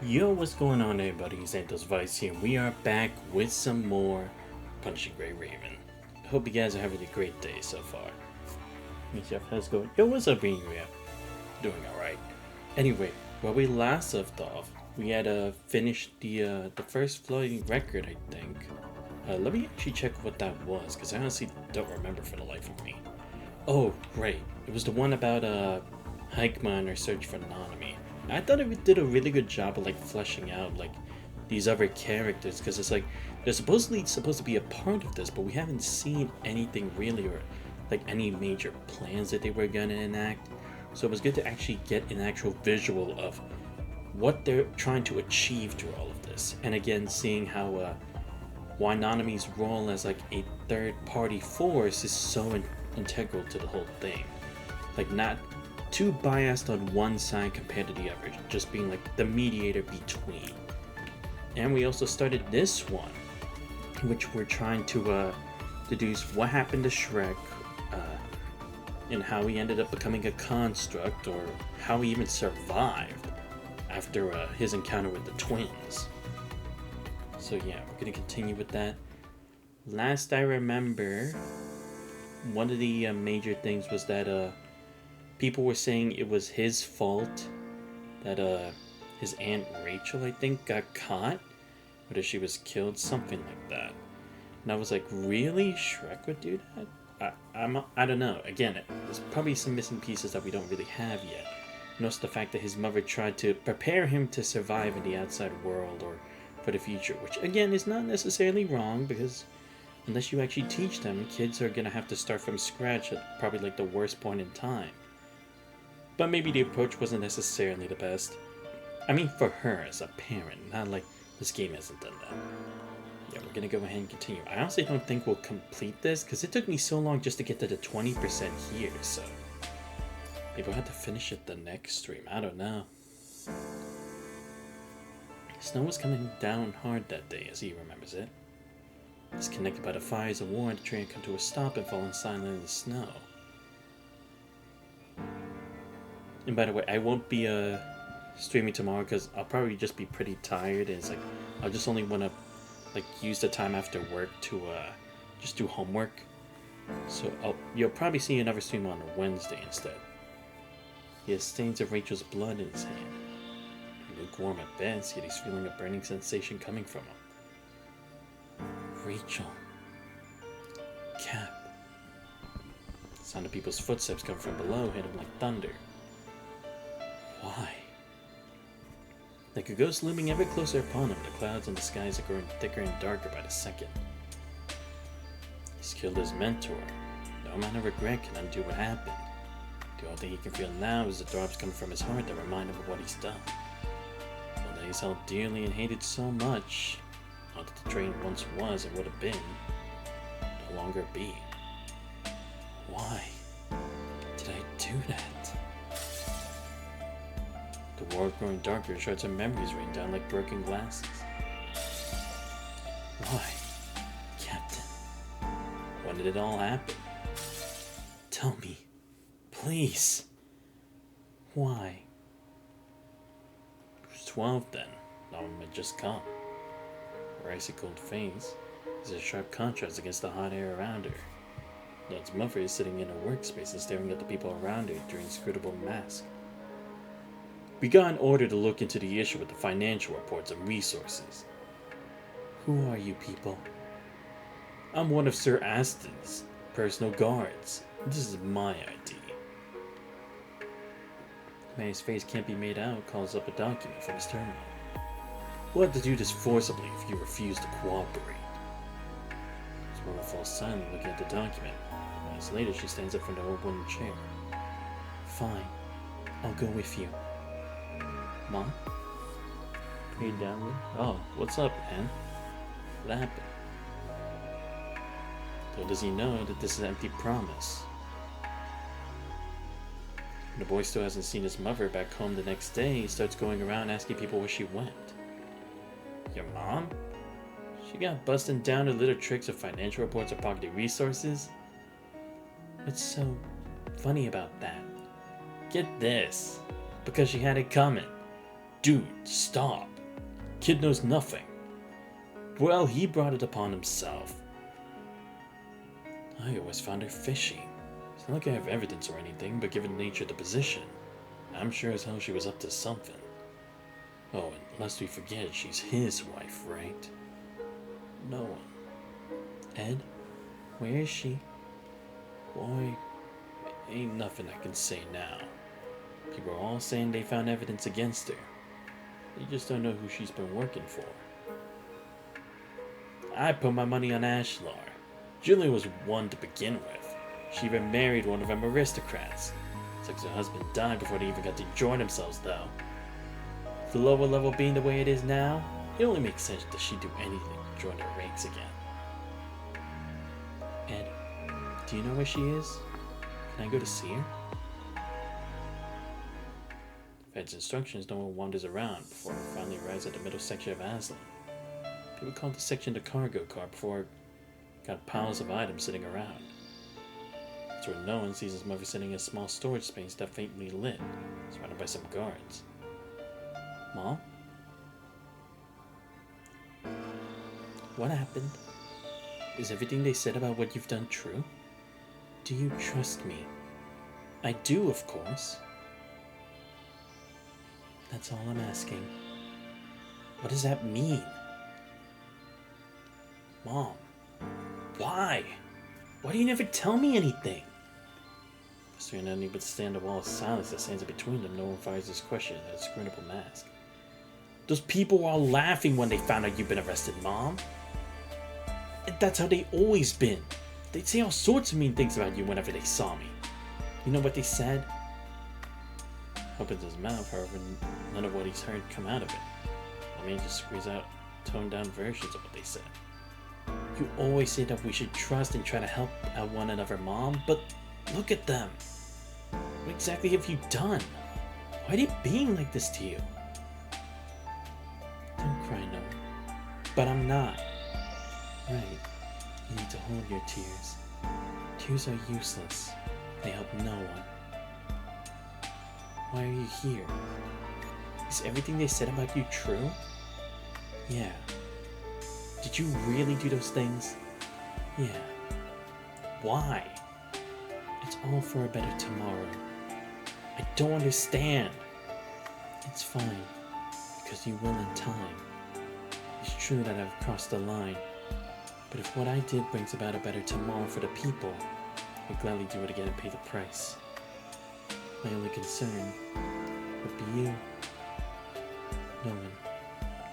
Yo, what's going on everybody? Santos Vice here. We are back with some more Punishing Gray Raven. I hope you guys are having a great day so far. Me, Jeff, how's it going? Yo, what's up, being here? Doing alright. Anyway, where we last left off, we had finished the first floating record, I think. Let me actually check what that was, because I honestly don't remember for the life of me. Oh, right. It was the one about Hikma and her search for Nanami. I thought it did a really good job of like fleshing out like these other characters, because it's like they're supposed to be a part of this, but we haven't seen anything really, or like any major plans that they were gonna enact. So it was good to actually get an actual visual of what they're trying to achieve through all of this, and again seeing how Nanami's role as like a third-party force is so integral to the whole thing, like not too biased on one side compared to the other, just being like the mediator between. And we also started this one, which we're trying to deduce what happened to Shrek, and how he ended up becoming a construct, or how he even survived after his encounter with the twins. So yeah, we're gonna continue with that. Last I remember, one of the major things was that people were saying it was his fault that his Aunt Rachel, I think, got caught, or that she was killed, something like that. And I was like, really? Shrek would do that? I don't know. Again, there's probably some missing pieces that we don't really have yet. And also the fact that his mother tried to prepare him to survive in the outside world or for the future, which again is not necessarily wrong, because unless you actually teach them, kids are gonna have to start from scratch at probably like the worst point in time. But maybe the approach wasn't necessarily the best. I mean, for her as a parent, not like this game hasn't done that. Yeah, we're gonna go ahead and continue. I honestly don't think we'll complete this, because it took me so long just to get to the 20% here, so maybe we'll have to finish it the next stream. I don't know. Snow was coming down hard that day, as he remembers it. Disconnected by the fires of war, the train had come to a stop and fallen silent in the snow. And by the way, I won't be streaming tomorrow because I'll probably just be pretty tired, and it's like I'll just only want to like use the time after work to just do homework. So you'll probably see another stream on a Wednesday instead. He has stains of Rachel's blood in his hand. Lukewarm at best, yet he's feeling a burning sensation coming from him. Rachel. Cap. The sound of people's footsteps coming from below hit him like thunder. Why? Like a ghost looming ever closer upon him, the clouds in the skies are growing thicker and darker by the second. He's killed his mentor. No amount of regret can undo what happened. The only thing he can feel now is the throbs coming from his heart that remind him of what he's done. One that he's held dearly and hated so much, not that the train once was and would have been, no longer be. Why did I do that? The world growing darker, shards of memories rain down like broken glasses. Why, Captain? When did it all happen? Tell me, please. Why? She was 12 then. Autumn had just come. Her icy cold face is a sharp contrast against the hot air around her. Don's mother is sitting in her workspace and staring at the people around her through an inscrutable mask. We got an order to look into the issue with the financial reports and resources. Who are you people? I'm one of Sir Aston's personal guards. This is my ID. The man's face can't be made out, calls up a document from his terminal. We'll have to do this forcibly if you refuse to cooperate. His mother falls silent looking at the document. Minutes later, she stands up from the old wooden chair. Fine. I'll go with you. Mom? Hey, down there? Oh, what's up, man? What happened? Little does he know that this is an empty promise. When the boy still hasn't seen his mother back home the next day, he starts going around asking people where she went. Your mom? She got busting down her little tricks of financial reports or pocketing resources? What's so funny about that? Get this. Because she had it coming. Dude, stop. kid knows nothing. Well, he brought it upon himself. I always found her fishy. It's not like I have evidence or anything, but given the nature of the position, I'm sure as hell she was up to something. Oh, and lest we forget, she's his wife, right? No one. Ed? Where is she? Boy, ain't nothing I can say now. People are all saying they found evidence against her. They just don't know who she's been working for. I put my money on Ashlar. Julie was one to begin with. She even married one of them aristocrats. It's like her husband died before they even got to join themselves, though. The lower level being the way it is now, it only makes sense that she'd do anything to join their ranks again. Ed, do you know where she is? Can I go to see her? Ed's instructions, no one wanders around before it finally arrives at the middle section of Aslan. People called the section the cargo car before it got piles of items sitting around. It's where no one sees his mother sitting in a small storage space that faintly lit, surrounded by some guards. Mom? What happened? Is everything they said about what you've done true? Do you trust me? I do, of course. That's all I'm asking. What does that mean? Mom, why? Why do you never tell me anything? Mr. and unable to stand the wall of silence that stands in between them, no one fires his question at a scrutable mask. Those people were all laughing when they found out you've been arrested, Mom. And that's how they always been. They'd say all sorts of mean things about you whenever they saw me. You know what they said? Opens his mouth, however, none of what he's heard come out of it. I mean, just squeeze out toned-down versions of what they said. You always say that we should trust and try to help out one another, Mom, but look at them. What exactly have you done? Why are they being like this to you? Don't cry, Noah. But I'm not. Right. You need to hold your tears. Tears are useless. They help no one. Why are you here? Is everything they said about you true? Yeah. Did you really do those things? Yeah. Why? It's all for a better tomorrow. I don't understand. It's fine, because you will in time. It's true that I've crossed the line, but if what I did brings about a better tomorrow for the people, I'd gladly do it again and pay the price. My only concern would be you. Nolan,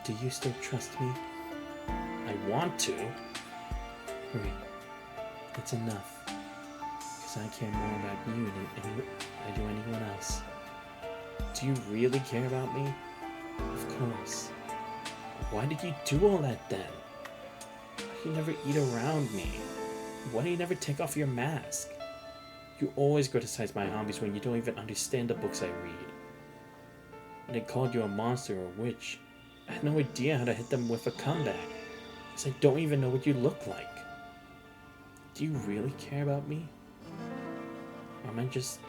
do you still trust me? I want to. Great. That's enough. Because I care more about you than I do anyone else. Do you really care about me? Of course. Why did you do all that then? Why do you never eat around me? Why do you never take off your mask? You always criticize my hobbies when you don't even understand the books I read. When they called you a monster or a witch, I had no idea how to hit them with a comeback, because I don't even know what you look like. Do you really care about me? Or am I just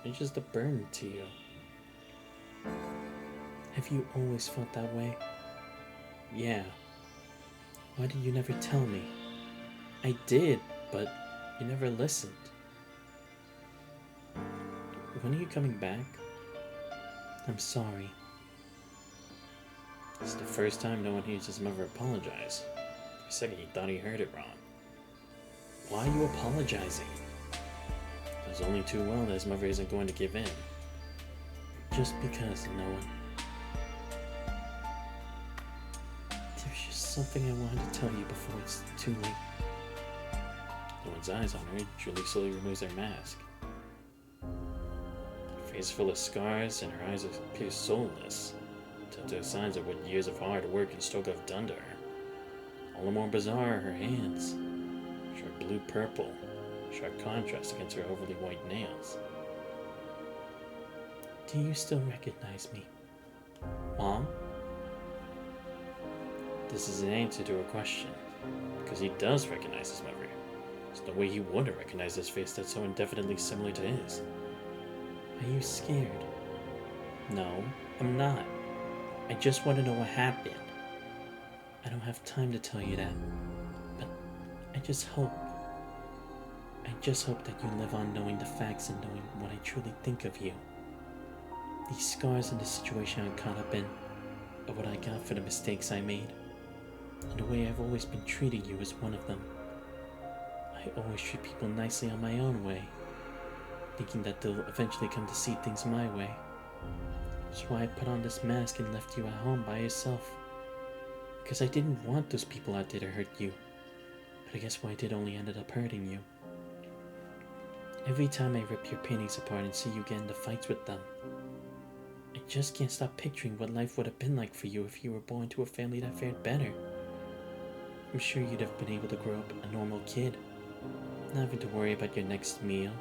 a burden to you? Have you always felt that way? Yeah. Why did you never tell me? I did, but you never listened. When are you coming back? I'm sorry. It's the first time no one hears his mother apologize. For a second he thought he heard it wrong. Why are you apologizing? It was only too well that his mother isn't going to give in. Just because, Noah. There's just something I wanted to tell you before it's too late. No one's eyes on her, Julie slowly removes her mask. Her face full of scars and her eyes appear soulless. Telltale signs of what years of hard work and struggle have done to her. All the more bizarre are her hands. Sharp blue-purple, sharp contrast against her overly white nails. Do you still recognize me? Mom? This is an answer to her question, because he does recognize his mother. There's no way he wouldn't recognize this face that's so indefinitely similar to his. Are you scared? No, I'm not. I just want to know what happened. I don't have time to tell you that, but I just hope that you live on knowing the facts and knowing what I truly think of you. These scars and the situation I'm caught up in are what I got for the mistakes I made, and the way I've always been treating you is one of them. I always treat people nicely on my own way, thinking that they'll eventually come to see things my way. That's why I put on this mask and left you at home by yourself. Because I didn't want those people out there to hurt you. But I guess what I did only ended up hurting you. Every time I rip your paintings apart and see you get into fights with them, I just can't stop picturing what life would have been like for you if you were born to a family that fared better. I'm sure you'd have been able to grow up a normal kid, not having to worry about your next meal,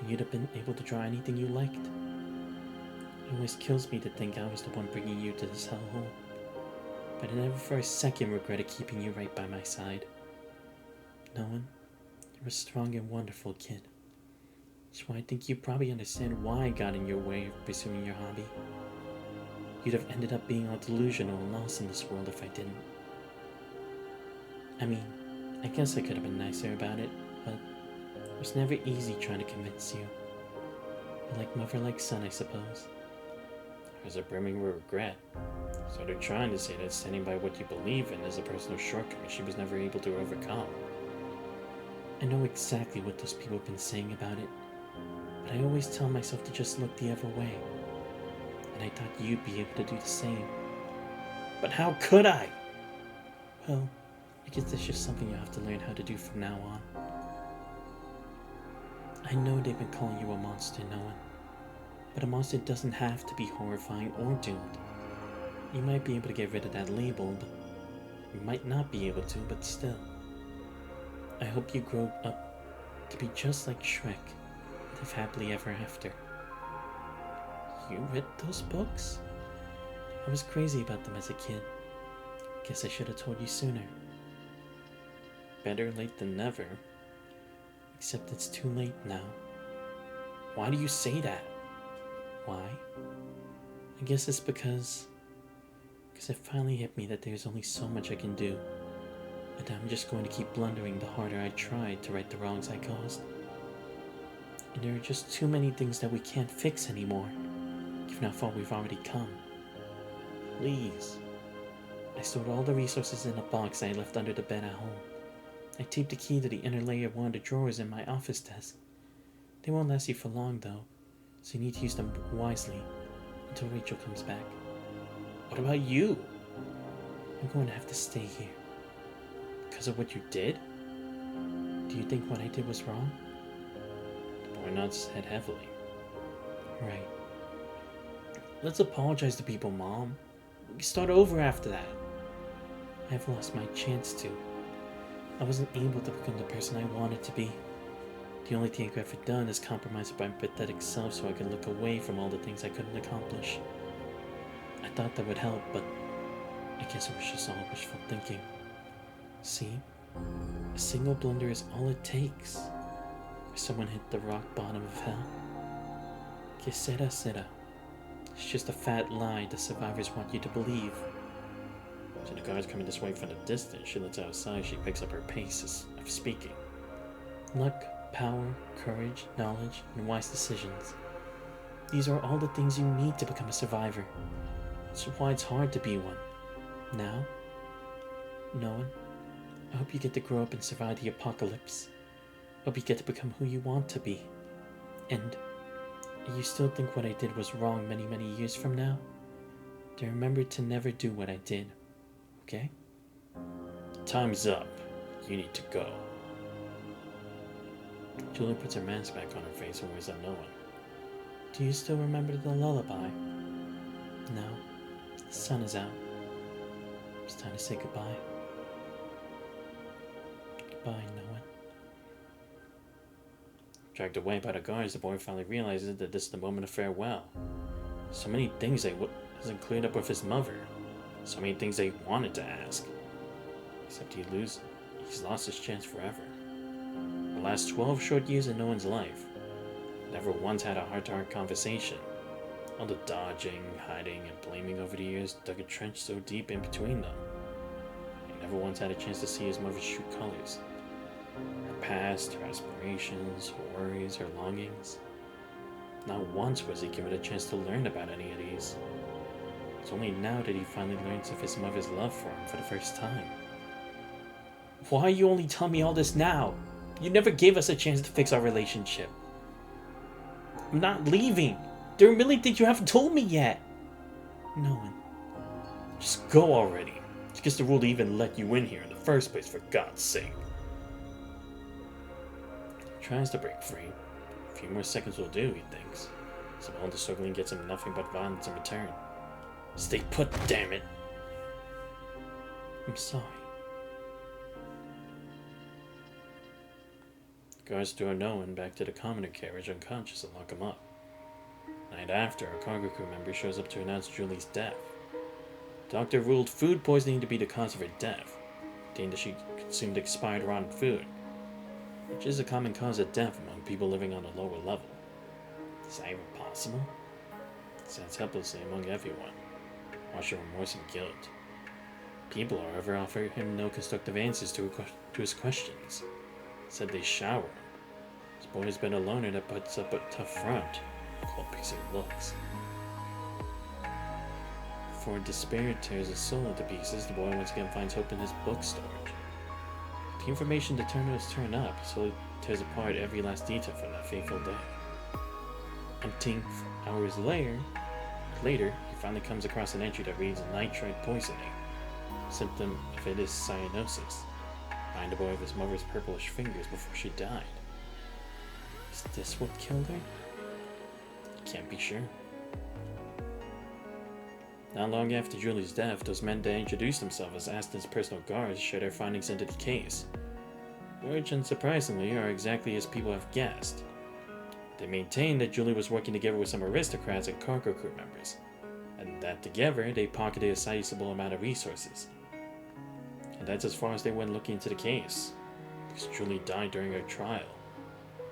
and you'd have been able to draw anything you liked. It always kills me to think I was the one bringing you to this hellhole, but I never for a second regretted keeping you right by my side. Knowing you're a strong and wonderful kid. That's why I think you probably understand why I got in your way of pursuing your hobby. You'd have ended up being all delusional and lost in this world if I didn't. I mean, I guess I could have been nicer about it, but it was never easy trying to convince you. You're like mother, like son, I suppose. It was a brimming with regret. So they're trying to say that standing by what you believe in is a personal shortcoming she was never able to overcome. I know exactly what those people have been saying about it, but I always tell myself to just look the other way. And I thought you'd be able to do the same. But how could I? Well, I guess that's just something you have to learn how to do from now on. I know they've been calling you a monster, Noah, but a monster doesn't have to be horrifying or doomed. You might be able to get rid of that label, but you might not be able to, but still. I hope you grow up to be just like Shrek and live happily ever after. You read those books? I was crazy about them as a kid. Guess I should have told you sooner. Better late than never. Except it's too late now. Why do you say that? Why? I guess it's because it finally hit me that there's only so much I can do. And I'm just going to keep blundering the harder I try to right the wrongs I caused. And there are just too many things that we can't fix anymore, given how far we've already come. Please. I stored all the resources in a box I left under the bed at home. I taped the key to the inner layer of one of the drawers in my office desk. They won't last you for long though, so you need to use them wisely until Rachel comes back. What about you? I'm going to have to stay here. Because of what you did? Do you think what I did was wrong? The boy nods his head heavily. Right. Let's apologize to people, Mom. We can start over after that. I've lost my chance to. I wasn't able to become the person I wanted to be. The only thing I've ever done is compromise my pathetic self so I could look away from all the things I couldn't accomplish. I thought that would help, but I guess it was just all wishful thinking. See? A single blunder is all it takes. Or someone hit the rock bottom of hell. Que sera sera. It's just a fat lie the survivors want you to believe. So the guard's coming this way from the distance. She looks outside. She picks up her pace of speaking. Luck, power, courage, knowledge, and wise decisions. These are all the things you need to become a survivor. That's why it's hard to be one. Now, Noah, I hope you get to grow up and survive the apocalypse. I hope you get to become who you want to be. And you still think what I did was wrong many, many years from now? Then remember to never do what I did. Okay? Time's up. You need to go. Julie puts her mask back on her face and waves at Noah. Do you still remember the lullaby? No. The sun is out. It's time to say goodbye. Goodbye, Noah. Dragged away by the guards, the boy finally realizes that this is the moment of farewell. So many things that hasn't cleared up with his mother. So many things they wanted to ask. Except he's lost his chance forever. The last 12 short years of no one's life. Never once had a heart-to-heart conversation. All the dodging, hiding, and blaming over the years dug a trench so deep in between them. He never once had a chance to see his mother's true colors. Her past, her aspirations, her worries, her longings. Not once was he given a chance to learn about any of these. It's only now that he finally learns of his mother's love for him for the first time. Why are you only telling me all this now? You never gave us a chance to fix our relationship. I'm not leaving. There are a million things you haven't told me yet. No one. Just go already. It's against the rule to even let you in here in the first place, for God's sake. He tries to break free. A few more seconds will do, he thinks. So all the struggling gets him nothing but violence in return. Stay put, damn it. I'm sorry. Guards throw Noah back to the commoner carriage unconscious and lock him up. Night after, a cargo crew member shows up to announce Julie's death. The doctor ruled food poisoning to be the cause of her death, saying that she consumed expired rotten food, which is a common cause of death among people living on a lower level. Is that even possible? It stands helplessly among everyone, watching remorse and guilt. People, however, offer him no constructive answers to his questions. Said they shower him. This boy has been a loner that puts up a tough front, called piercing looks. Before despair tears his soul into pieces, the boy once again finds hope in his book storage. The information determiners turn up, so he tears apart every last detail from that fateful day. Umpteen hours later, he finally comes across an entry that reads nitrite poisoning. Symptom of it is cyanosis. Find the boy of his mother's purplish fingers before she died. Is this what killed her? Can't be sure. Not long after Julie's death, those men that introduced themselves as Aston's personal guards share their findings into the case, which, unsurprisingly, are exactly as people have guessed. They maintain that Julie was working together with some aristocrats and cargo crew members, and that together they pocketed a sizable amount of resources. And that's as far as they went looking into the case, because Julie died during her trial,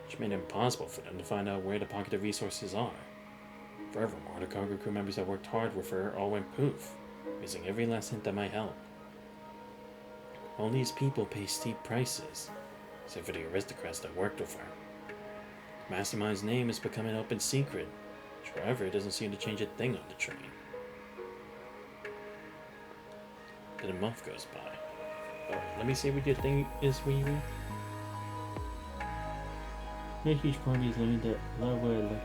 which made it impossible for them to find out where the pocketed resources are. Furthermore, the cargo crew members that worked hard with her all went poof, missing every last hint that might help. All these people pay steep prices, except for the aristocrats that worked with her. The mastermind's name is becoming an open secret, which, however, doesn't seem to change a thing on the train. Then a month goes by. Oh, let me see what your thing is, Riri. Next each party is learned that lava.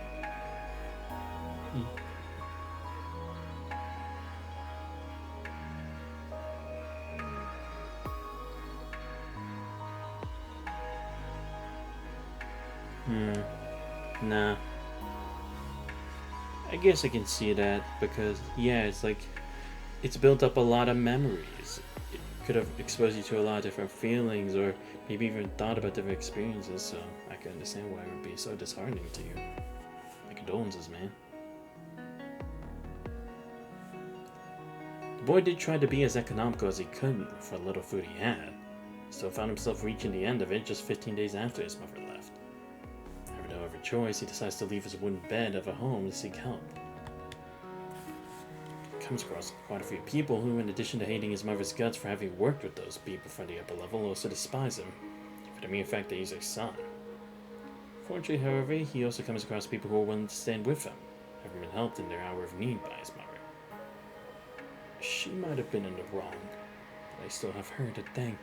Nah. I guess I can see that because, yeah, it's like, it's built up a lot of memories. It could have exposed you to a lot of different feelings, or maybe even thought about different experiences, so I can understand why it would be so disheartening to you. My condolences, man. The boy did try to be as economical as he could for the little food he had, still found himself reaching the end of it just 15 days after his mother left. Having no other choice, he decides to leave his wooden bed of a home to seek help. He comes across quite a few people who, in addition to hating his mother's guts for having worked with those people from the upper level, also despise him for the mere fact that he's their son. Fortunately, however, he also comes across people who are willing to stand with him, having been helped in their hour of need by his mother. She might have been in the wrong, but I still have her to thank,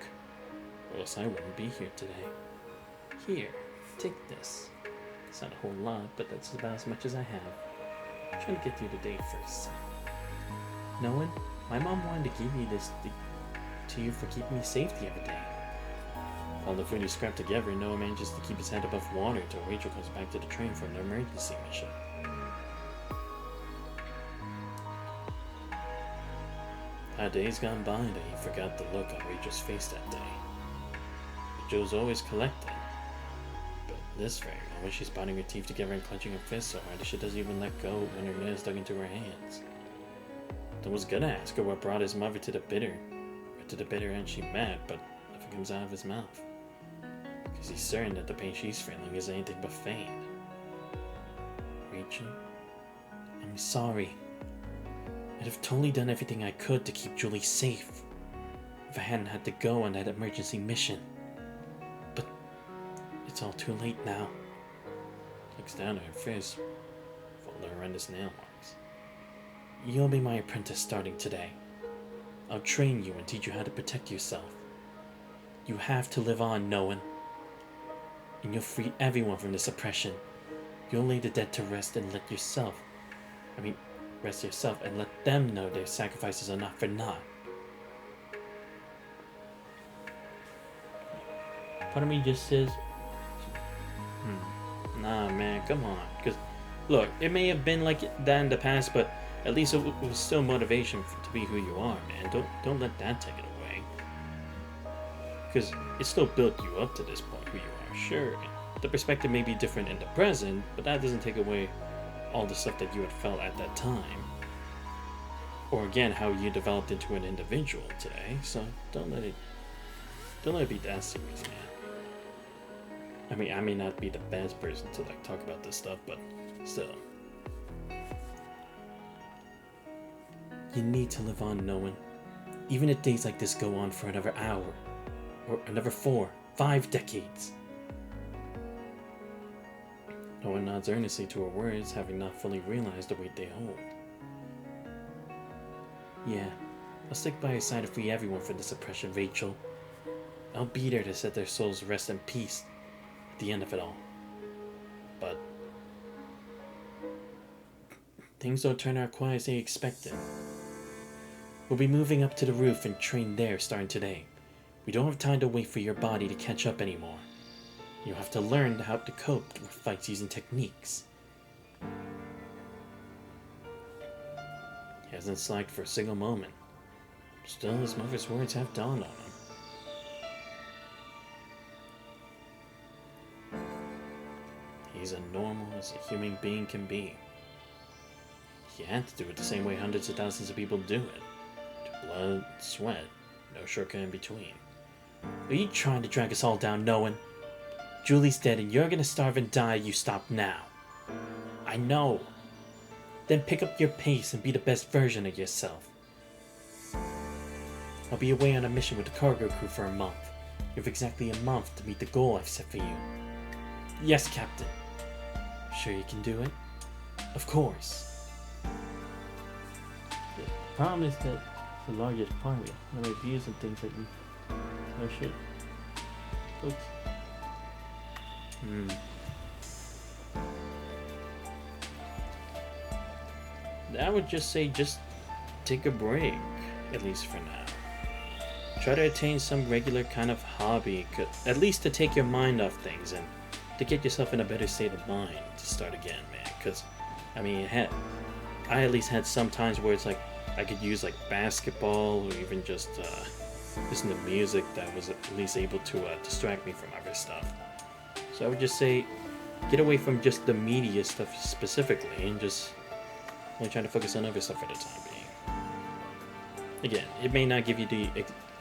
or else I wouldn't be here today. Here, take this. It's not a whole lot, but that's about as much as I have. I'm trying to get through the day first. Noah, my mom wanted to give you this to you for keeping me safe the other day. All the food is scrapped together, Noah manages to keep his head above water until Rachel comes back to the train for an emergency mission. How days gone by that he forgot the look on Rachel's face that day. Rachel's always collected, but this very moment she's biting her teeth together and clenching her fists so hard that she doesn't even let go when her nails dug into her hands. Don was gonna ask her what brought his mother to the bitter end she met, but nothing comes out of his mouth, because he's certain that the pain she's feeling is anything but feigned. Rachel, I'm sorry. I'd have totally done everything I could to keep Julie safe if I hadn't had to go on that emergency mission. But it's all too late now. Looks down at her face, full of horrendous nail marks. You'll be my apprentice starting today. I'll train you and teach you how to protect yourself. You have to live on, Noan. And you'll free everyone from this oppression. You'll lay the dead to rest and rest yourself and let them know their sacrifices are not for naught. Part of me just says, nah, man, come on. Because, look, it may have been like that in the past, but at least it was still motivation to be who you are, man. Don't let that take it away. Because it still built you up to this point, who you are. Sure, the perspective may be different in the present, but that doesn't take away all the stuff that you had felt at that time. Or again, how you developed into an individual today. So don't let it be that serious, man. I may not be the best person to talk about this stuff, but still. You need to live on, Noan. Even if days like this go on for another hour, or another 4, 5 decades. Noan nods earnestly to her words, having not fully realized the weight they hold. Yeah, I'll stick by your side to free everyone from this oppression, Rachel. I'll be there to set their souls rest in peace at the end of it all. But things don't turn out quite as they expected. We'll be moving up to the roof and train there starting today. We don't have time to wait for your body to catch up anymore. You'll have to learn how to cope with fights using techniques. He hasn't slacked for a single moment. Still, his mother's words have dawned on him. He's as normal as a human being can be. He had to do it the same way hundreds of thousands of people do it. To blood, sweat, no shortcut in between. Are you trying to drag us all down, Noan? Julie's dead and you're gonna starve and die. You stop now. I know. Then pick up your pace and be the best version of yourself. I'll be away on a mission with the cargo crew for a month. You have exactly a month to meet the goal I've set for you. Yes, Captain. Sure you can do it? Of course. The problem is that the largest part of it, the reviews and things like we... Oh shit. Oops. I would just say just take a break, at least for now. Try to attain some regular kind of hobby, at least to take your mind off things and to get yourself in a better state of mind to start again, man. Because, I at least had some times where it's like I could use like basketball or even just listen to music that was at least able to distract me from other stuff. So I would just say get away from just the media stuff specifically and just only trying to focus on other stuff for the time being. Again, it may not give you the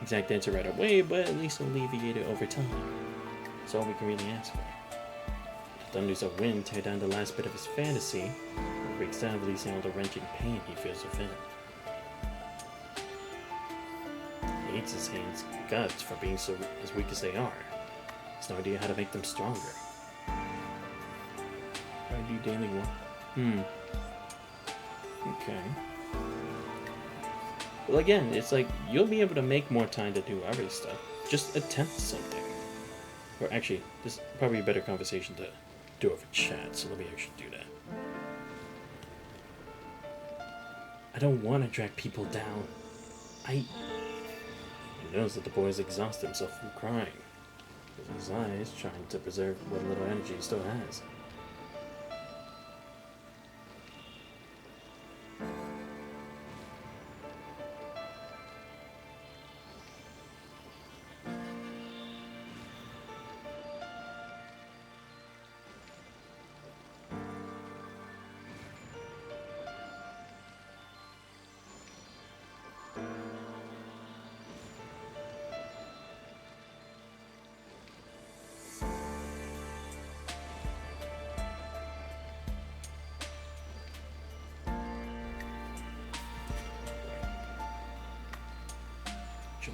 exact answer right away, but at least alleviate it over time. That's all we can really ask for. The thunders of wind tear down the last bit of his fantasy, and breaks down, releasing all the wrenching pain he feels within. He hates his hands' guts for being so as weak as they are. He has no idea how to make them stronger. How do you daily work? Okay. Well, again, it's like you'll be able to make more time to do other stuff. Just attempt something. Or actually, this is probably a better conversation to do over chat, so let me actually do that. I don't want to drag people down. He knows that the boy has exhausted himself from crying. With his eyes trying to preserve what little energy he still has.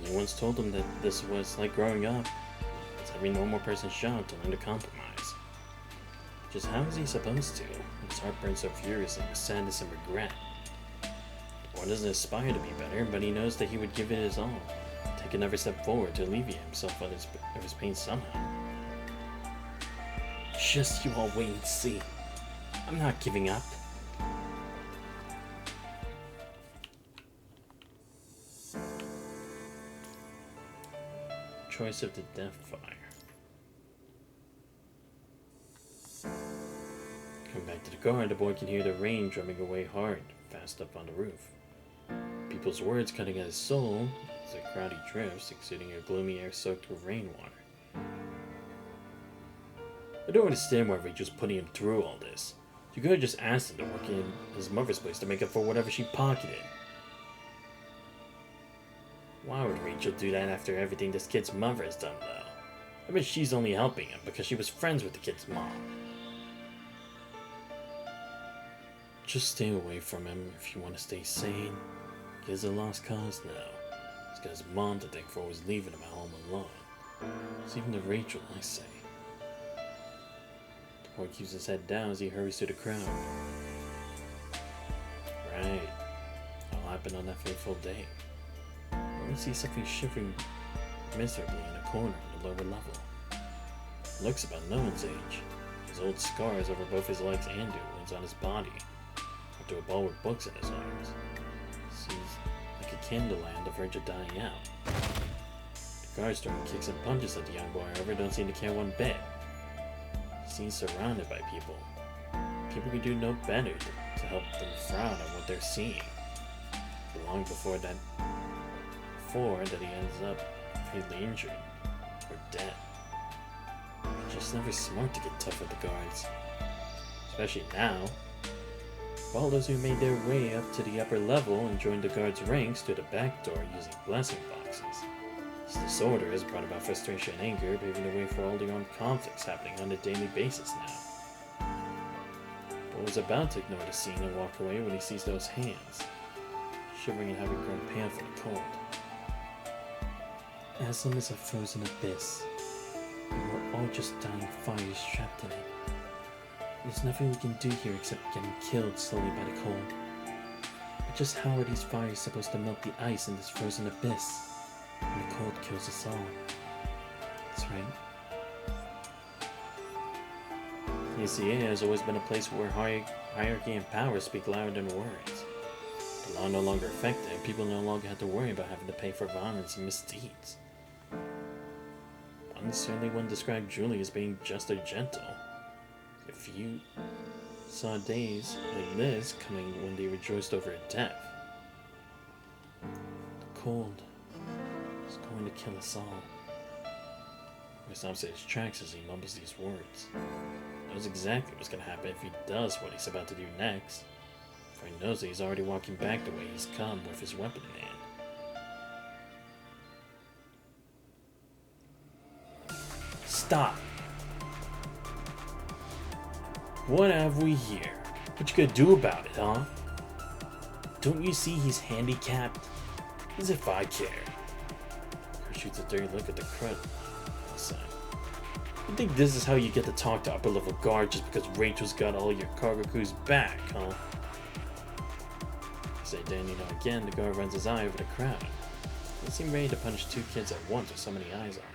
Julie once told him that this was like growing up. It's every normal person's job to learn to compromise. Just how is he supposed to? His heart burns so furiously with sadness and regret. One doesn't aspire to be better, but he knows that he would give it his all. Take another step forward to alleviate himself of his pain somehow. Just you all wait and see. I'm not giving up. Choice of the Death Fire. Come back to the car, the boy can hear the rain drumming away hard, fast up on the roof. People's words cutting at his soul as the crowd he drifts, exuding a gloomy air soaked with rainwater. I don't understand why Rachel's putting him through all this. You could have just asked him to work in his mother's place to make up for whatever she pocketed. Why would Rachel do that after everything this kid's mother has done, though? I bet she's only helping him because she was friends with the kid's mom. Just stay away from him if you want to stay sane. Kid's a lost cause now. He's got his mom to thank for always leaving him at home alone. It's even to Rachel, I say. The boy keeps his head down as he hurries through the crowd. Right. All happened on that fateful day. We see something shivering miserably in a corner on the lower level. Looks about no one's age. His old scars over both his legs and wounds on his body. Up to a ball with books in his arms. Seems like a candle on the verge of dying out. The guards throwing kicks and punches at the young boy, however, don't seem to care one bit. He seems surrounded by people. People who do no better to help them frown on what they're seeing. Long before that he ends up fatally injured or dead. It's just never smart to get tough with the guards. Especially now. All those who made their way up to the upper level and joined the guards' ranks through the back door using blessing boxes. This disorder has brought about frustration and anger, paving the way for all the armed conflicts happening on a daily basis now. Boy was about to ignore the scene and walk away when he sees those hands, shivering and having grown pale from the cold. Aslam is a frozen abyss, and we're all just dying fires trapped in it. There's nothing we can do here except getting killed slowly by the cold. But just how are these fires supposed to melt the ice in this frozen abyss when the cold kills us all? That's right. The ACA has always been a place where hierarchy and power speak louder than words. The law no longer effective, people no longer have to worry about having to pay for violence and misdeeds. One described Julie as being just or gentle. If you saw days like this coming when they rejoiced over a death, the cold is going to kill us all. He stops in his tracks as he mumbles these words. He knows exactly what's going to happen if he does what he's about to do next. For he knows that he's already walking back the way he's come with his weapon in hand. Stop! What have we here? What you gonna do about it, huh? Don't you see he's handicapped? As if I care. Kurt shoots a dirty look at the crud outside. You think this is how you get to talk to upper level guard just because Rachel's got all your cargo crews back, huh? Say then, again, the guard runs his eye over the crowd. They seem ready to punish two kids at once with so many eyes on them.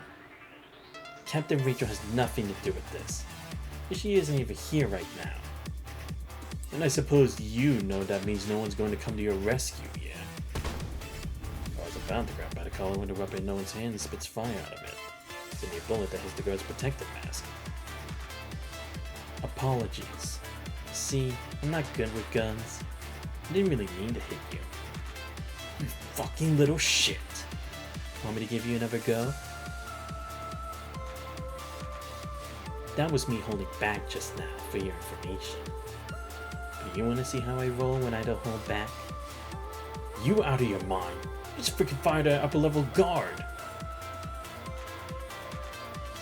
Captain Rachel has nothing to do with this. She isn't even here right now. And I suppose you know that means no one's going to come to your rescue yet. I was about to grab by the collar when the weapon in no one's hand spits fire out of it. Sending a bullet that hits the guard's protective mask. Apologies. See, I'm not good with guns. I didn't really mean to hit you. You fucking little shit. Want me to give you another go? That was me holding back just now for your information. But you want to see how I roll when I don't hold back? You out of your mind. You just freaking fired an upper level guard.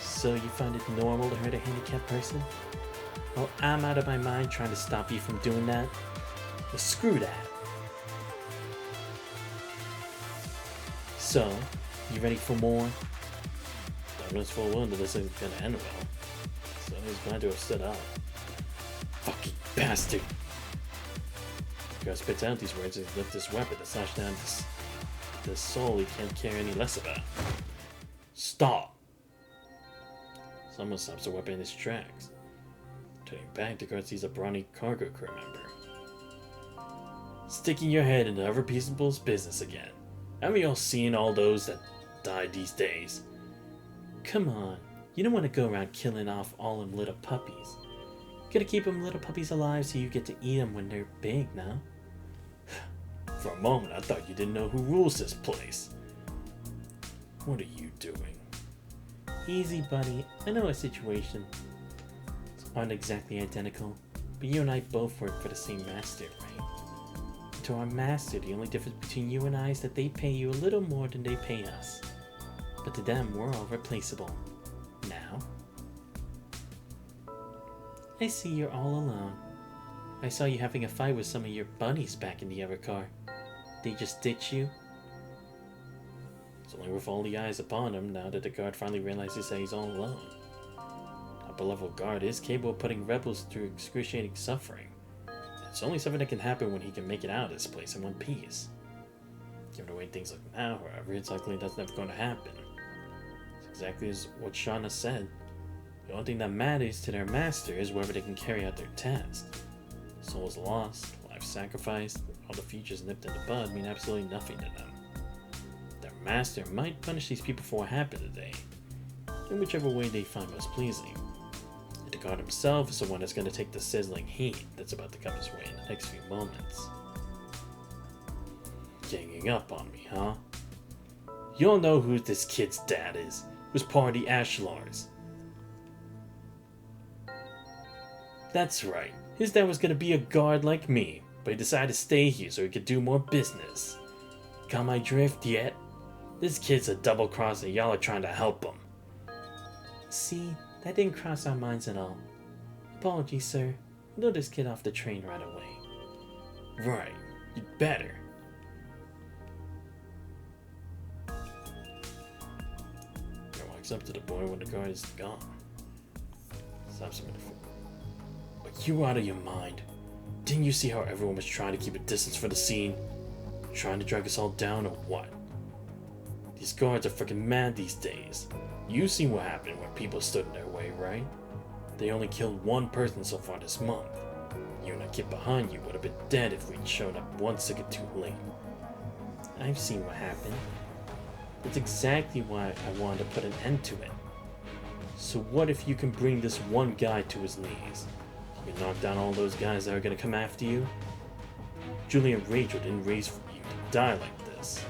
So you find it normal to hurt a handicapped person? Well, I'm out of my mind trying to stop you from doing that. Well, screw that. So, You ready for more? I knows full well that this isn't gonna end well, so he's glad to have stood up. Fucking bastard! The guard spits out these words and lifts his weapon to slash down this soul he can't care any less about. Stop! Someone stops the weapon in his tracks. Turning back, the guard sees a brawny cargo crew member. Sticking your head into other people's business again. Haven't you all seen all those that died these days? Come on, you don't want to go around killing off all them little puppies. Gotta keep them little puppies alive so you get to eat them when they're big now. For a moment, I thought you didn't know who rules this place. What are you doing? Easy, buddy. I know a situation. It's aren't exactly identical, but you and I both work for the same master, right? To our master, the only difference between you and I is that they pay you a little more than they pay us. But to them, we're all replaceable. Now? I see you're all alone. I saw you having a fight with some of your buddies back in the other car. They just ditch you? It's only with all the eyes upon him now that the guard finally realizes that he's all alone. A upper-level guard is capable of putting rebels through excruciating suffering. It's only something that can happen when he can make it out of this place in one piece. Given the way things look now, however, it's likely that's never going to happen. It's exactly as what Shauna said. The only thing that matters to their master is whether they can carry out their task. Souls lost, lives sacrificed, all the futures nipped in the bud mean absolutely nothing to them. Their master might punish these people for what happened today, in whichever way they find most pleasing. The guard himself is the one that's going to take the sizzling heat that's about to come his way in the next few moments. Ganging up on me, huh? You all know who this kid's dad is. Who's part of the Ashlars. That's right. His dad was gonna be a guard like me, but he decided to stay here so he could do more business. Got my drift yet? This kid's a double crosser, y'all are trying to help him. See, that didn't cross our minds at all. Apologies, sir. We'll load this kid off the train right away. Right, you'd better. He walks up to the boy when the guard is gone. Stops him in the foot. Are you out of your mind? Didn't you see how everyone was trying to keep a distance for the scene? Trying to drag us all down or what? These guards are freaking mad these days. You seen what happened when people stood in their way, right? They only killed one person so far this month. You and a kid behind you would have been dead if we'd shown up 1 second too late. I've seen what happened. That's exactly why I wanted to put an end to it. So what if you can bring this one guy to his knees? You can knock down all those guys that are gonna come after you? Julie and Rachel didn't raise you to die like this.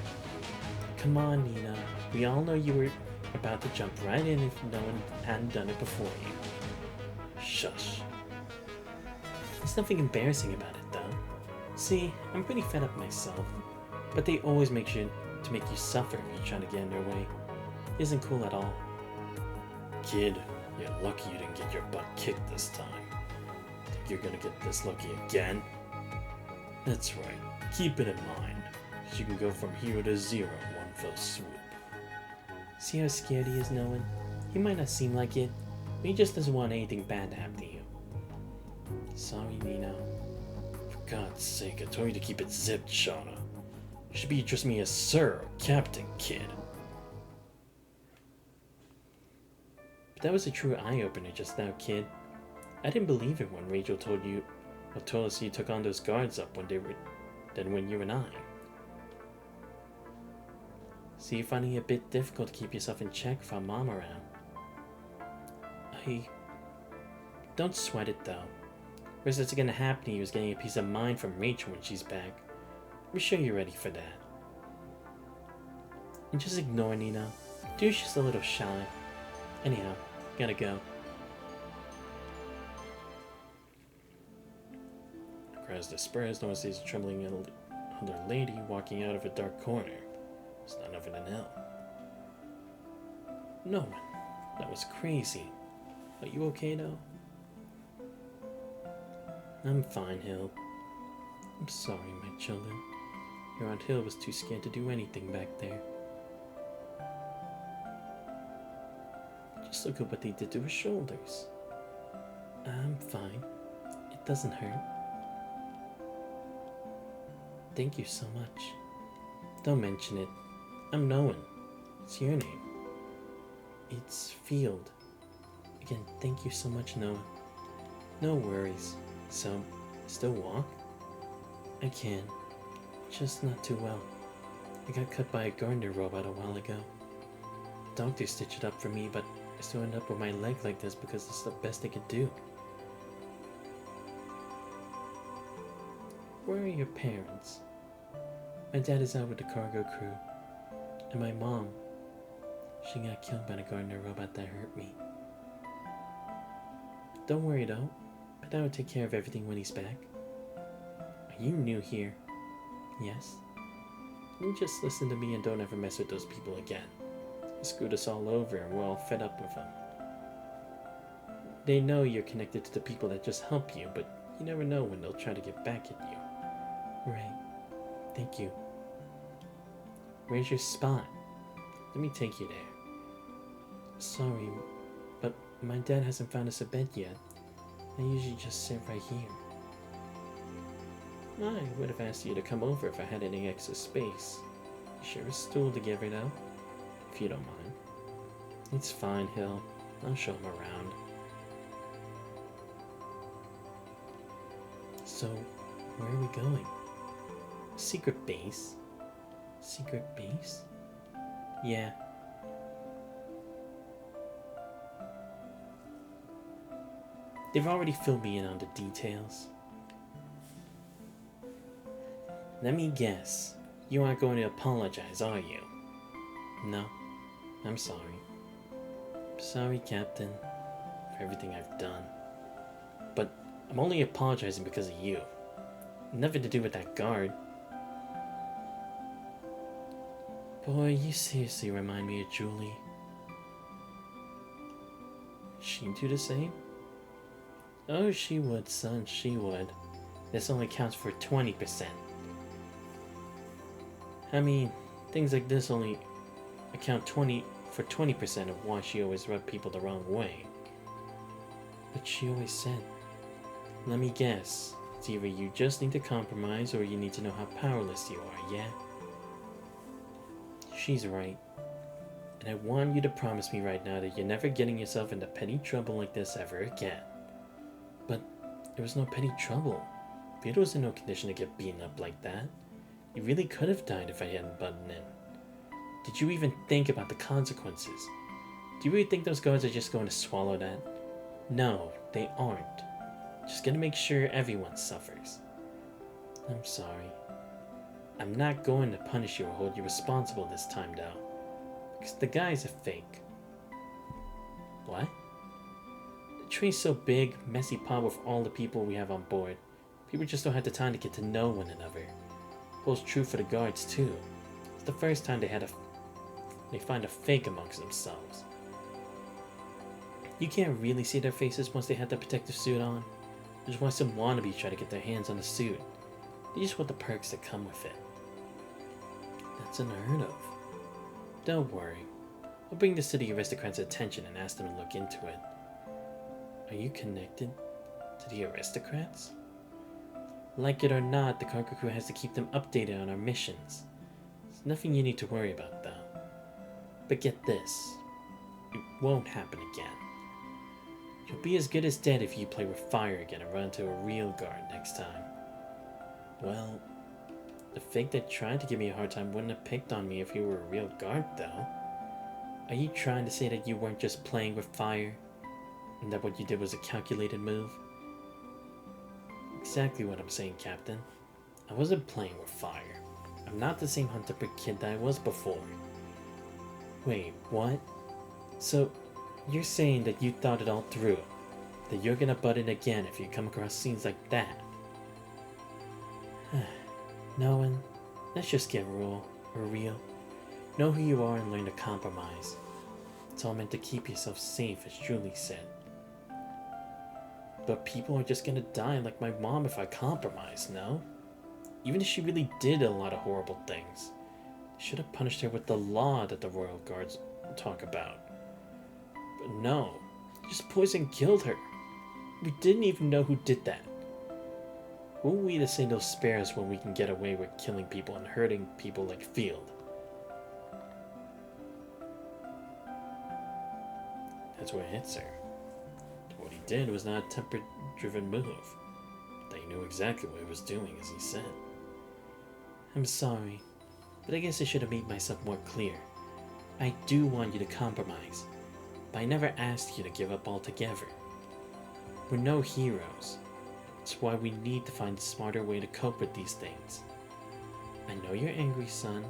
Come on, Nina. We all know you were about to jump right in if no one hadn't done it before you. Shush. There's nothing embarrassing about it, though. See, I'm pretty fed up myself, but they always make sure to make you suffer if you're trying to get in their way. Isn't cool at all. Kid, you're lucky you didn't get your butt kicked this time. Think you're gonna get this lucky again? That's right. Keep it in mind. You can go from hero to zero in one fell swoop. See how scared he is, Nolan? He might not seem like it, but he just doesn't want anything bad to happen to you. Sorry, Nina. For God's sake, I told you to keep it zipped, Shauna. You should be addressing me as Sir or Captain, kid. But that was a true eye-opener just now, kid. I didn't believe it when Rachel told us you took on those guards up when you and I. So you're finding it a bit difficult to keep yourself in check without Mom around. Don't sweat it though. Worst that's gonna happen to you is getting a peace of mind from Rachel when she's back. I'm sure you're ready for that. And just ignore Nina. Dude's just a little shy. Anyhow, gotta go. The crowd's dispersed, no one sees a trembling elder lady walking out of a dark corner. It's none other than Hill. No one. That was crazy. Are you okay though? I'm fine, Hill. I'm sorry, my children. Your Aunt Hill was too scared to do anything back there. Just look at what they did to her shoulders. I'm fine. It doesn't hurt. Thank you so much. Don't mention it. I'm Noah. It's your name. It's Field. Again, thank you so much, Noah. No worries. So, still walk? I can. Just not too well. I got cut by a gardener robot a while ago. Doctor stitched it up for me, but I still end up with my leg like this because it's the best they could do. Where are your parents? My dad is out with the cargo crew. And my mom, she got killed by the gardener robot that hurt me. Don't worry though, but I will take care of everything when he's back. Are you new here? Yes. You just listen to me and don't ever mess with those people again. They screwed us all over and we're all fed up with them. They know you're connected to the people that just help you, but you never know when they'll try to get back at you. Right. Thank you. Where's your spot? Let me take you there. Sorry, but my dad hasn't found us a bed yet. I usually just sit right here. I would have asked you to come over if I had any extra space. You share a stool together now? If you don't mind. It's fine, Hill. I'll show him around. So, where are we going? Secret base? Secret base? Yeah. They've already filled me in on the details. Let me guess. You aren't going to apologize, are you? No. I'm sorry. Sorry, Captain, for everything I've done. But I'm only apologizing because of you. Nothing to do with that guard. Boy, you seriously remind me of Julie. She'd do the same? Oh, she would, son, she would. This only counts for 20%. I mean, things like this only account for 20% of why she always rubbed people the wrong way. But she always said, let me guess, it's either you just need to compromise or you need to know how powerless you are, yeah? She's right. And I want you to promise me right now that you're never getting yourself into petty trouble like this ever again. But there was no petty trouble. Vito was in no condition to get beaten up like that. He really could have died if I hadn't butted in. Did you even think about the consequences? Do you really think those guards are just going to swallow that? No, they aren't. Just gonna make sure everyone suffers. I'm sorry. I'm not going to punish you or hold you responsible this time, though. Because the guy's a fake. What? The tree's so big, messy pod with all the people we have on board. People just don't have the time to get to know one another. Holds true for the guards, too. It's the first time they find a fake amongst themselves. You can't really see their faces once they have the protective suit on. Just watch some wannabes try to get their hands on the suit. They just want the perks that come with it. That's unheard of. Don't worry. I'll bring this to the aristocrats' attention and ask them to look into it. Are you connected to the aristocrats? Like it or not, the cargo crew has to keep them updated on our missions. There's nothing you need to worry about, though. But get this. It won't happen again. You'll be as good as dead if you play with fire again and run into a real guard next time. Well, the fake that tried to give me a hard time wouldn't have picked on me if he were a real guard, though. Are you trying to say that you weren't just playing with fire? And that what you did was a calculated move? Exactly what I'm saying, Captain. I wasn't playing with fire. I'm not the same Hunter kid that I was before. Wait, what? So, you're saying that you thought it all through? That you're gonna butt in again if you come across scenes like that? Noah, let's just get real. Know who you are and learn to compromise. It's all meant to keep yourself safe, as Julie said. But people are just gonna die like my mom if I compromise, no? Even if she really did a lot of horrible things. Should have punished her with the law that the Royal Guards talk about. But no, just poison killed her. We didn't even know who did that. Who are we to say those spares when we can get away with killing people and hurting people like Field? That's where it hits her. What he did was not a temper-driven move. They knew exactly what he was doing, as he said. I'm sorry, but I guess I should have made myself more clear. I do want you to compromise, but I never asked you to give up altogether. We're no heroes. That's why we need to find a smarter way to cope with these things. I know you're angry, son,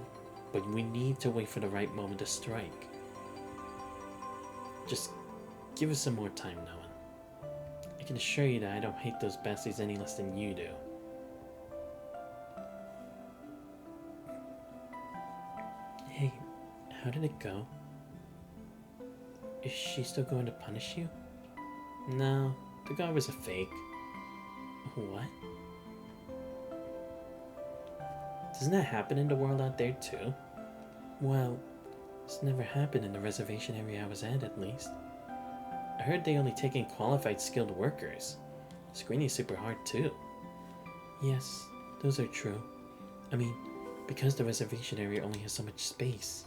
but we need to wait for the right moment to strike. Just give us some more time, Noah. I can assure you that I don't hate those bastards any less than you do. Hey, how did it go? Is she still going to punish you? No, the guy was a fake. What? Doesn't that happen in the world out there too? Well, it's never happened in the reservation area I was at least. I heard they only take in qualified skilled workers. Screening's super hard too. Yes, those are true. I mean, because the reservation area only has so much space.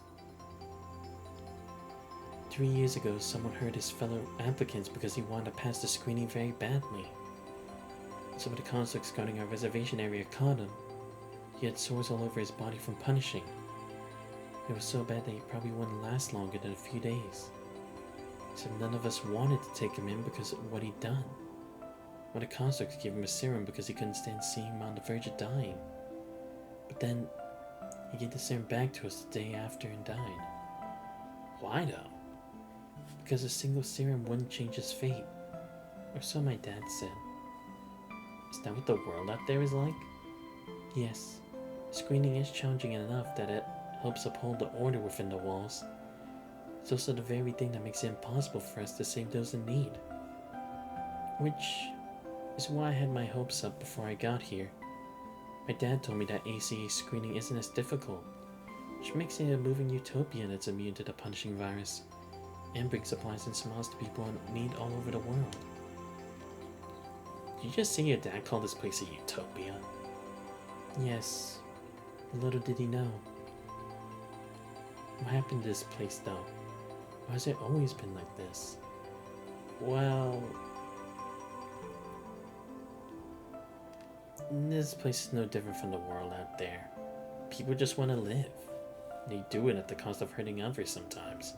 3 years ago, someone hurt his fellow applicants because he wanted to pass the screening very badly. Some of the conscripts guarding our reservation area caught him. He had sores all over his body from punishing. It was so bad that he probably wouldn't last longer than a few days. So none of us wanted to take him in because of what he'd done. One of the conscripts gave him a serum because he couldn't stand seeing him on the verge of dying. But then, he gave the serum back to us the day after and died. Why though? Because a single serum wouldn't change his fate. Or so my dad said. Is that what the world out there is like? Yes. Screening is challenging enough that it helps uphold the order within the walls. It's also the very thing that makes it impossible for us to save those in need. Which is why I had my hopes up before I got here. My dad told me that ACA screening isn't as difficult, which makes it a moving utopia that's immune to the punishing virus, and brings supplies and smiles to people in need all over the world. Did you just say your dad called this place a utopia? Yes. Little did he know. What happened to this place though? Why has it always been like this? Well, this place is no different from the world out there. People just want to live. They do it at the cost of hurting others sometimes.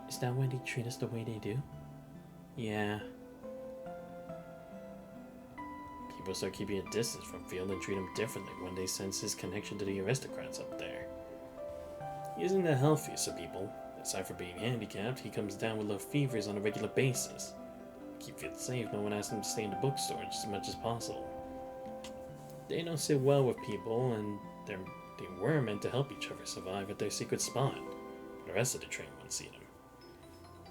Is that why they treat us the way they do? Yeah. People start keeping a distance from Field and treat him differently when they sense his connection to the aristocrats up there. He isn't the healthiest of people. Aside from being handicapped, he comes down with low fevers on a regular basis. To keep Field safe, no one asks him to stay in the bookstore just as much as possible. They don't sit well with people, and they were meant to help each other survive at their secret spot. The rest of the train won't see them.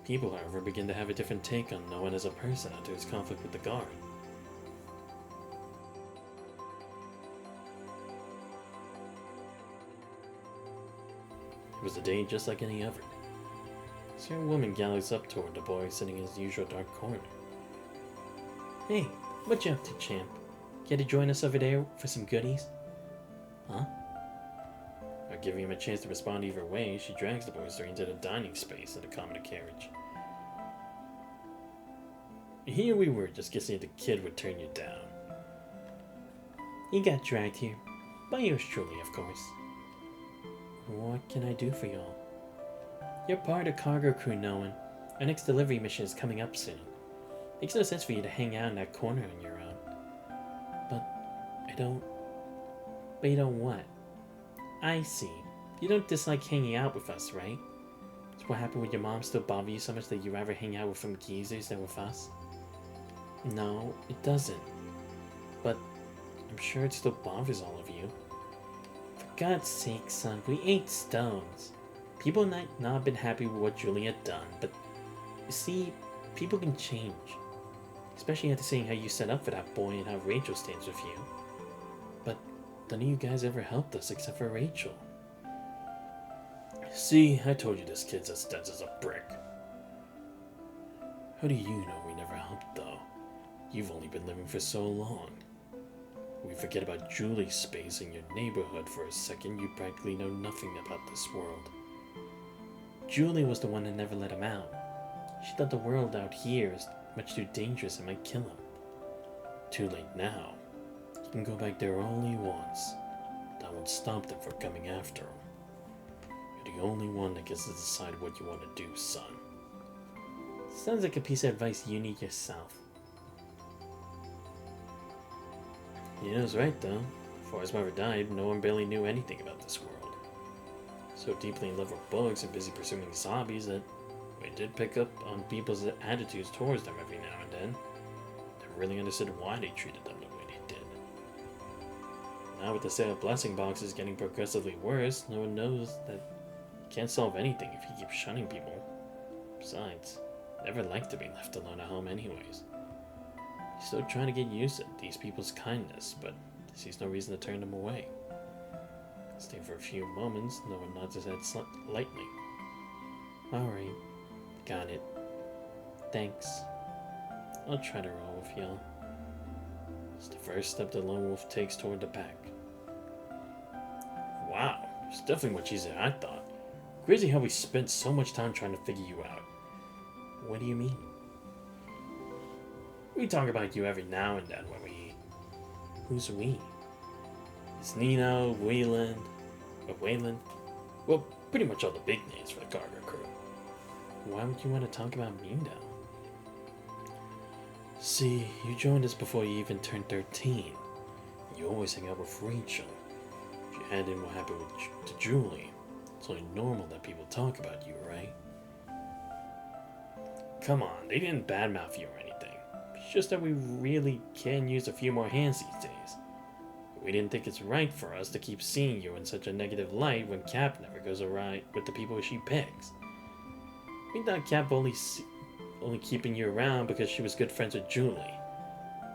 People, however, begin to have a different take on Noah as a person after his conflict with the guard. It was a day just like any other. A certain woman gallops up toward the boy sitting in his usual dark corner. Hey, what you up to, champ? Care to join us over there for some goodies? Huh? Not giving him a chance to respond either way, she drags the boy straight into the dining space of the common carriage. Here we were, just guessing if the kid would turn you down. You got dragged here. By yours truly, of course. What can I do for y'all? You're part of the cargo crew, Noah. Our next delivery mission is coming up soon. Makes no sense for you to hang out in that corner on your own. But you don't what? I see. You don't dislike hanging out with us, right? It's what happened with your mom still bother you so much that you rather hang out with some geezers than with us? No, it doesn't. But I'm sure it still bothers all of you. For God's sake, son, we ain't stones. People might not have been happy with what Julie had done, but you see, people can change. Especially after seeing how you set up for that boy and how Rachel stands with you. But none of you guys ever helped us except for Rachel. See, I told you this kid's as dense as a brick. How do you know we never helped, though? You've only been living for so long. We forget about Julie's space in your neighborhood for a second, you practically know nothing about this world. Julie was the one that never let him out. She thought the world out here is much too dangerous and might kill him. Too late now. He can go back there all he wants. That won't stop them from coming after him. You're the only one that gets to decide what you want to do, son. Sounds like a piece of advice you need yourself. He knows right, though. Before his mother died, no one barely knew anything about this world. So deeply in love with books and busy pursuing his hobbies that we did pick up on people's attitudes towards them every now and then. Never really understood why they treated them the way they did. Now with the sale of blessing boxes getting progressively worse, no one knows that he can't solve anything if he keeps shunning people. Besides, never liked to be left alone at home anyways. He's still trying to get used to these people's kindness, but sees no reason to turn them away. Staying for a few moments, no one nods his head lightly. Alright, got it. Thanks. I'll try to roll with y'all. It's the first step the lone wolf takes toward the pack. Wow, it's definitely much easier than I thought. Crazy how we spent so much time trying to figure you out. What do you mean? We talk about you every now and then when we eat. Who's we? It's Nino, Wayland. Well, pretty much all the big names for the cargo crew. Why would you want to talk about me now? See, you joined us before you even turned 13. You always hang out with Rachel. If you add in what happened to Julie, it's only normal that people talk about you, right? Come on, they didn't badmouth you or anything. It's just that we really can use a few more hands these days. We didn't think it's right for us to keep seeing you in such a negative light when Cap never goes alright with the people she picks. We thought Cap only keeping you around because she was good friends with Julie.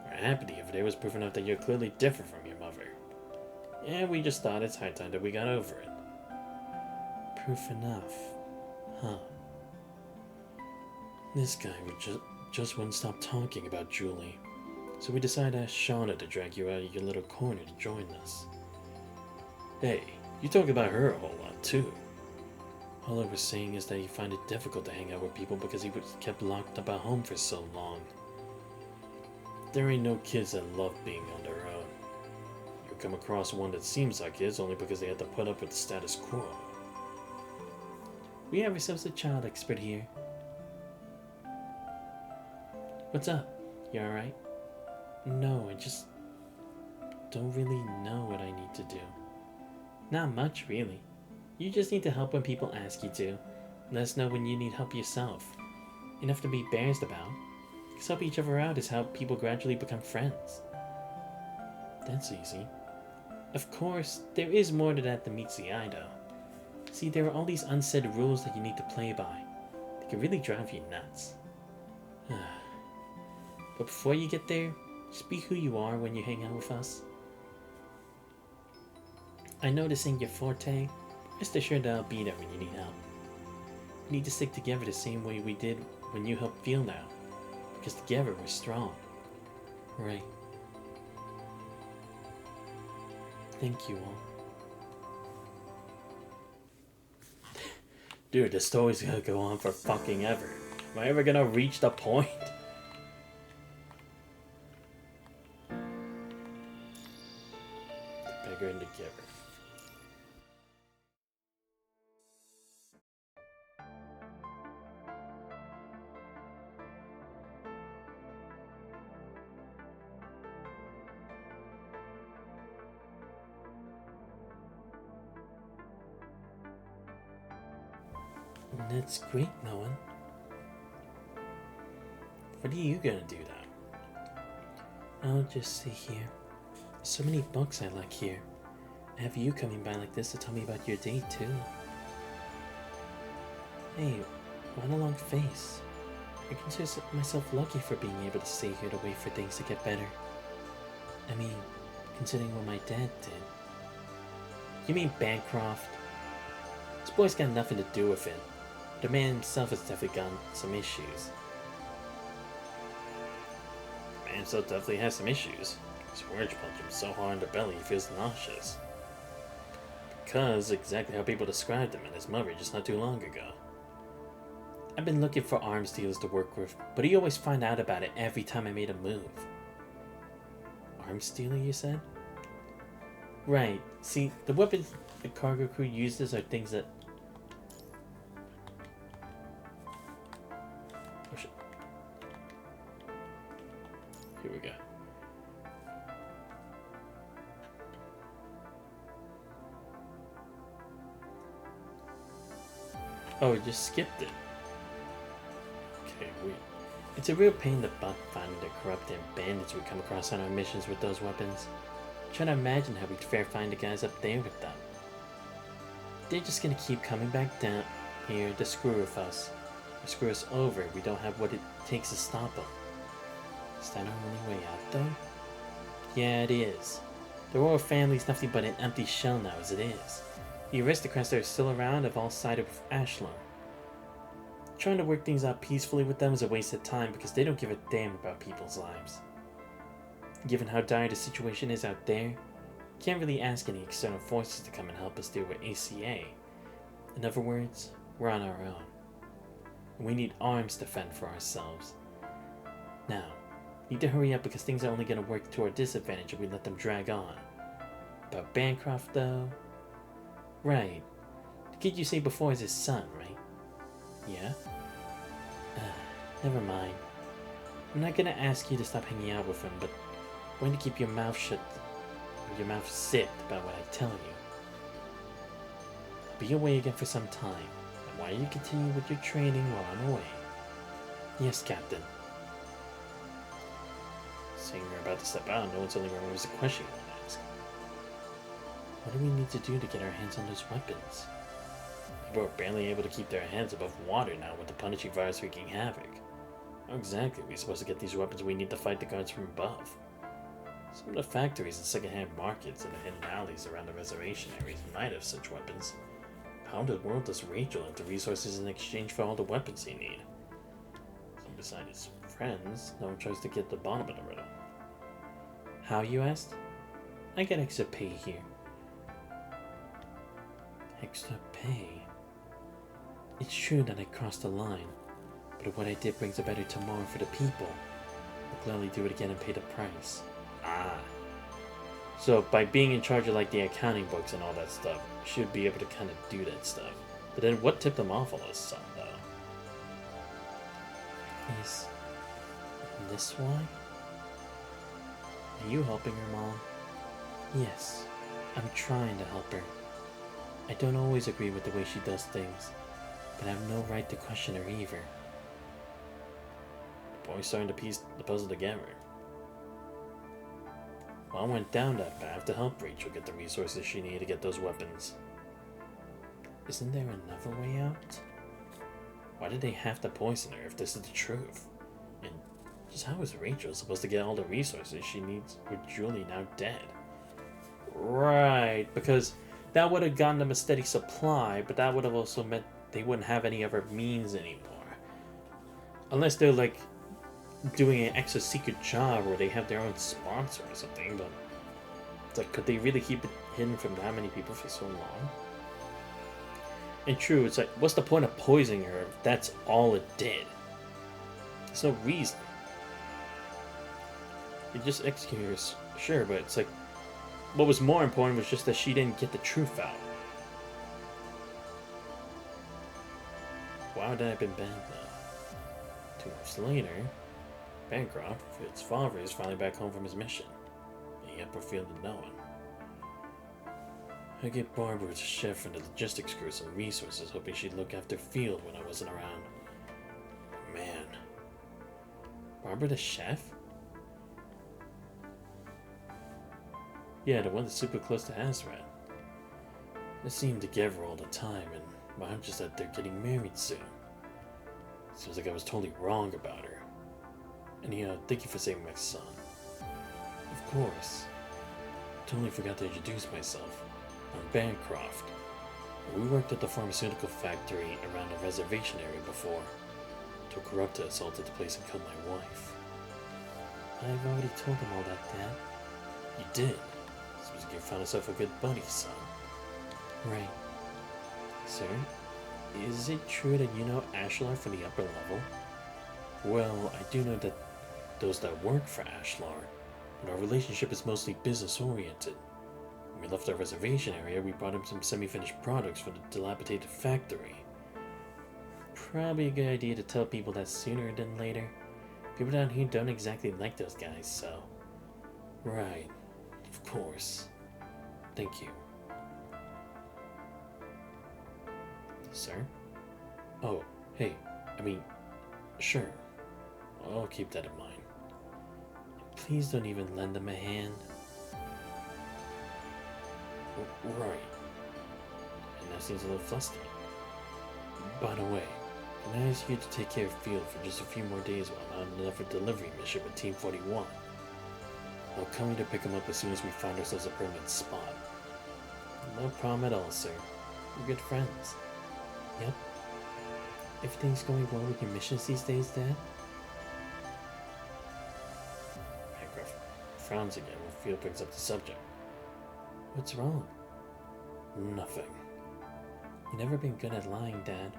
We're happy the other day was proof enough that you're clearly different from your mother. And we just thought it's high time that we got over it. Proof enough. Huh. This guy would just wouldn't stop talking about Julie. So we decided to ask Shauna to drag you out of your little corner to join us. Hey, you talk about her a whole lot too. All I was saying is that you find it difficult to hang out with people because he was kept locked up at home for so long. There ain't no kids that love being on their own. You'll come across one that seems like kids only because they had to put up with the status quo. We have ourselves a child expert here. What's up? You alright? No, I just don't really know what I need to do. Not much, really. You just need to help when people ask you to. Let us know when you need help yourself. Enough to be embarrassed about. Because help each other out is how people gradually become friends. That's easy. Of course, there is more to that than meets the eye, though. See, there are all these unsaid rules that you need to play by. They can really drive you nuts. But before you get there, just be who you are when you hang out with us. I know this ain't your forte. Rest assured that I'll be there when you need help. We need to stick together the same way we did when you helped Field out. Because together we're strong. Right. Thank you all. Dude, this story's gonna go on for fucking ever. Am I ever gonna reach the point? The beggar and the giver. That's great, Nolan. When are you gonna do that? I'll just sit here. There's so many books I like here. I have you coming by like this to tell me about your day, too. Hey, what a long face. I consider myself lucky for being able to stay here to wait for things to get better. I mean, considering what my dad did. You mean Bancroft? This boy's got nothing to do with it. The man himself has definitely got some issues. himself definitely has some issues. Swearge punched him so hard in the belly he feels nauseous. Because exactly how people described him and his mother just not too long ago. I've been looking for arms dealers to work with, but he always find out about it every time I made a move. Arms dealer, you said? Right. See, the weapons the cargo crew uses are things that... Oh shit. Here we go. Oh, it just skipped it. Okay, wait. It's a real pain in the butt finding the corrupt and bandits we come across on our missions with those weapons. Trying to imagine how we'd fare find the guys up there with them. They're just gonna keep coming back down here to screw with us. Or screw us over if we don't have what it takes to stop them. Is that our only way out though? Yeah, it is. The royal family's nothing but an empty shell now as it is. The aristocrats that are still around have all sided with Ashlar. Trying to work things out peacefully with them is a waste of time because they don't give a damn about people's lives. Given how dire the situation is out there, can't really ask any external forces to come and help us deal with ACA. In other words, we're on our own. And we need arms to fend for ourselves. Now, need to hurry up because things are only going to work to our disadvantage if we let them drag on. About Bancroft though? Right. The kid you say before is his son, right? Yeah? Never mind. I'm not gonna ask you to stop hanging out with him, but I'm going to keep your mouth shut, or your mouth zipped about what I tell you. I'll be away again for some time, and why don't you continue with your training while I'm away? Yes, Captain. Seeing we're about to step out, no one's only remembers a question I want to ask. What do we need to do to get our hands on those weapons? People are barely able to keep their heads above water now with the punishing virus wreaking havoc. How exactly are we supposed to get these weapons we need to fight the guards from above? Some of the factories and second-hand markets in the hidden alleys around the reservation areas might have such weapons. How in the world does Rachel have the resources in exchange for all the weapons he need? So besides his friends, no one tries to get the bottom of the riddle. How, you asked? I get extra pay here. Extra pay? It's true that I crossed the line, but what I did brings a better tomorrow for the people. I'll gladly do it again and pay the price. Ah. So by being in charge of like the accounting books and all that stuff, should be able to kind of do that stuff. But then what tipped him off all this son though? Is this why? Are you helping her, Mom? Yes, I'm trying to help her. I don't always agree with the way she does things, but I have no right to question her either. The boy's starting to piece the puzzle together. Well, I went down that path to help Rachel get the resources she needed to get those weapons. Isn't there another way out? Why did they have to poison her if this is the truth? And just how is Rachel supposed to get all the resources she needs with Julie now dead? Right, because that would have gotten them a steady supply, but that would have also meant they wouldn't have any other means anymore. Unless they're like doing an extra secret job where they have their own sponsor or something, but it's like, could they really keep it hidden from that many people for so long? And true, it's like, what's the point of poisoning her if that's all it did? There's no reason. They just executed her, sure, but it's like, what was more important was just that she didn't get the truth out. Why would that have been bad though? 2 months later, Bancroft, its father, is finally back home from his mission. The Emperor fielded no one. I gave Barbara as a chef and the logistics crew some resources, hoping she'd look after Field when I wasn't around. Man. Barbara the chef? Yeah, the one that's super close to Azrat. They seem together all the time, and I'm just that they're getting married soon. Seems like I was totally wrong about her. And thank you for saving my son. Of course. Totally forgot to introduce myself. I'm Bancroft. We worked at the pharmaceutical factory around the reservation area before. Till Corrupta assaulted the place and killed my wife. I've already told him all that, Dad. You did? Seems like you found yourself a good buddy, son. Right. Sir, is it true that you know Ashlar from the upper level? Well, I do know that those that work for Ashlar, but our relationship is mostly business-oriented. When we left our reservation area, we brought him some semi-finished products from the dilapidated factory. Probably a good idea to tell people that sooner than later. People down here don't exactly like those guys, so... Right. Of course. Thank you. Sir? Oh, hey. Sure. I'll keep that in mind. Please don't even lend them a hand. Right. And that seems a little flustered. By the way, can I ask you to take care of Field for just a few more days while I'm on another delivery mission with Team 41? I'll come here to pick him up as soon as we find ourselves a permanent spot. No problem at all, sir. We're good friends. Yep. Everything's going well with your missions these days, Dad? Bancroft frowns again when Field brings up the subject. What's wrong? Nothing. You've never been good at lying, Dad.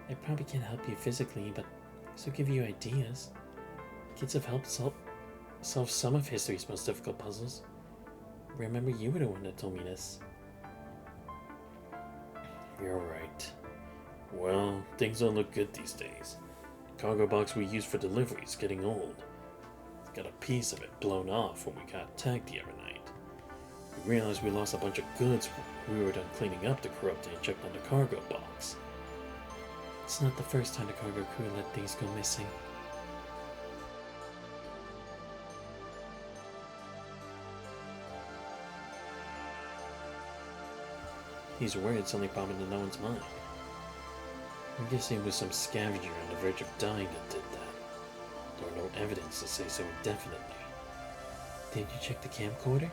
I probably can't help you physically, but I still give you ideas. Kids have helped solve some of history's most difficult puzzles. Remember, you were the one that told me this. You're right. Well, things don't look good these days. The cargo box we use for delivery is getting old. It's got a piece of it blown off when we got attacked the other night. We realized we lost a bunch of goods when we were done cleaning up the corrupted and checked on the cargo box. It's not the first time the cargo crew let things go missing. These words suddenly pop into no one's mind. I'm guessing it was some scavenger on the verge of dying that did that. There are no evidence to say so definitely. Did you check the camcorder?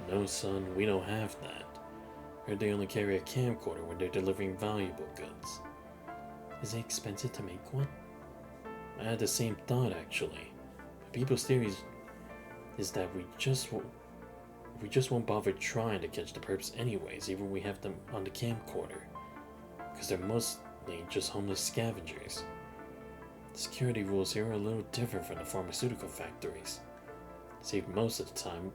No, son, we don't have that. Heard they only carry a camcorder when they're delivering valuable goods. Is it expensive to make one? I had the same thought, actually. But people's theories is that we just won't bother trying to catch the perps anyways, even when we have them on the camcorder. Because they're mostly just homeless scavengers. The security rules here are a little different from the pharmaceutical factories. Save most of the time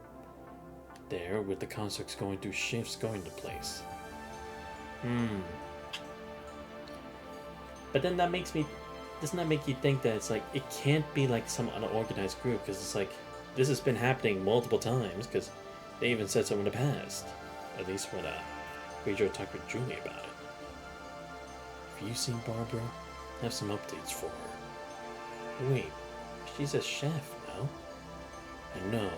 there with the constructs going through shifts going to place. But then doesn't that make you think that it's like, it can't be like some unorganized group, because it's like, this has been happening multiple times, because they even said so in the past. At least when Pedro talked with Julie about it. Have you seen Barbara? I have some updates for her. Wait, she's a chef now? I know.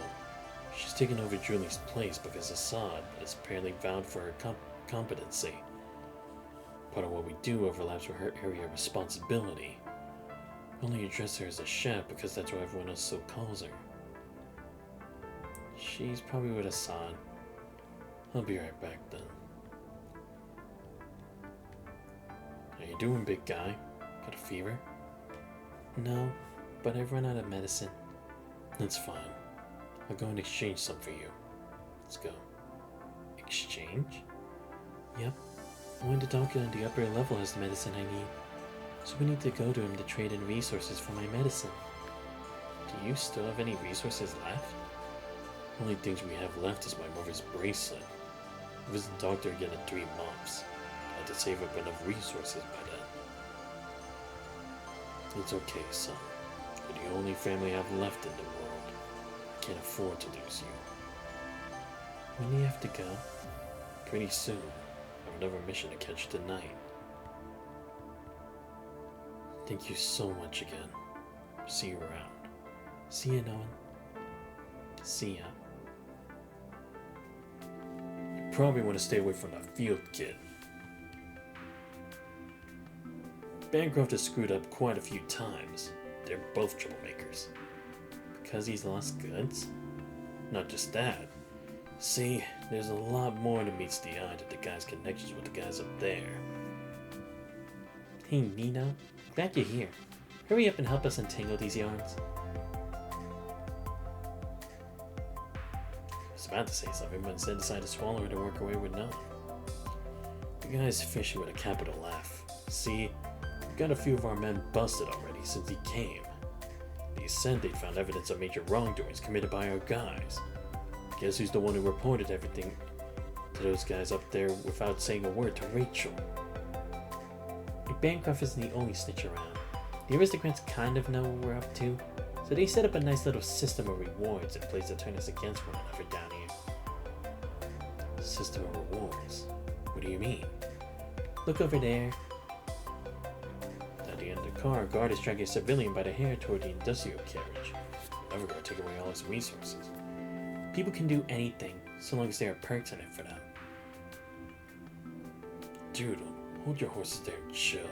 She's taken over Julie's place because Assad is apparently vowed for her competency. Part of what we do overlaps with her area of responsibility. We only address her as a chef because that's what everyone else so calls her. She's probably with Assad. I'll be right back then. How you doing, big guy? Got a fever? No, but I've run out of medicine. That's fine. I'll go and exchange some for you. Let's go. Exchange? Yep. One of the doctor on the upper level has the medicine I need. So we need to go to him to trade in resources for my medicine. Do you still have any resources left? Only things we have left is my mother's bracelet. I visit the doctor again in 3 months. I have to save up enough resources by then. It's okay, son. You're the only family I have left in the world. I can't afford to lose you. When do you have to go? Pretty soon. I have another mission to catch tonight. Thank you so much again. See you around. See ya, Nolan. See ya. You probably want to stay away from that Field kid. Bancroft has screwed up quite a few times. They're both troublemakers. Because he's lost goods? Not just that. See, there's a lot more that meets the eye to the guy's connections with the guys up there. Hey, Nino. Glad you're here. Hurry up and help us untangle these yarns. was about to say something, but instead decided to swallow it and work away with nothing. The guy's fishy with a capital F. See, we've got a few of our men busted already since he came. They said they'd found evidence of major wrongdoings committed by our guys. Guess who's the one who reported everything to those guys up there without saying a word to Rachel? Bancroft isn't the only snitch around. The aristocrats kind of know what we're up to, so they set up a nice little system of rewards in place to turn us against one another down here. System of rewards? What do you mean? Look over there. At the end of the car, a guard is dragging a civilian by the hair toward the industrial carriage. Never gonna take away all his resources. People can do anything, so long as there are perks in it for them. Dude, hold your horses there and chill out.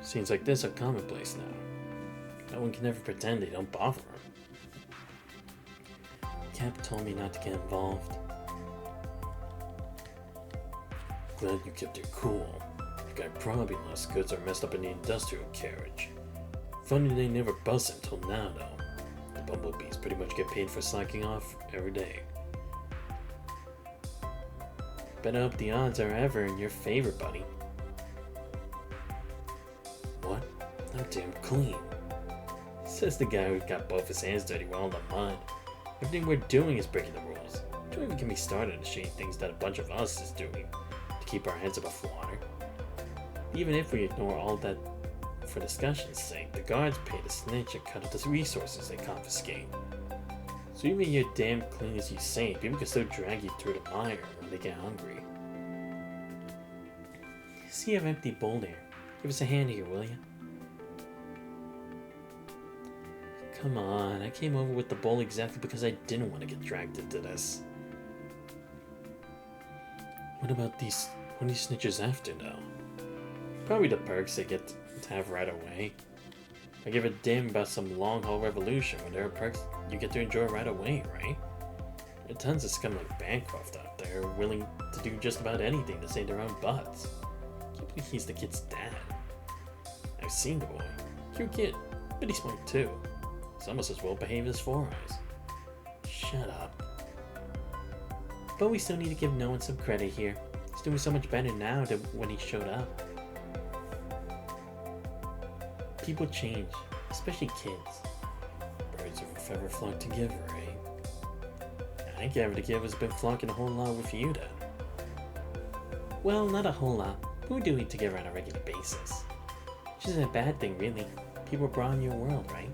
Scenes like this are commonplace now. No one can ever pretend they don't bother him. Cap told me not to get involved. Glad you kept your cool. The guy probably lost goods or messed up in the industrial carriage. Funny they never bust until now, though. The bumblebees pretty much get paid for slacking off every day. Better hope the odds are ever in your favor, buddy. What? Not damn clean. Says the guy who got both his hands dirty while in the mud. Everything we're doing is breaking the rules. Don't even get me started on the shady things that a bunch of us is doing to keep our heads above water. Even if we ignore all that for discussion's sake, the guards pay the snitch a cut of the resources they confiscate. So even you're damn clean as you say, people can still drag you through the mire when they get hungry. See you have empty bowl there. Give us a hand here, will you? Come on, I came over with the bowl exactly because I didn't want to get dragged into this. What about these snitches after, though? Probably the perks they get to have right away. I give a damn about some long-haul revolution when there are perks you get to enjoy right away, right? There are tons of scum like Bancroft out there willing to do just about anything to save their own butts. Can't believe he's the kid's dad. I've seen the boy. Cute kid, but he's smart too. He's almost as well behaved as Four Eyes. Shut up. But we still need to give no one some credit here. He's doing so much better now than when he showed up. People change, especially kids. Birds of a feather flock together, eh? I gather the kid has been flocking a whole lot with you then. Well, not a whole lot, but we do it together on a regular basis. Which isn't a bad thing, really. People are brought in your world, right?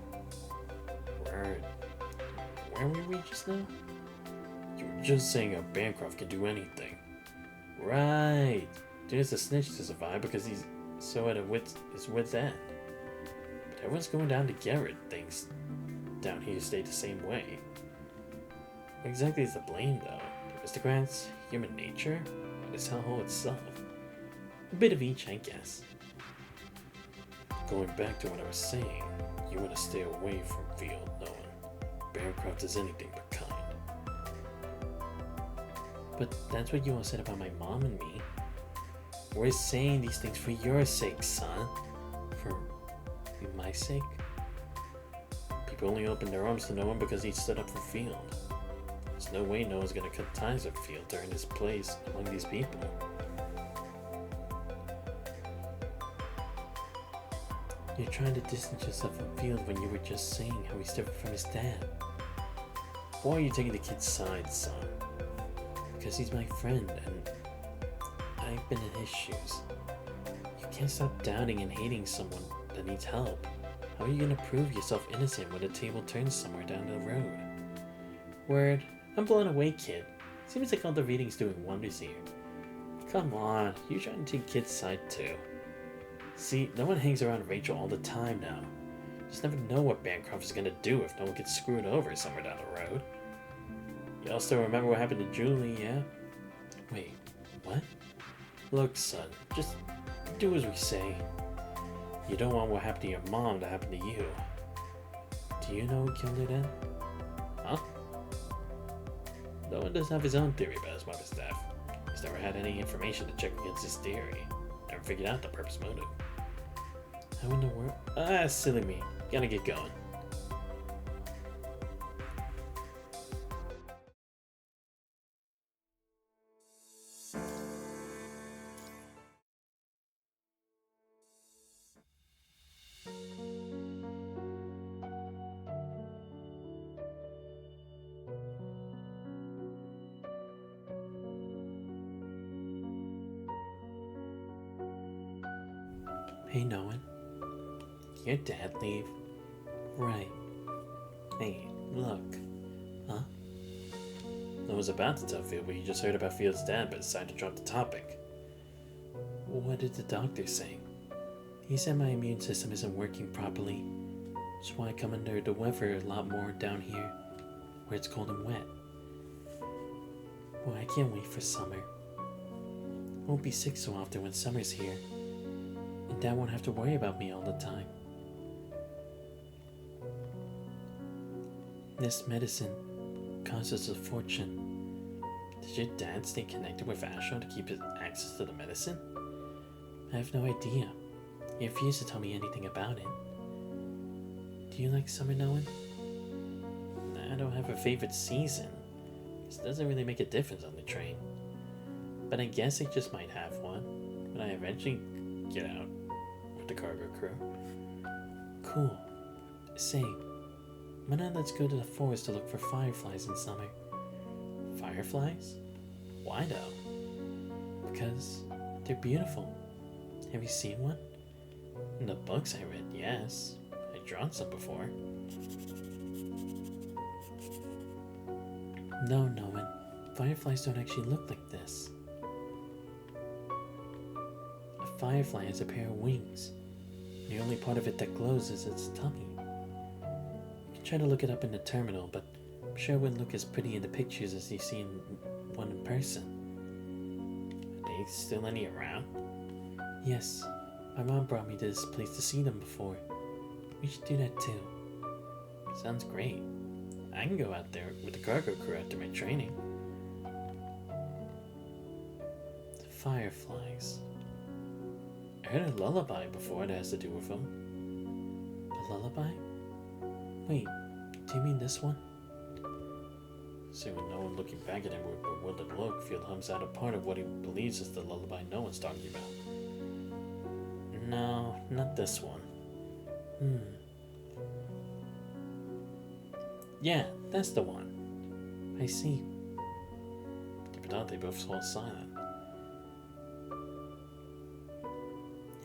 Word. Where were we just now? You were just saying how Bancroft can do anything. Right. There's a snitch to survive because he's so at his wit's end. But everyone's going down to Garrett. Things down here stay the same way. What exactly is the blame, though? The aristocrats, human nature, or this hellhole itself? A bit of each, I guess. Going back to what I was saying, you want to stay away from Field knowing Bancroft is anything but kind. But that's what you all said about my mom and me. We're saying these things for your sake, son. For my sake? People only opened their arms to Noah because he stood up for Field. There's no way Noah's gonna cut ties with Field to earn his place among these people. You're trying to distance yourself from Field when you were just saying how he's different from his dad. Why are you taking the kid's side, son? Because he's my friend, and I've been in his shoes. You can't stop doubting and hating someone that needs help. How are you gonna prove yourself innocent when the table turns somewhere down the road? Word, I'm blown away, kid. Seems like all the reading's doing wonders here. Come on, you're trying to take kid's side too. See, no one hangs around Rachel all the time now. You just never know what Bancroft is gonna do if no one gets screwed over somewhere down the road. Y'all still remember what happened to Julie, yeah? Wait, what? Look, son, just do as we say. You don't want what happened to your mom to happen to you. Do you know who killed her then? Huh? No one does have his own theory about his mother's death. He's never had any information to check against his theory. Never figured out the purpose motive. How in the world? Ah, silly me. Gotta get going. Hey, Noah. Your dad leave? Right. Hey, look. Huh? I was about to tell Field, but you just heard about Field's dad but decided to drop the topic. What did the doctor say? He said my immune system isn't working properly. That's why I come under the weather a lot more down here, where it's cold and wet. Boy, I can't wait for summer. I won't be sick so often when summer's here, and Dad won't have to worry about me all the time. This medicine costs us a fortune. Did your dad stay connected with Astro to keep his access to the medicine? I have no idea. He refused to tell me anything about it. Do you like summer, Noah? I don't have a favorite season. This doesn't really make a difference on the train. But I guess I just might have one when I eventually get out with the cargo crew. Cool. Say, why not let's go to the forest to look for fireflies in summer? Fireflies? Why though? Because they're beautiful. Have you seen one? In the books I read, yes. I've drawn some before. No, Noah. Fireflies don't actually look like this. A firefly has a pair of wings. The only part of it that glows is its tummy. You can try to look it up in the terminal, but I'm sure it wouldn't look as pretty in the pictures as you see in one in person. Are they still any around? Yes. My mom brought me to this place to see them before. We should do that too. Sounds great. I can go out there with the cargo crew after my training. The fireflies. I heard a lullaby before that has to do with them. A lullaby? Wait, do you mean this one? So with no one looking back at him with a bewildered look, Field hums out a part of what he believes is the lullaby no one's talking about. No, not this one. Yeah, that's the one. I see. But they both fall silent.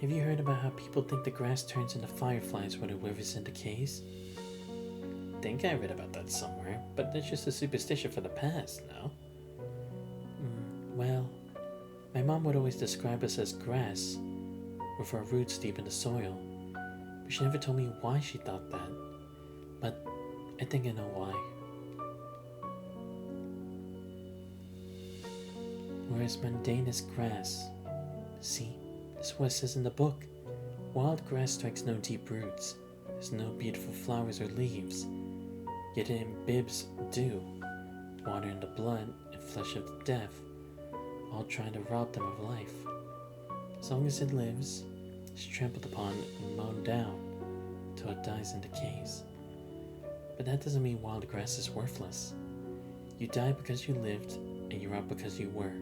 Have you heard about how people think the grass turns into fireflies when it withers and decays? I think I read about that somewhere, but that's just a superstition from the past, no? Well, my mom would always describe us as grass, with our roots deep in the soil, but she never told me why she thought that. But I think I know why. We're as mundane as grass. See, that's what it says in the book. Wild grass strikes no deep roots. There's no beautiful flowers or leaves. Yet it imbibes dew, water in the blood, and flesh of the deaf, all trying to rob them of life. As long as it lives, it's trampled upon and mown down till it dies and decays. But that doesn't mean wild grass is worthless. You die because you lived, and you rot because you were.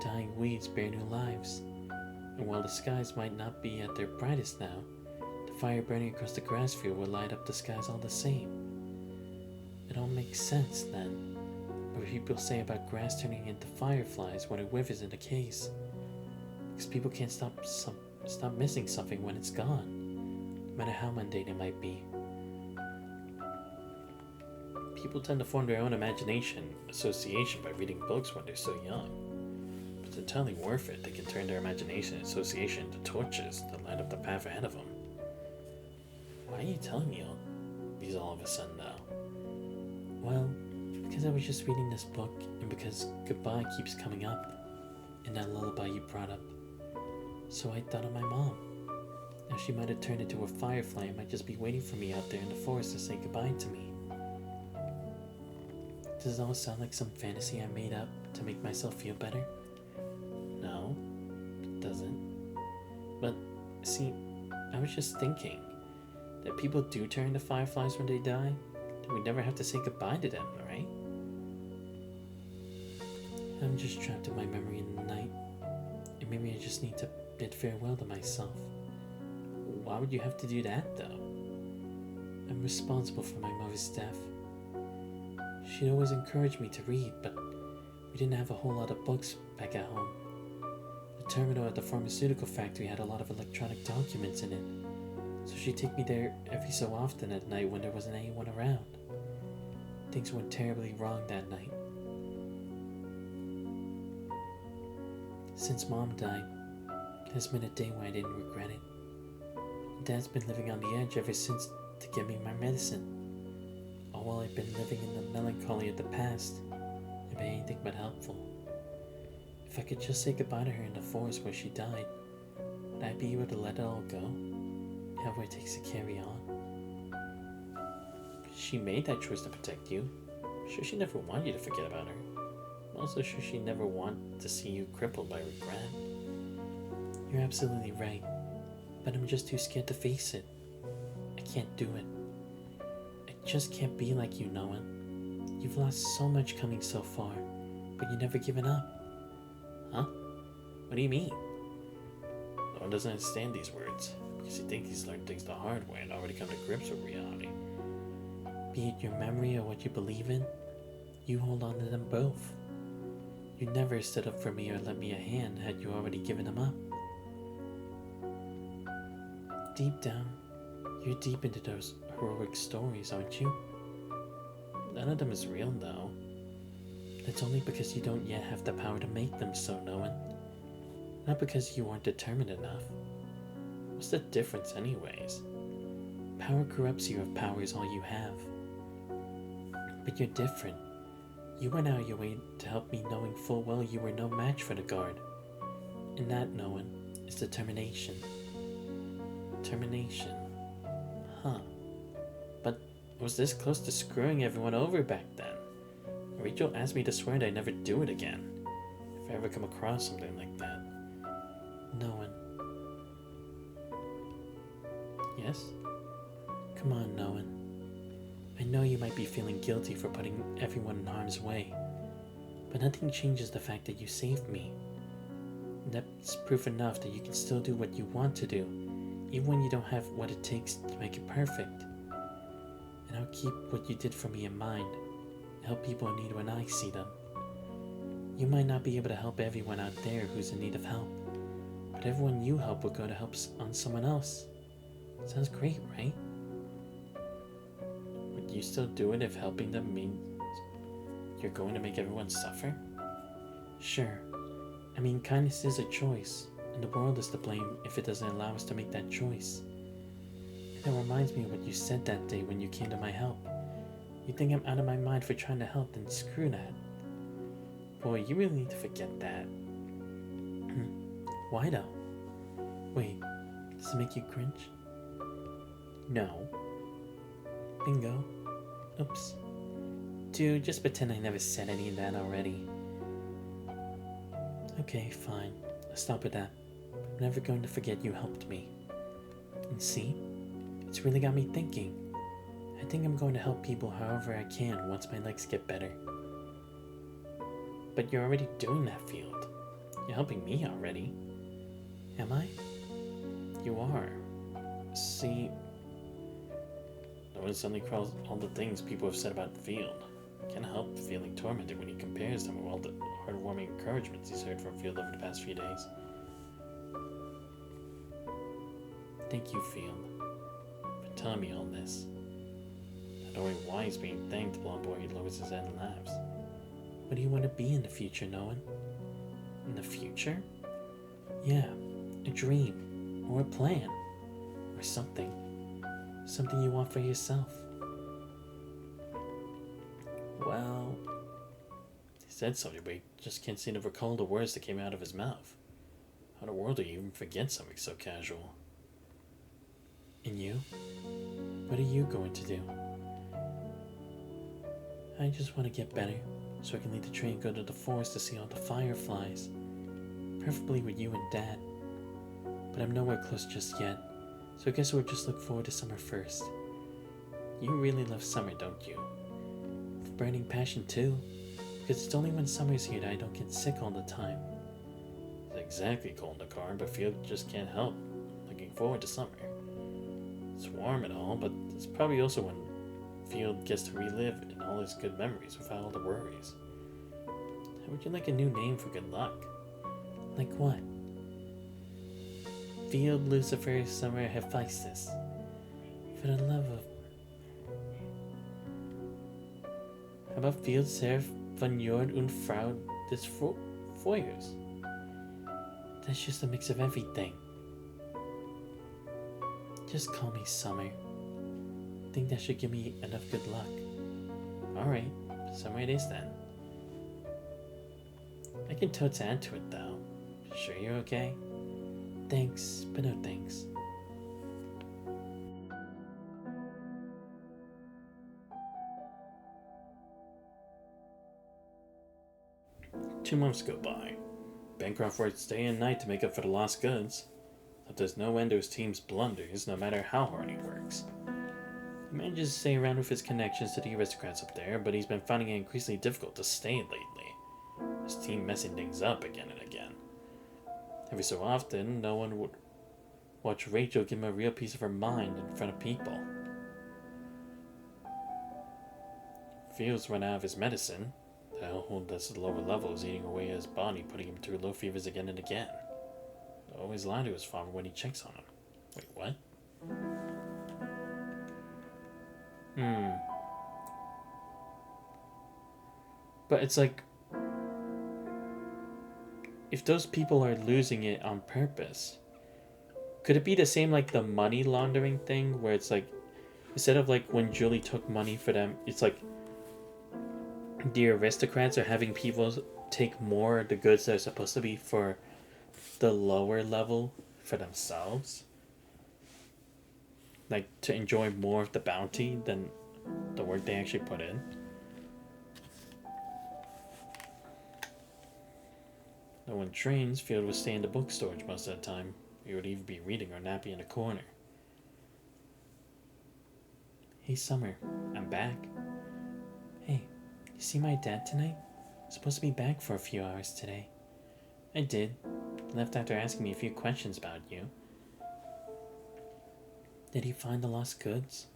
Dying weeds bear new lives. And while the skies might not be at their brightest now, the fire burning across the grass field will light up the skies all the same. It all makes sense then. What people say about grass turning into fireflies when it withers and decays. Because people can't stop missing something when it's gone, no matter how mundane it might be. People tend to form their own imagination association by reading books when they're so young. But it's entirely worth it. They can turn their imagination and association into torches to light up the path ahead of them. Why are you telling me all these all of a sudden now? Well, because I was just reading this book, and because goodbye keeps coming up in that lullaby you brought up. So I thought of my mom. Now she might have turned into a firefly and might just be waiting for me out there in the forest to say goodbye to me. Does it all sound like some fantasy I made up to make myself feel better? No, it doesn't. But see, I was just thinking that people do turn into fireflies when they die. That we never have to say goodbye to them, right? I'm just trapped in my memory in the night. And maybe I just need to bid farewell to myself. Why would you have to do that, though? I'm responsible for my mother's death. She'd always encouraged me to read, but we didn't have a whole lot of books back at home. The terminal at the pharmaceutical factory had a lot of electronic documents in it, so she'd take me there every so often at night when there wasn't anyone around. Things went terribly wrong that night. Since Mom died, there's been a day where I didn't regret it. Dad's been living on the edge ever since to give me my medicine. All while I've been living in the melancholy of the past and been anything but helpful. If I could just say goodbye to her in the forest where she died, would I be able to let it all go? However it takes to carry on. She made that choice to protect you. I'm sure she never wanted you to forget about her. I'm also sure she never wanted to see you crippled by regret. You're absolutely right, but I'm just too scared to face it. I can't do it. I just can't be like you, Noah. You've lost so much coming so far, but you've never given up. Huh? What do you mean? No one doesn't understand these words, because he thinks he's learned things the hard way and already come to grips with reality. Be it your memory or what you believe in, you hold on to them both. You never stood up for me or lent me a hand had you already given them up. Deep down, you're deep into those heroic stories, aren't you? None of them is real, though. That's only because you don't yet have the power to make them so, Noah. Not because you aren't determined enough. What's the difference anyways? Power corrupts you if power is all you have. But you're different. You went out of your way to help me knowing full well you were no match for the guard. And that, Noah, is determination. Determination? Huh. But I was this close to screwing everyone over back then. Rachel asked me to swear that I'd never do it again, if I ever come across something like that. Noah. Yes? Come on, Noah. I know you might be feeling guilty for putting everyone in harm's way, but nothing changes the fact that you saved me. That's proof enough that you can still do what you want to do, even when you don't have what it takes to make it perfect. And I'll keep what you did for me in mind, help people in need when I see them. You might not be able to help everyone out there who's in need of help, but everyone you help will go to help on someone else. Sounds great, right? Would you still do it if helping them means you're going to make everyone suffer? Sure. I mean, kindness is a choice, and the world is to blame if it doesn't allow us to make that choice. And it reminds me of what you said that day when you came to my help. You think I'm out of my mind for trying to help, then screw that. Boy, you really need to forget that. Why though? Wait, does it make you cringe? No. Bingo. Oops. Dude, just pretend I never said any of that already. Okay, fine. I'll stop with that. I'm never going to forget you helped me. And see? It's really got me thinking. I think I'm going to help people however I can once my legs get better. But you're already doing that, Field. You're helping me already. Am I? You are. See, no one suddenly crawls all the things people have said about Field. Can't help feeling tormented when he compares them with all the heartwarming encouragements he's heard from Field over the past few days. Thank you, Field, for telling me all this. Not knowing why he's being thanked, the blonde boy lowers his head and laughs. What do you want to be in the future, Noah? In the future? Yeah, a dream, or a plan, or something. Something you want for yourself. Well, he said something, but he just can't seem to recall the words that came out of his mouth. How in the world do you even forget something so casual? And you? What are you going to do? I just want to get better, so I can lead the train and go to the forest to see all the fireflies. Preferably with you and Dad. But I'm nowhere close just yet. So I guess we'll just look forward to summer first. You really love summer, don't you? With burning passion too, because it's only when summer's here that I don't get sick all the time. It's exactly cold in the car, but Field just can't help looking forward to summer. It's warm and all, but it's probably also when Field gets to relive in all his good memories without all the worries. How would you like a new name for good luck? Like what? Field Lucifer Summer Hephaestus. For the love of... How about Field Seraph von Jord und Frau des Feuers? That's just a mix of everything. Just call me Summer. Think that should give me enough good luck. Alright, Summer it is then. I can totes add to it though. Sure you're okay? Thanks, but no thanks. Two months go by. Bancroft works day and night to make up for the lost goods. But there's no end to his team's blunders, no matter how hard he works. He manages to stay around with his connections to the aristocrats up there, but he's been finding it increasingly difficult to stay lately. His team messing things up again and again. Every so often, no one would watch Rachel give him a real piece of her mind in front of people. Field's run out of his medicine. The hellhole that's at the lower level is eating away at his body, putting him through low fevers again and again. I always lie to his farmer when he checks on him. Wait, what? But it's like, if those people are losing it on purpose, could it be the same like the money laundering thing, where it's like, instead of like when Julie took money for them, it's like the aristocrats are having people take more of the goods that are supposed to be for the lower level for themselves, like to enjoy more of the bounty than the work they actually put in. No one trains, Field would stay in the book storage most of the time. He would even be reading or napping in a corner. Hey Summer, I'm back. Hey, you see my dad tonight? I'm supposed to be back for a few hours today. I did. Left after asking me a few questions about you. Did he find the lost goods?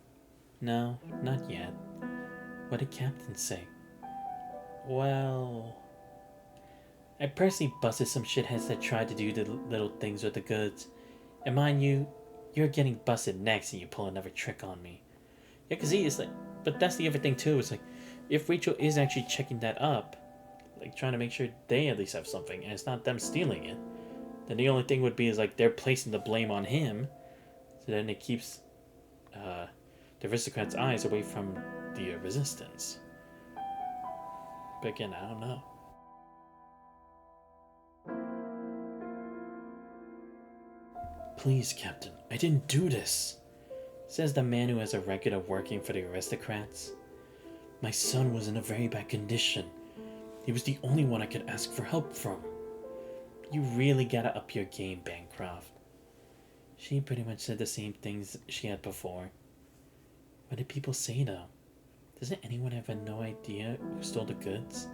No, not yet. What did Captain say? Well, I personally busted some shitheads that tried to do the little things with the goods. And mind you, you're getting busted next and you pull another trick on me. Yeah, because he is like, but that's the other thing too. It's like, if Rachel is actually checking that up, like trying to make sure they at least have something, and it's not them stealing it, then the only thing would be is like they're placing the blame on him. So then it keeps the aristocrats' eyes away from the resistance. But again, I don't know. Please, Captain, I didn't do this, says the man who has a record of working for the aristocrats. My son was in a very bad condition. He was the only one I could ask for help from. You really gotta up your game, Bancroft. She pretty much said the same things she had before. What did people say though? Doesn't anyone have no idea who stole the goods?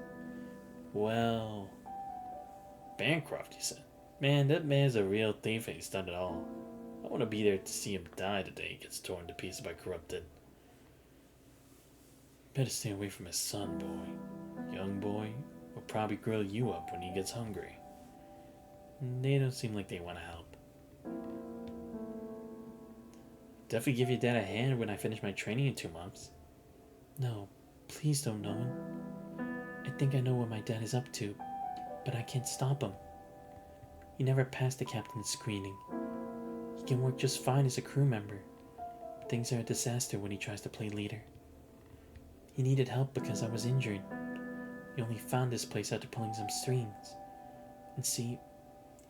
Well, Bancroft, you said. Man, that man's a real thief and he's done it all. I want to be there to see him die the day he gets torn to pieces by corrupted. Better stay away from his son, boy. Young boy will probably grill you up when he gets hungry. They don't seem like they want to help. Definitely give your dad a hand when I finish my training in 2 months. No, please don't, Nolan. I think I know what my dad is up to, but I can't stop him. He never passed the captain's screening. He can work just fine as a crew member, but things are a disaster when he tries to play leader. He needed help because I was injured. He only found this place after pulling some strings. And see,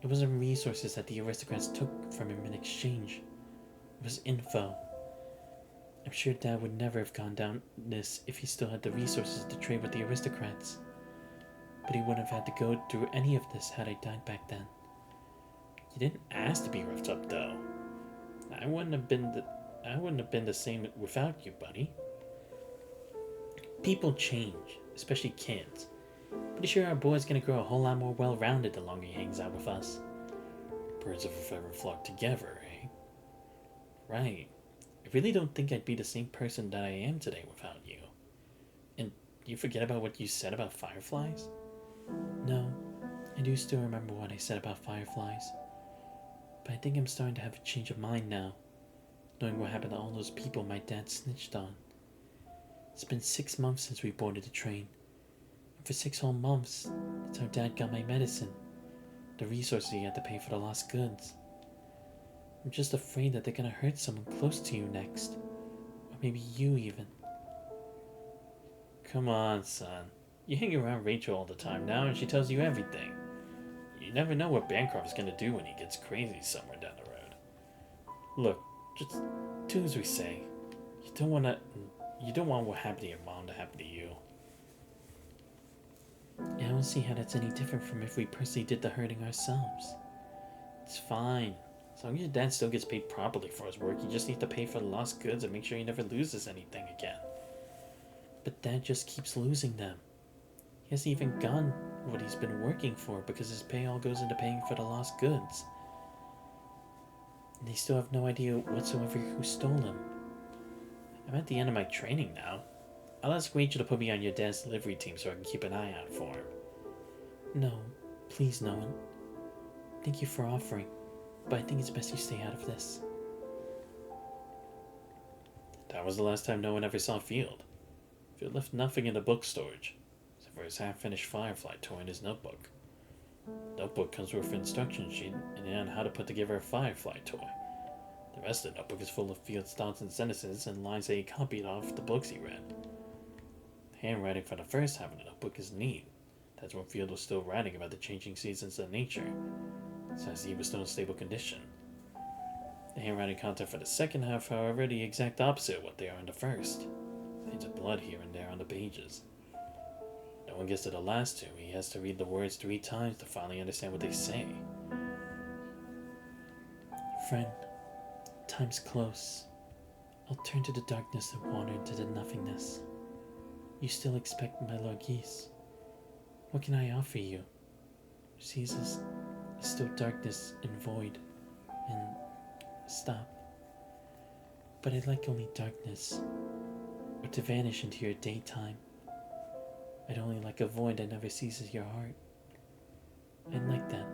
it wasn't resources that the aristocrats took from him in exchange. It was info. I'm sure Dad would never have gone down this if he still had the resources to trade with the aristocrats. But he wouldn't have had to go through any of this had I died back then. You didn't ask to be roughed up, though. I wouldn't have been the same without you, buddy. People change, especially kids. Pretty sure our boy's gonna grow a whole lot more well-rounded the longer he hangs out with us. Birds of a feather flock together, eh? Right. I really don't think I'd be the same person that I am today without you. And you forget about what you said about fireflies? No, I do still remember what I said about fireflies. But I think I'm starting to have a change of mind now, knowing what happened to all those people my dad snitched on. It's been 6 months since we boarded the train. And for 6 whole months, that's how Dad got my medicine, the resources he had to pay for the lost goods. I'm just afraid that they're gonna hurt someone close to you next. Or maybe you even. Come on, son. You hang around Rachel all the time now and she tells you everything. You never know what Bancroft's gonna do when he gets crazy somewhere down the road. Look, just do as we say. You don't want what happened to your mom to happen to you. I don't see how that's any different from if we personally did the hurting ourselves. It's fine. As long as your dad still gets paid properly for his work, you just need to pay for the lost goods and make sure he never loses anything again. But Dad just keeps losing them. He hasn't even gotten what he's been working for because his pay all goes into paying for the lost goods. And they still have no idea whatsoever who stole them. I'm at the end of my training now. I'll ask Rachel to put me on your dad's delivery team so I can keep an eye out for him. No, please, Nolan. Thank you for offering, but I think it's best you stay out of this. That was the last time no one ever saw Field. Field left nothing in the book storage, except for his half-finished Firefly toy in his notebook. The notebook comes with an instruction sheet on how to put together a Firefly toy. The rest of the notebook is full of Field's thoughts and sentences and lines that he copied off the books he read. The handwriting for the first half of the notebook is neat. That's when Field was still writing about the changing seasons of nature, since he was still in stable condition. The handwriting content for the second half, however, the exact opposite of what they are in the first. Stains of blood here and there on the pages. No one gets to the last two. He has to read the words 3 times to finally understand what they say. Friend, time's close. I'll turn to the darkness and wander into the nothingness. You still expect my Lord Geese. What can I offer you? Seasons is still darkness and void, and stop. But I'd like only darkness, or to vanish into your daytime. I'd only like a void that never seizes your heart. I'd like that,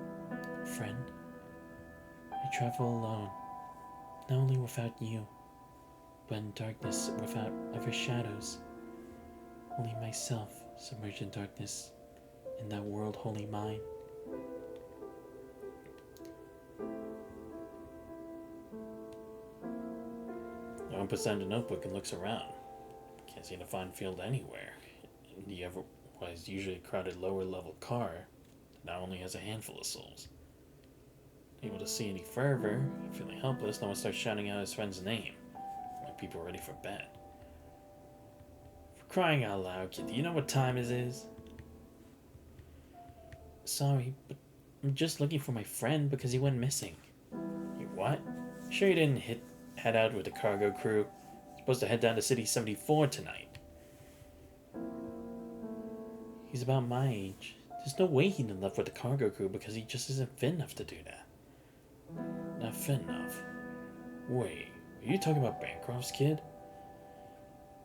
friend. I travel alone, not only without you, but in darkness without other shadows. Only myself submerged in darkness, in that world wholly mine. No one puts down the notebook and looks around. Can't seem to find Field anywhere. The otherwise usually crowded lower level car now only has a handful of souls. Able to see any further, feeling helpless, no one starts shouting out his friend's name. Like people are ready for bed. For crying out loud, kid, do you know what time it is? Sorry, but I'm just looking for my friend because he went missing. You what? Sure you didn't head out with the cargo crew? You're supposed to head down to City 74 tonight. He's about my age. There's no way he'd left with the cargo crew because he just isn't fit enough to do that. Not fit enough? Wait, are you talking about Bancroft's kid?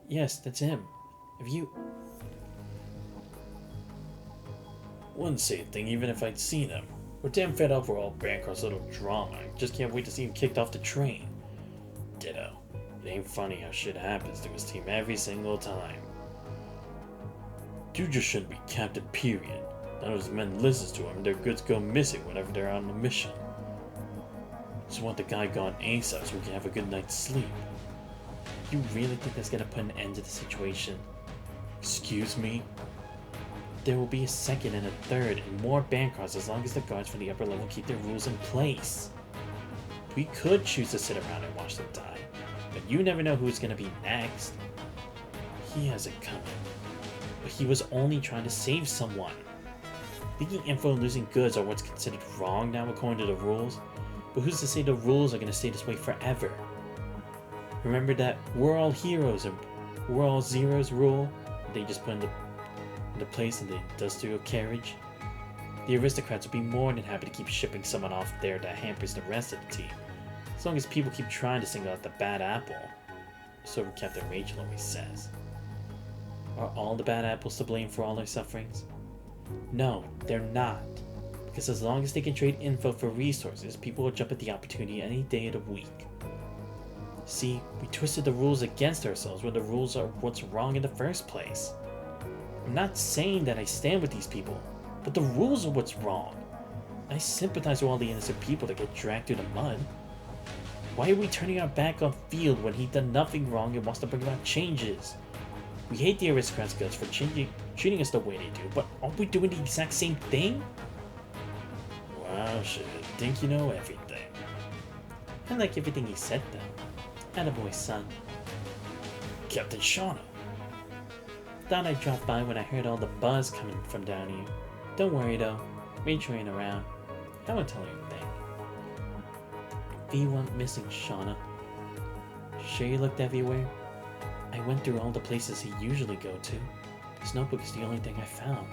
Yes, that's him. Have you... Wouldn't say a thing even if I'd seen him. We're damn fed up with all Bancroft's little drama. Just can't wait to see him kicked off the train. Ditto. It ain't funny how shit happens to his team every single time. Dude just shouldn't be captain, period. None of his men listens to him and their goods go missing whenever they're on a mission. Just want the guy gone ASAP so we can have a good night's sleep. You really think that's gonna put an end to the situation? Excuse me? There will be a second and a third and more Bancrofts as long as the guards from the upper level keep their rules in place. We could choose to sit around and watch them die, but you never know who's gonna be next. He has it coming, but he was only trying to save someone. Leaking info and losing goods are what's considered wrong now according to the rules. But who's to say the rules are gonna stay this way forever? Remember that we're all heroes and we're all zeros rule they just put into place in the industrial carriage? The aristocrats would be more than happy to keep shipping someone off there that hampers the rest of the team, as long as people keep trying to single out the bad apple. So Captain Rachel always says. Are all the bad apples to blame for all our sufferings? No, they're not. Because as long as they can trade info for resources, people will jump at the opportunity any day of the week. See, we twisted the rules against ourselves when the rules are what's wrong in the first place. I'm not saying that I stand with these people, but the rules are what's wrong. I sympathize with all the innocent people that get dragged through the mud. Why are we turning our back on Field when he's done nothing wrong and wants to bring about changes? We hate the aristocrats' guts for treating us the way they do, but aren't we doing the exact same thing? Wow, shit, think you know everything. I like everything he said, though. Attaboy, son. Captain Shauna. Thought I'd drop by when I heard all the buzz coming from down here. Don't worry, though. Rachel ain't around. I won't tell her a thing. V went missing, Shauna. Sure you looked everywhere? I went through all the places he usually go to. This notebook is the only thing I found.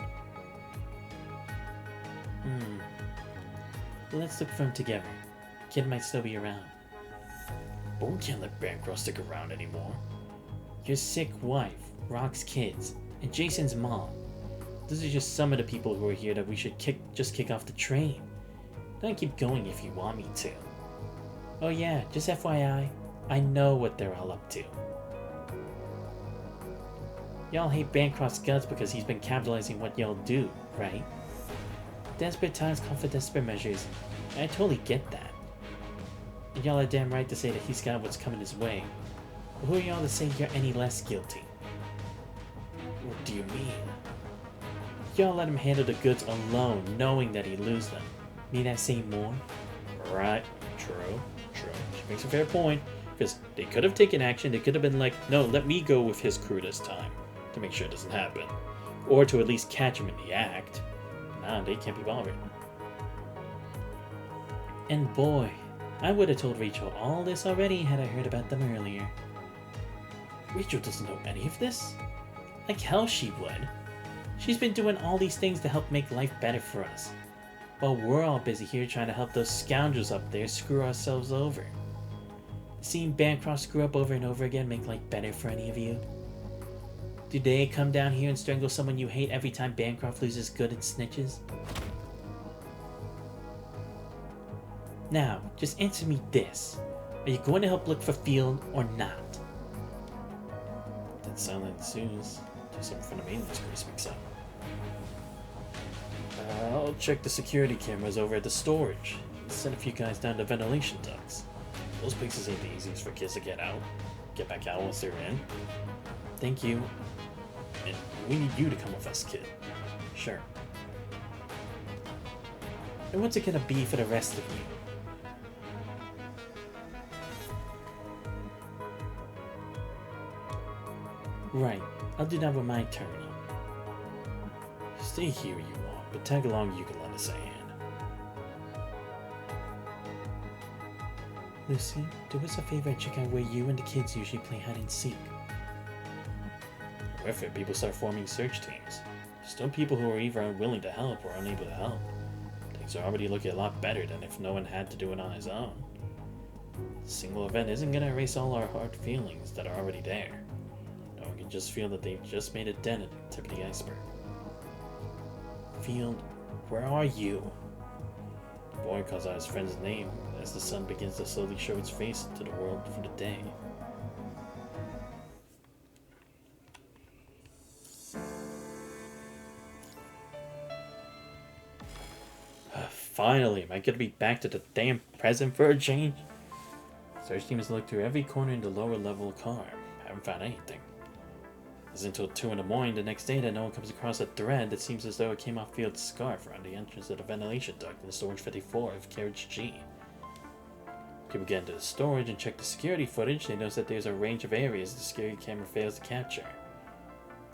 Let's look for him together. Kid might still be around. But we can't let Bancroft stick around anymore. Your sick wife, Rock's kids, and Jason's mom. Those are just some of the people who are here that we should just kick off the train. Don't keep going if you want me to. Oh yeah, just FYI, I know what they're all up to. Y'all hate Bancroft's guts because he's been capitalizing what y'all do, right? Desperate times call for desperate measures. I totally get that. And y'all are damn right to say that he's got what's coming his way. But who are y'all to say you're any less guilty? What do you mean? Y'all let him handle the goods alone, knowing that he'd lose them. Need I say more? Right, true. She makes a fair point. Because they could have taken action, they could have been like, no, let me go with his crew this time, to make sure it doesn't happen. Or to at least catch him in the act. Nah, they can't be bothered. And boy, I would have told Rachel all this already had I heard about them earlier. Rachel doesn't know any of this? Like hell she would. She's been doing all these things to help make life better for us. While we're all busy here trying to help those scoundrels up there screw ourselves over. Seeing Bancroft screw up over and over again make life better for any of you? Do they come down here and strangle someone you hate every time Bancroft loses good and snitches? Now, just answer me this. Are you going to help look for Field or not? That silent ensues. Do something from the maintenance crew speaks up. I'll check the security cameras over at the storage. Send a few guys down to ventilation ducts. Those places ain't the easiest for kids to get back out once they're in. Thank you. And we need you to come with us, kid. Sure. And what's it gonna be for the rest of you? Right, I'll do that with my terminal. Stay here you want, but tag along you can lend us a hand. Lucy, do us a favor and check out where you and the kids usually play hide and seek. Or if people start forming search teams. Still people who are either unwilling to help or unable to help. Things are already looking a lot better than if no one had to do it on his own. A single event isn't going to erase all our hard feelings that are already there. No one can just feel that they've just made a dent at the tip of the iceberg. Field, where are you? The boy calls out his friend's name as the sun begins to slowly show its face to the world for the day. Finally, am I gonna be back to the damn present for a change? Search team has looked through every corner in the lower level car. Haven't found anything. It's until 2 in the morning the next day that no one comes across a thread that seems as though it came off Field's scarf around the entrance of the ventilation duct in storage 54 of carriage G. People get into the storage and check the security footage. They notice that there's a range of areas the security camera fails to capture.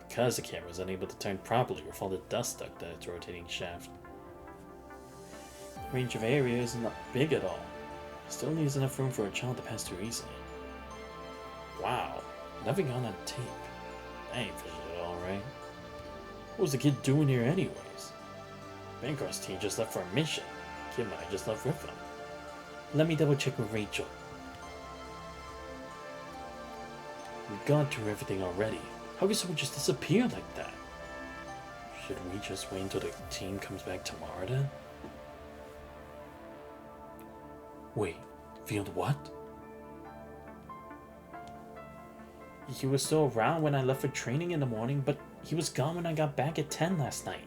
Because the camera is unable to turn properly with all the dust stuck to its rotating shaft. The range of areas is not big at all. Still leaves enough room for a child to pass through easily. Wow, nothing on that tape. That ain't fish at all, right? What was the kid doing here anyways? Bancroft's team just left for a mission. Kid might just left with them. Let me double check with Rachel. We've gone through everything already. How could someone just disappear like that? Should we just wait until the team comes back tomorrow then? Wait, Field what? He was still around when I left for training in the morning, but he was gone when I got back at 10 last night.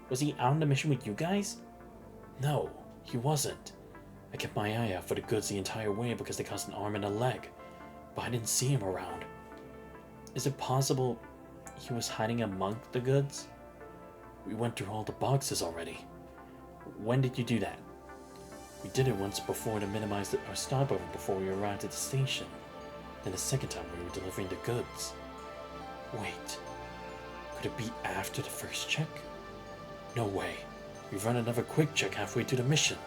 Was he out on the mission with you guys? No, he wasn't. I kept my eye out for the goods the entire way because they cost an arm and a leg, but I didn't see him around. Is it possible he was hiding among the goods? We went through all the boxes already. When did you do that? We did it once before to minimize our stopover before we arrived at the station. Then the second time we were delivering the goods. Wait, could it be after the first check? No way. We've run another quick check halfway through the mission.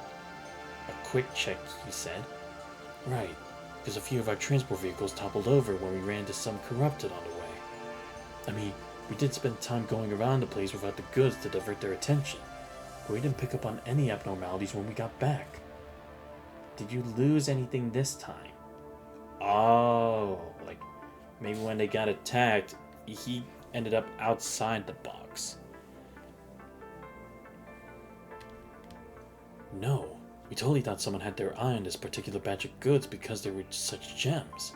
A quick check, you said? Right, because a few of our transport vehicles toppled over when we ran into some corrupted on the way. I mean, we did spend time going around the place without the goods to divert their attention, but we didn't pick up on any abnormalities when we got back. Did you lose anything this time? Oh, like maybe when they got attacked, he ended up outside the box. No, we totally thought someone had their eye on this particular batch of goods because they were such gems.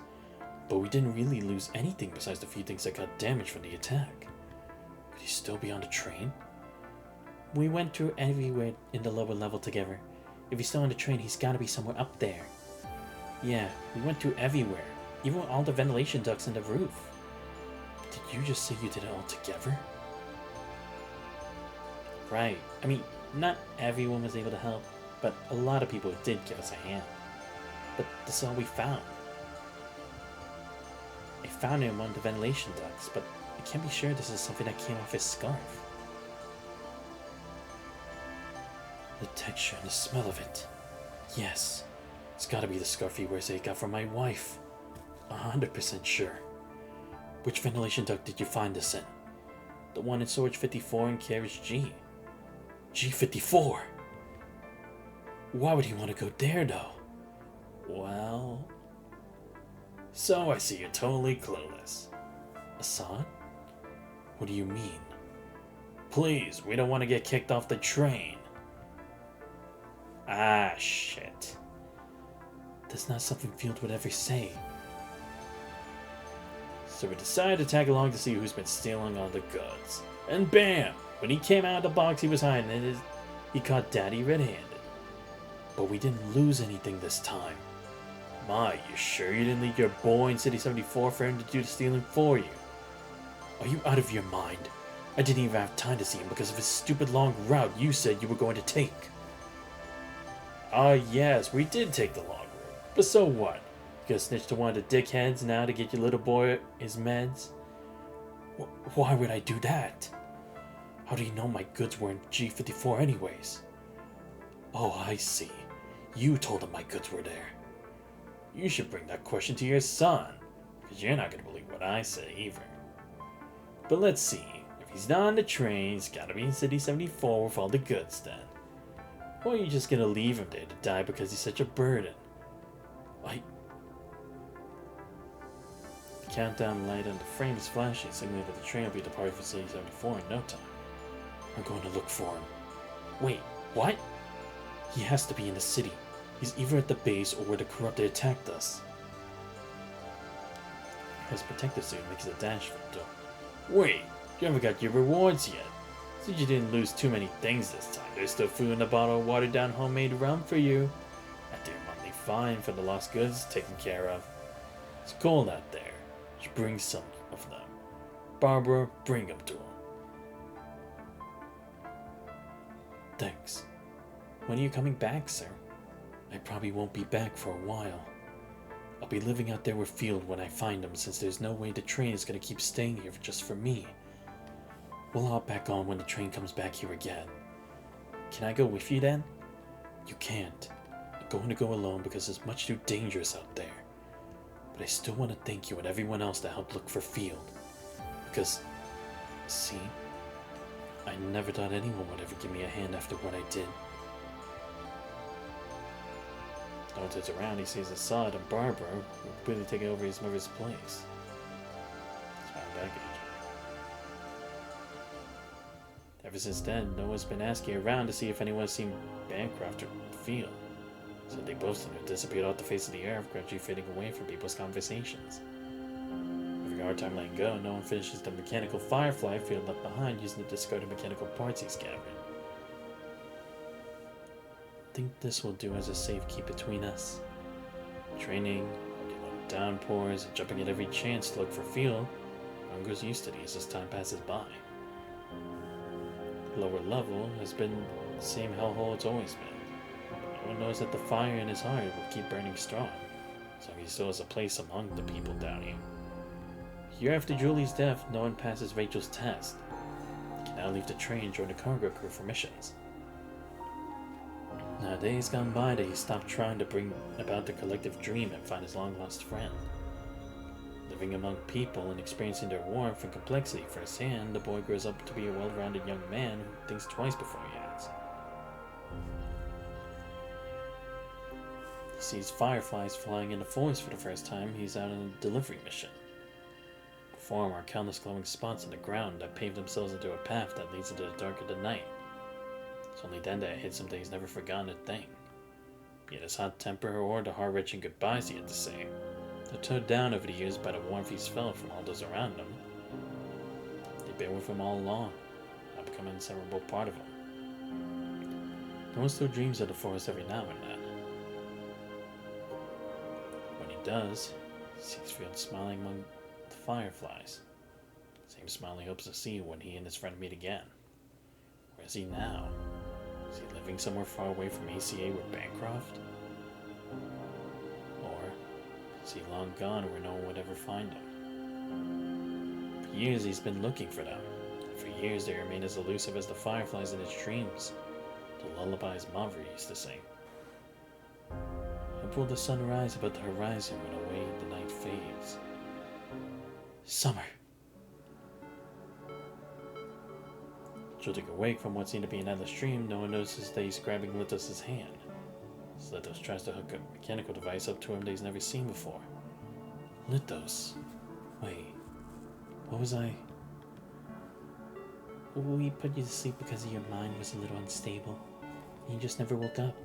But we didn't really lose anything besides the few things that got damaged from the attack. Could he still be on the train? We went through everywhere in the lower level together. If he's still on the train, he's gotta be somewhere up there. Yeah, we went through everywhere, even with all the ventilation ducts in the roof. Did you just say you did it all together? Right. I mean, not everyone was able to help, but a lot of people did give us a hand. But this is all we found. I found it in one of the ventilation ducts, but I can't be sure this is something that came off his scarf. The texture and the smell of it. Yes, it's gotta be the scarf he wears that he got from my wife. 100% sure. Which ventilation duct did you find this in? The one in storage 54 in carriage G. G54? Why would he want to go there though? Well... So I see you're totally clueless. Assad? What do you mean? Please, we don't want to get kicked off the train. Ah, shit. That's not something Field would ever say. So we decided to tag along to see who's been stealing all the goods. And bam! When he came out of the box he was hiding in, he caught Daddy red-handed. But we didn't lose anything this time. My, you sure you didn't leave your boy in City 74 for him to do the stealing for you? Are you out of your mind? I didn't even have time to see him because of his stupid long route you said you were going to take. Yes, we did take the long route. But so what? You gonna snitch to one of the dickheads now to get your little boy his meds? Why would I do that? How do you know my goods were in G54 anyways? Oh, I see. You told him my goods were there. You should bring that question to your son, because you're not going to believe what I say either. But let's see. If he's not on the train, he's got to be in City 74 with all the goods then. Or are you just going to leave him there to die because he's such a burden? The countdown light on the frame is flashing, signaling that the train will be departing for City 74 in no time. I'm going to look for him. Wait, what? He has to be in the city. He's either at the base or where the corrupted attacked us. His protective suit makes a dash for the door. Wait, you haven't got your rewards yet. Since you didn't lose too many things this time, there's still food in a bottle of watered down homemade rum for you. And your monthly fine for the lost goods taken care of. It's cold out there. You bring some of them. Barbara, bring them to him. Thanks. When are you coming back, sir? I probably won't be back for a while. I'll be living out there with Field when I find him, since there's no way the train is going to keep staying here just for me. We'll hop back on when the train comes back here again. Can I go with you then? You can't. The I'm going to go alone because it's much too dangerous out there. But I still want to thank you and everyone else that helped look for Field. Because, see, I never thought anyone would ever give me a hand after what I did. Noah turns around, he sees Assad and Barbara, who are quickly taking over his mother's place. It's my baggage. Ever since then, Noah's been asking around to see if anyone's seen Bancroft or Field. So they both seem to have disappeared off the face of the earth, gradually fading away from people's conversations. Having a hard time letting go, Noah finishes the mechanical firefly Field left behind using the discarded mechanical parts he's gathered. I think this will do as a safekeep between us. Training, downpours, and jumping at every chance to look for Field, one grows used to these as time passes by. Lower level has been the same hellhole it's always been. No one knows that the fire in his heart will keep burning strong, so he still has a place among the people down here. A year after Julie's death, no one passes Rachel's test. He can now leave the train and join the cargo crew for missions. Now, days gone by that he stopped trying to bring about the collective dream and find his long-lost friend. Living among people and experiencing their warmth and complexity firsthand, the boy grows up to be a well-rounded young man who thinks twice before he acts. He sees fireflies flying in the forest for the first time. He's out on a delivery mission. Before him are countless glowing spots on the ground that pave themselves into a path that leads into the dark of the night. It's only then that it hits him that he's never forgotten a thing. Be it his hot temper or the heart-wrenching goodbyes he had to say. Though toned down over the years by the warmth he's felt from all those around him, they've been with him all along, now become an inseparable part of him. No one still dreams of the forest every now and then. When he does, he sees Field smiling among the fireflies. Same smile he hopes to see when he and his friend meet again. Where is he now? Is he living somewhere far away from ACA with Bancroft? Or is he long gone where no one would ever find him? For years he's been looking for them. For years they remain as elusive as the fireflies in his dreams, the lullabies Mavri used to sing. And will the sun rise above the horizon when away the night fades? Summer! Jolting awake from what seemed to be an endless dream, no one notices that he's grabbing Litos' hand. As Litos tries to hook a mechanical device up to him that he's never seen before. Litos. Wait. What was I? We put you to sleep because your mind was a little unstable. And you just never woke up.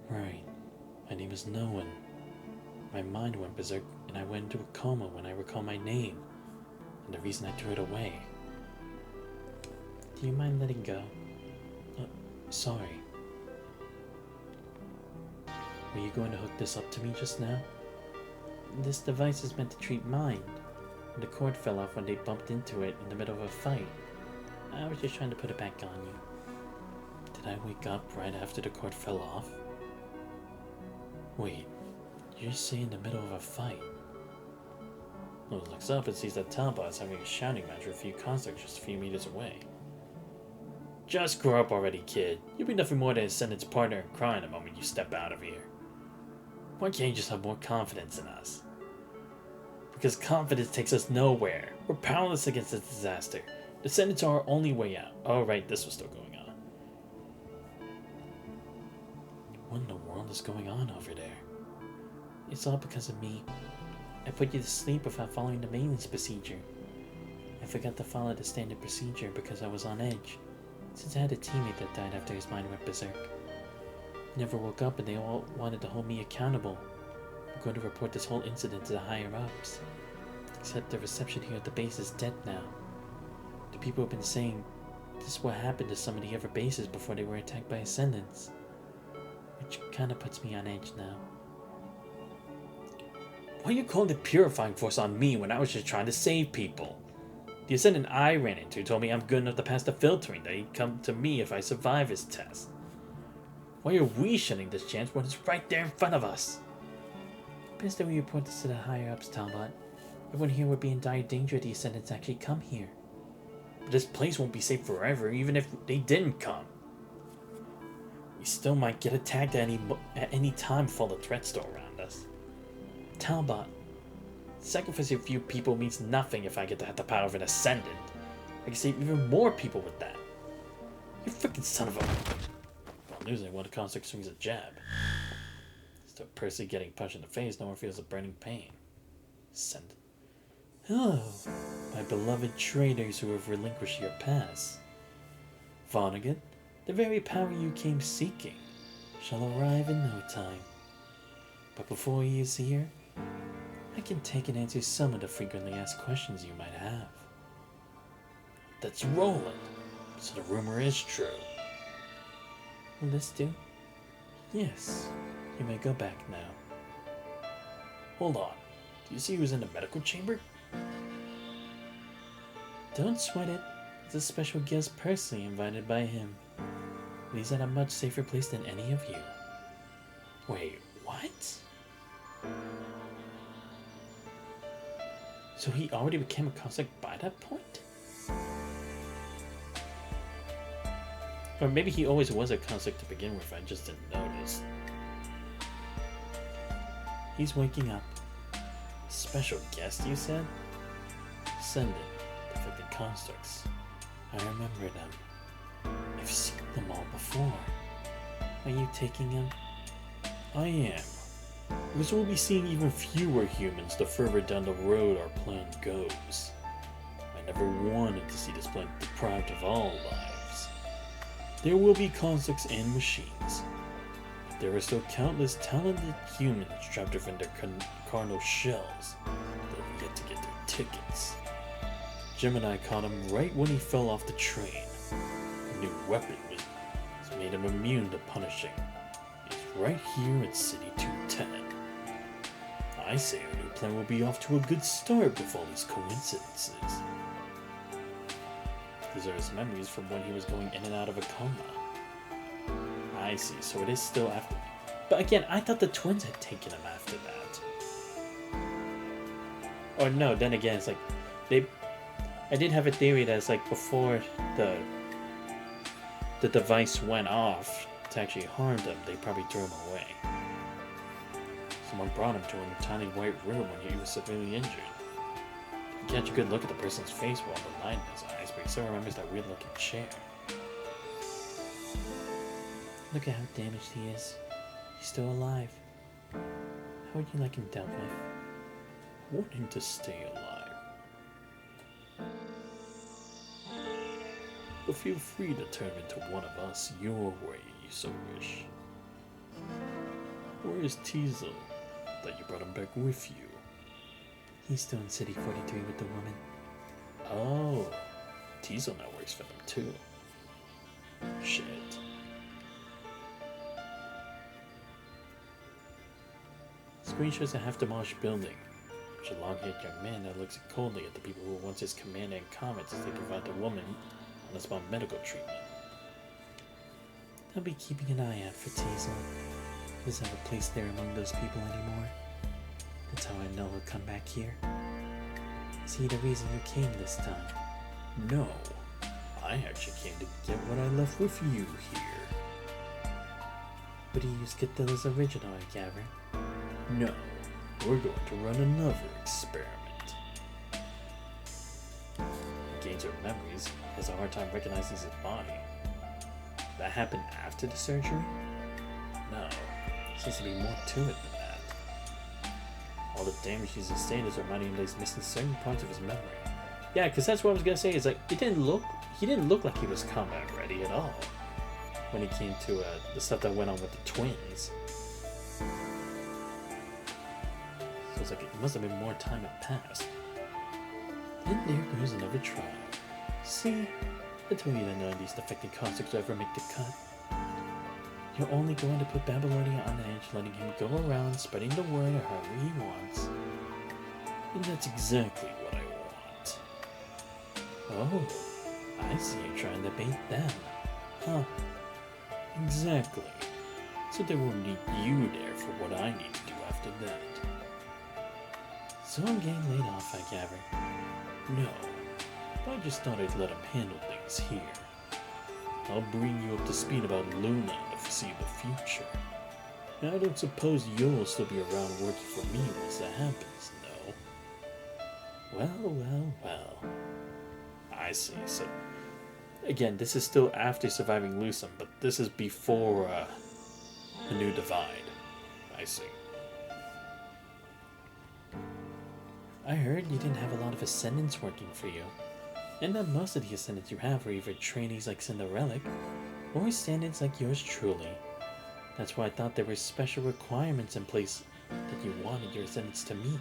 Right. My name is No One. My mind went berserk and I went into a coma when I recall my name. And the reason I threw it away. Do you mind letting go? Sorry. Were you going to hook this up to me just now? This device is meant to treat mind. The cord fell off when they bumped into it in the middle of a fight. I was just trying to put it back on you. Did I wake up right after the cord fell off? Wait, you're saying in the middle of a fight? Lewis looks up and sees that Talbot is having a shouting match with a few constructs just a few meters away. Just grow up already, kid. You'll be nothing more than a sentence partner in crime the moment you step out of here. Why can't you just have more confidence in us? Because confidence takes us nowhere. We're powerless against this disaster. Descendants are our only way out. Oh, right, this was still going on. What in the world is going on over there? It's all because of me. I put you to sleep without following the maintenance procedure. I forgot to follow the standard procedure because I was on edge. Since I had a teammate that died after his mind went berserk. He never woke up and they all wanted to hold me accountable. I'm going to report this whole incident to the higher-ups. Except the reception here at the base is dead now. The people have been saying this is what happened to some of the other bases before they were attacked by Ascendants. Which kinda puts me on edge now. Why are you calling the purifying force on me when I was just trying to save people? The Ascendant I ran into told me I'm good enough to pass the filtering, that he'd come to me if I survive his test. Why are we shunning this chance when it's right there in front of us? Best that we report this to the higher-ups, Talbot. Everyone here would be in dire danger if the Ascendants actually come here. But this place won't be safe forever, even if they didn't come. We still might get attacked at any time with all the threats still around us. Talbot, sacrificing a few people means nothing if I get to have the power of an Ascendant. I can save even more people with that. You freaking son of a... Well, losing one of the construct swings a jab. Still Percy getting punched in the face, no one feels a burning pain. Ascendant. Hello, my beloved traitors who have relinquished your past. Vonnegut, the very power you came seeking shall arrive in no time. But before he is here, I can take and answer some of the frequently asked questions you might have. That's Roland. So the rumor is true. Will this do? Yes, you may go back now. Hold on. Do you see who's in the medical chamber? Don't sweat it. It's a special guest personally invited by him. And he's at a much safer place than any of you. Wait, what? So he already became a Cossack by that point? Or maybe he always was a Cossack to begin with, I just didn't notice. He's waking up. Special guest, you said? Send it. Defected constructs. I remember them. I've seen them all before. Are you taking him? I am. Because we'll be seeing even fewer humans the further down the road our plan goes. I never wanted to see this planet deprived of all lives. There will be constructs and machines. But there are still countless talented humans trapped within their carnal shells that have yet to get their tickets. Gemini caught him right when he fell off the train. A new weapon has made him immune to punishing. He's right here at City 210. I say our new plan will be off to a good start with all these coincidences. These are his memories from when he was going in and out of a coma. I see, so it is still after. But again, I thought the twins had taken him after that. Or no, then again, it's like I did have a theory that it's like before the device went off to actually harm them, they probably threw him away. Someone brought him to a tiny white room when he was severely injured. You catch a good look at the person's face while the light in his eyes, but he still remembers that weird looking chair. Look at how damaged he is. He's still alive. How would you like him dealt with? Want him to stay alive. But feel free to turn into one of us your way you so wish. Where is Teasel? That you brought him back with you. He's still in City 43 with the woman. Oh, Teasel now works for them too. Shit. Screen shows a half-demolished building. There's a long-haired young man that looks coldly at the people who were once his commander and comments as they provide the woman on the spot medical treatment. I'll be keeping an eye out for Teasel. He doesn't have a place there among those people anymore. That's how I know he'll come back here. Is he the reason you came this time? No, I actually came to get what I left with you here. But he used Catilla's original, I gather. No, we're going to run another experiment. He gains her memories, has a hard time recognizing his body. That happened after the surgery? No, seems to be more to it than that. All the damage he's sustained is reminding him that he's missing certain parts of his memory. Yeah, because that's what I was gonna say. Is like he didn't look like he was combat ready at all when he came to the stuff that went on with the twins. So it's like it must have been more time had passed. And there goes another trial. See, I told you that none of these defected constructs will ever make the cut. You're only going to put Babylonia on edge, letting him go around spreading the word however he wants. And that's exactly what I want. Oh, I see you're trying to bait them. Huh. Exactly. So they won't need you there for what I need to do after that. So I'm getting laid off, I gather. No, I just thought I'd let him handle things here. I'll bring you up to speed about Luna and the foresee the future. And I don't suppose you'll still be around working for me once that happens, no? Well. I see. So, again, this is still after surviving Lusum, but this is before the new divide. I see. I heard you didn't have a lot of ascendants working for you, and that most of the ascendants you have are either trainees like Cinderella or stand-ins like yours truly. That's why I thought there were special requirements in place that you wanted your ascendants to meet.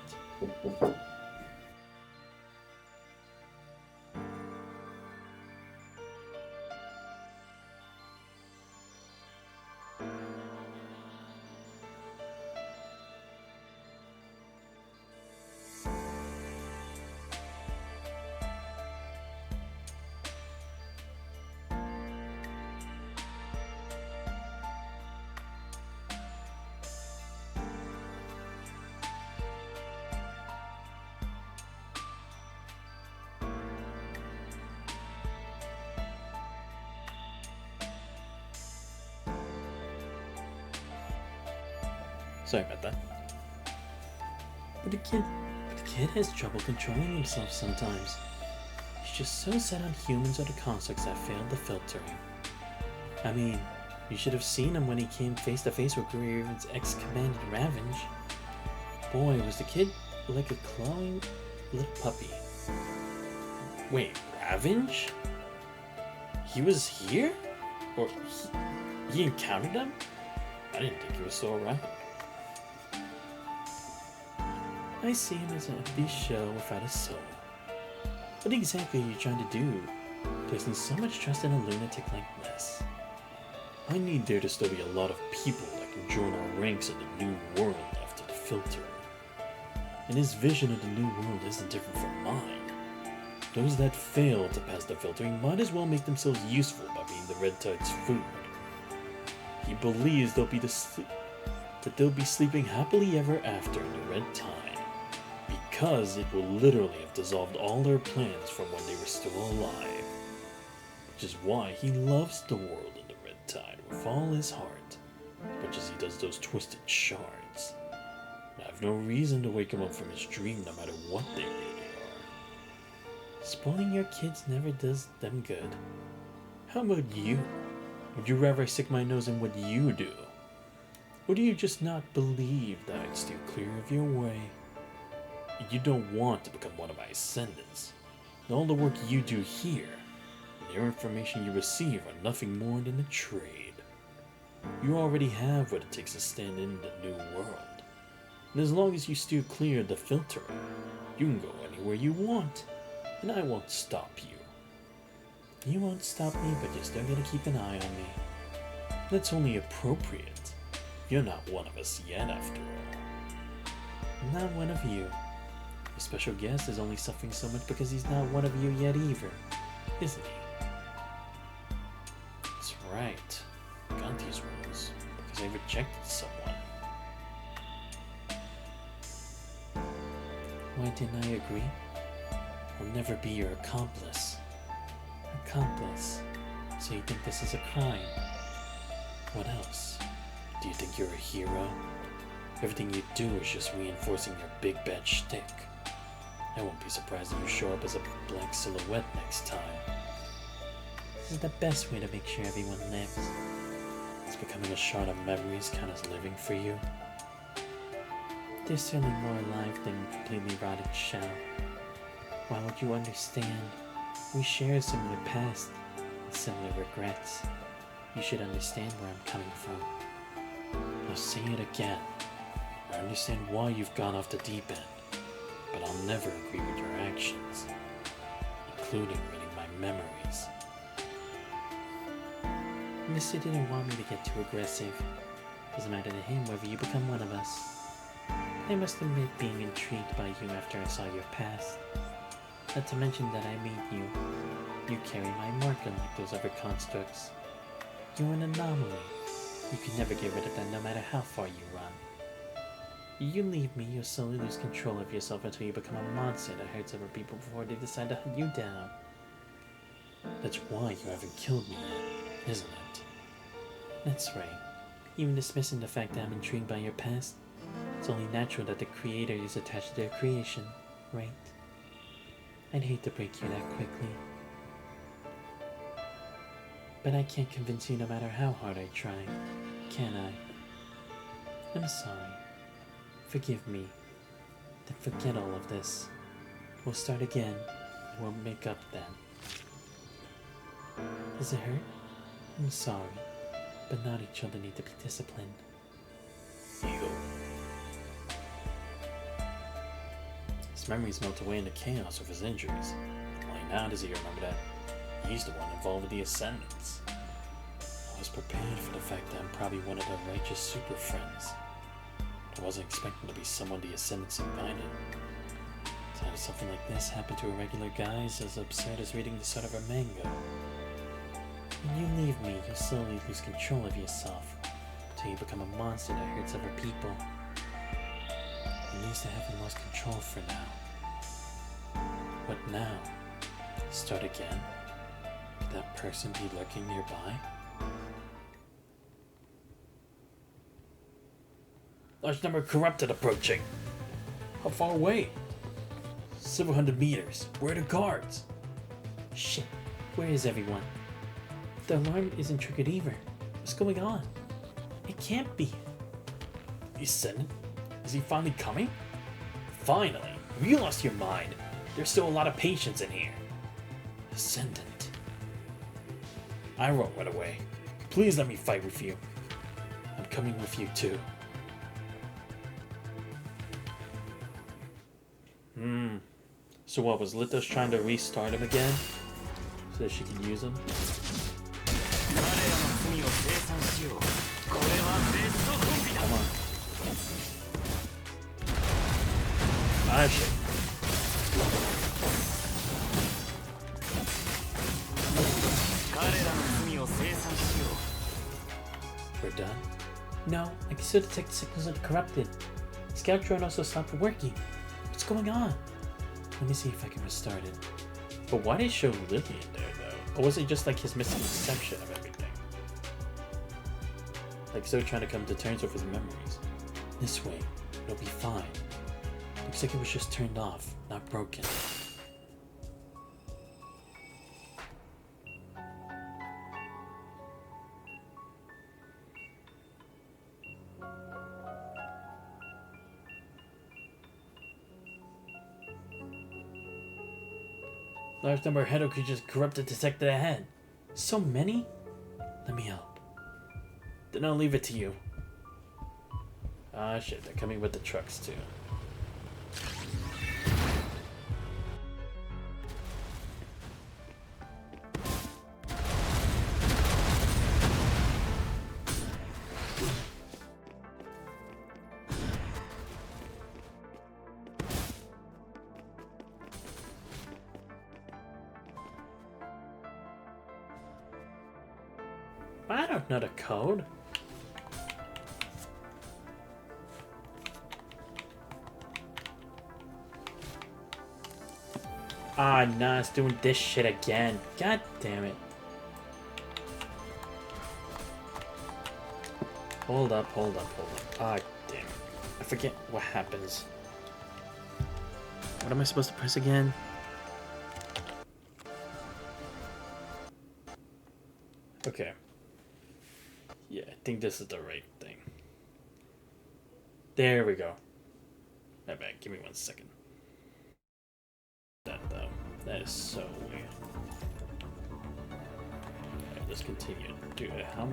Sorry about that. But the kid has trouble controlling himself sometimes. He's just so set on humans or the constructs that failed the filtering. I mean, you should have seen him when he came face to face with Greer's ex-commandant Ravenge. Boy, was the kid like a clawing little puppy. Wait, Ravenge? He was here? Or he encountered him? I didn't think he was still around. I see him as an empty shell without a soul. What exactly are you trying to do, placing so much trust in a lunatic like this? I need there to still be a lot of people that can join our ranks in the new world after the filter. And his vision of the new world isn't different from mine. Those that fail to pass the filtering might as well make themselves useful by being the Red Tide's food. He believes that they'll be sleeping happily ever after in the Red Tide, because it will literally have dissolved all their plans from when they were still alive. Which is why he loves the world in the Red Tide with all his heart, as much as he does those twisted shards. And I have no reason to wake him up from his dream, no matter what they really are. Spoiling your kids never does them good. How about you? Would you rather I stick my nose in what you do? Or do you just not believe that I'd steer clear of your way? You don't want to become one of my ascendants. And all the work you do here, and the information you receive are nothing more than a trade. You already have what it takes to stand in the new world. And as long as you steer clear of the filter, you can go anywhere you want, and I won't stop you. You won't stop me, but you're still gonna keep an eye on me. That's only appropriate. You're not one of us yet, after all. Not one of you. The special guest is only suffering so much because he's not one of you yet either, isn't he? That's right. I got these rules because I rejected someone. Why didn't I agree? I'll never be your accomplice. Accomplice? So you think this is a crime? What else? Do you think you're a hero? Everything you do is just reinforcing your big bad shtick. I won't be surprised if you show up as a black silhouette next time. This is the best way to make sure everyone lives. Is becoming a shard of memories count as living for you? There's certainly more alive than completely rotted shell. Why would you understand? We share a similar past and similar regrets. You should understand where I'm coming from. I'll say it again. I understand why you've gone off the deep end, but I'll never agree with your actions, including reading my memories. Mister didn't want me to get too aggressive. Doesn't matter to him whether you become one of us. I must admit being intrigued by you after I saw your past. Not to mention that I made you. You carry my mark unlike those other constructs. You're an anomaly. You can never get rid of that no matter how far you run. You leave me, you'll slowly lose control of yourself until you become a monster that hurts other people before they decide to hunt you down. That's why you haven't killed me yet, isn't it? That's right. Even dismissing the fact that I'm intrigued by your past, it's only natural that the creator is attached to their creation, right? I'd hate to break you that quickly. But I can't convince you no matter how hard I try, can I? I'm sorry. Forgive me. Then forget all of this. We'll start again, and we'll make up then. Does it hurt? I'm sorry, but naughty children need to be disciplined. Ego. His memories melt away in the chaos of his injuries. Why now does he remember that? He's the one involved with the Ascendants. I was prepared for the fact that I'm probably one of the righteous super friends. I wasn't expecting to be someone the Ascendants invited. To have something like this happen to a regular guy is as absurd as reading the start of a manga. When you leave me, you'll slowly lose control of yourself, until you become a monster that hurts other people. At least I haven't lost control for now. What now? Start again? Could that person be lurking nearby? Large number of corrupted approaching. How far away? Several hundred meters. Where are the guards? Shit, where is everyone? The alarm isn't triggered either. What's going on? It can't be. The Ascendant? Is he finally coming? Finally! Have you lost your mind? There's still a lot of patients in here. Ascendant. I won't run away. Please let me fight with you. I'm coming with you too. So what, was Lithos trying to restart him again? So that she can use him? Come on. Ah, shit. We're done? No, I can still detect signals of the corrupted. Scout drone also stopped working. What's going on? Let me see if I can restart it. But why did it show Lily in there, though? Or was it just like his misconception of everything? Like still trying to come to terms with his memories. This way, it'll be fine. Looks like it was just turned off, not broken. Large number of head creatures corrupted detected ahead. So many? Let me help. Then I'll leave it to you. Ah shit, they're coming with the trucks too. I don't know the code. Ah, nah, it's doing this shit again. God damn it. Hold up. Ah, damn it. I forget what happens. What am I supposed to press again? Okay. Yeah, I think this is the right thing. There we go. My bad, give me 1 second. That though. That is so weird. Alright, let's continue. Dude, how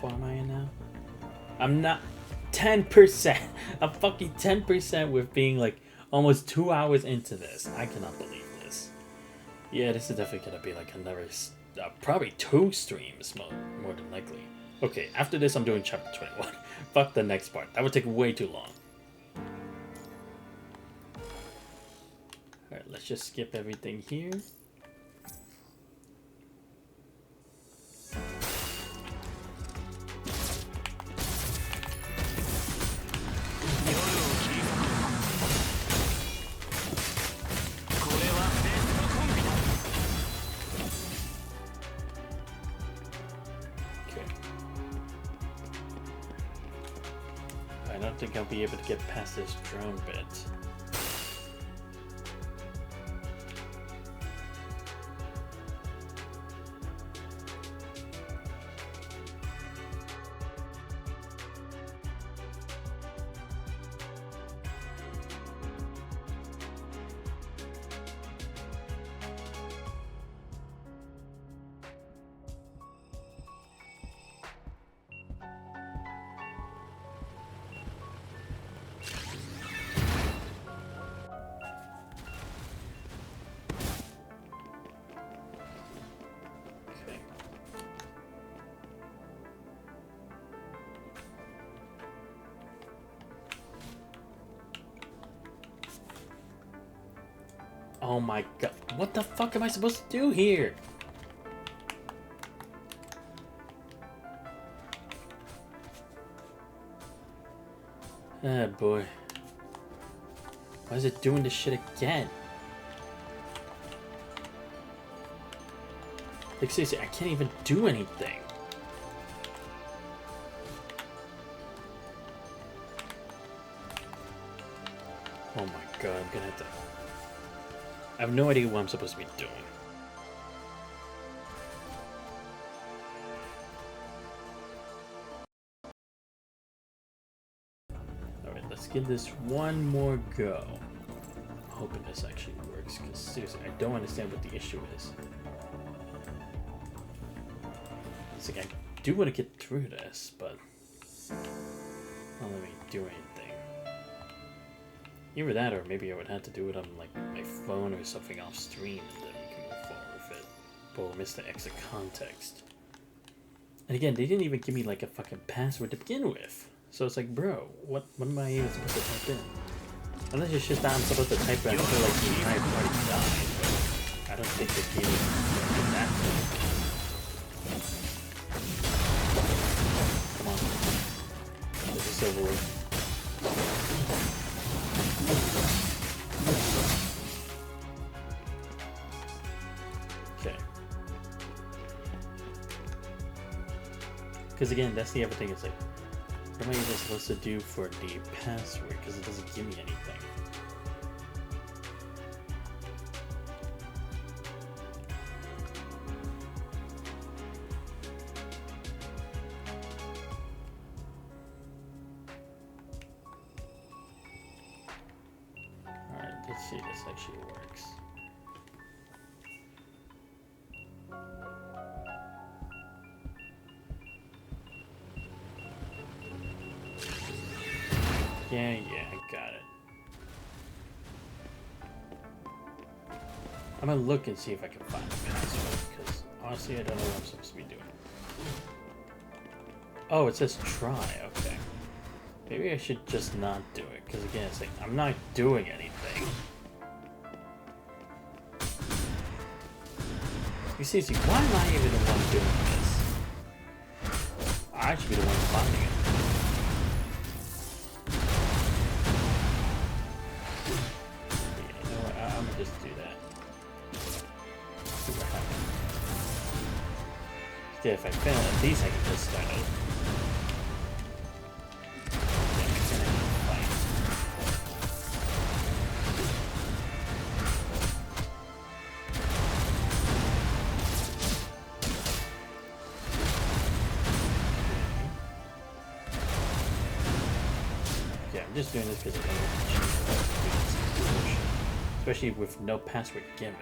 far am I in now? I'm not 10%. I'm fucking 10% with being like almost 2 hours into this. I cannot believe this. Yeah, this is definitely gonna be like another, probably 2 streams, more than likely. Okay, after this I'm doing chapter 21. Fuck the next part. That would take way too long. Alright, let's just skip everything here. I don't think I'll be able to get past this drone bit. Oh my god, what the fuck am I supposed to do here? Ah, boy. Why is it doing this shit again? Like, seriously, I can't even do anything. Oh my god, I'm gonna have to... I have no idea what I'm supposed to be doing. Alright, let's give this one more go. I'm hoping this actually works, because seriously, I don't understand what the issue is. It's like, I do want to get through this, but... not let me do anything. Either that, or maybe I would have to do it on like my phone or something off stream, and then we can move forward with it. But we'll miss the extra context. And again, they didn't even give me like a fucking password to begin with. So it's like, bro, what am I even supposed to type in? Unless it's just that I'm supposed to type in, I feel like the entire party died, but I don't think they gave me that thing. Come on. This is over with. Okay. Because again, that's the other thing. It's like, what am I even supposed to do for the password? Because it doesn't give me anything. Let's see if this actually works. Yeah, I got it. I'm gonna look and see if I can find the password, because honestly I don't know what I'm supposed to be doing. Oh, it says try, okay. Maybe I should just not do it, because again, it's like, I'm not doing anything. You see, why am I even the one doing this? I should be the one finding it. Yeah, you know what, I'm gonna just do that. See what happens. Yeah, if I fail, at least I can just start over. I'm just doing this because I don't want to, especially with no password given.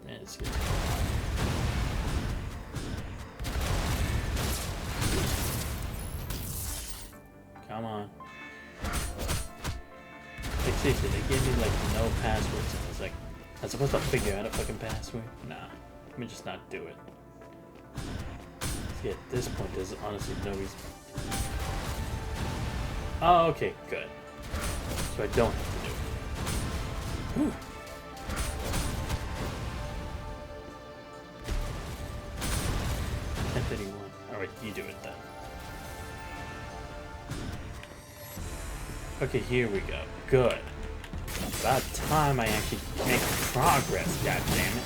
It's good. Come on. Like seriously, they gave me like no passwords, and it's like, I'm supposed to figure out a fucking password? Nah, let me just not do it. See, at this point, there's honestly no reason. Oh, okay, good. So I don't have to do it. Whew. Alright, you do it then. Okay, here we go. Good. About time I actually make progress, goddammit.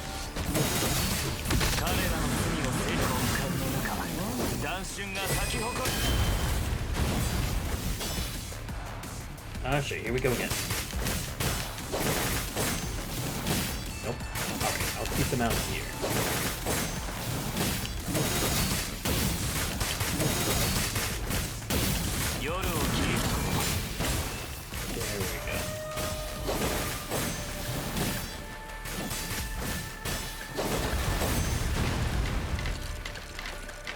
Ah, shit, here we go again. Nope. Alright, I'll keep them out here. There we go.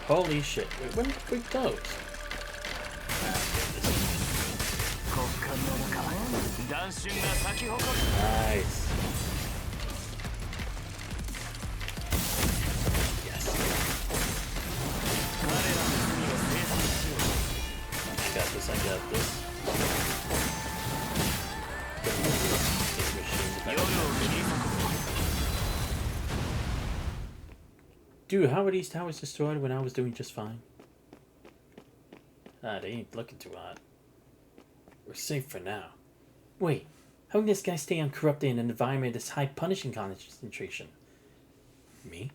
Holy shit. Wait, where did we go? Nice. Yes. I got this, I got this. Dude, how were these towers destroyed when I was doing just fine? Ah, they ain't looking too hot. We're safe for now. Wait, how can this guy stay uncorrupted in an environment with this high punishing concentration? Me?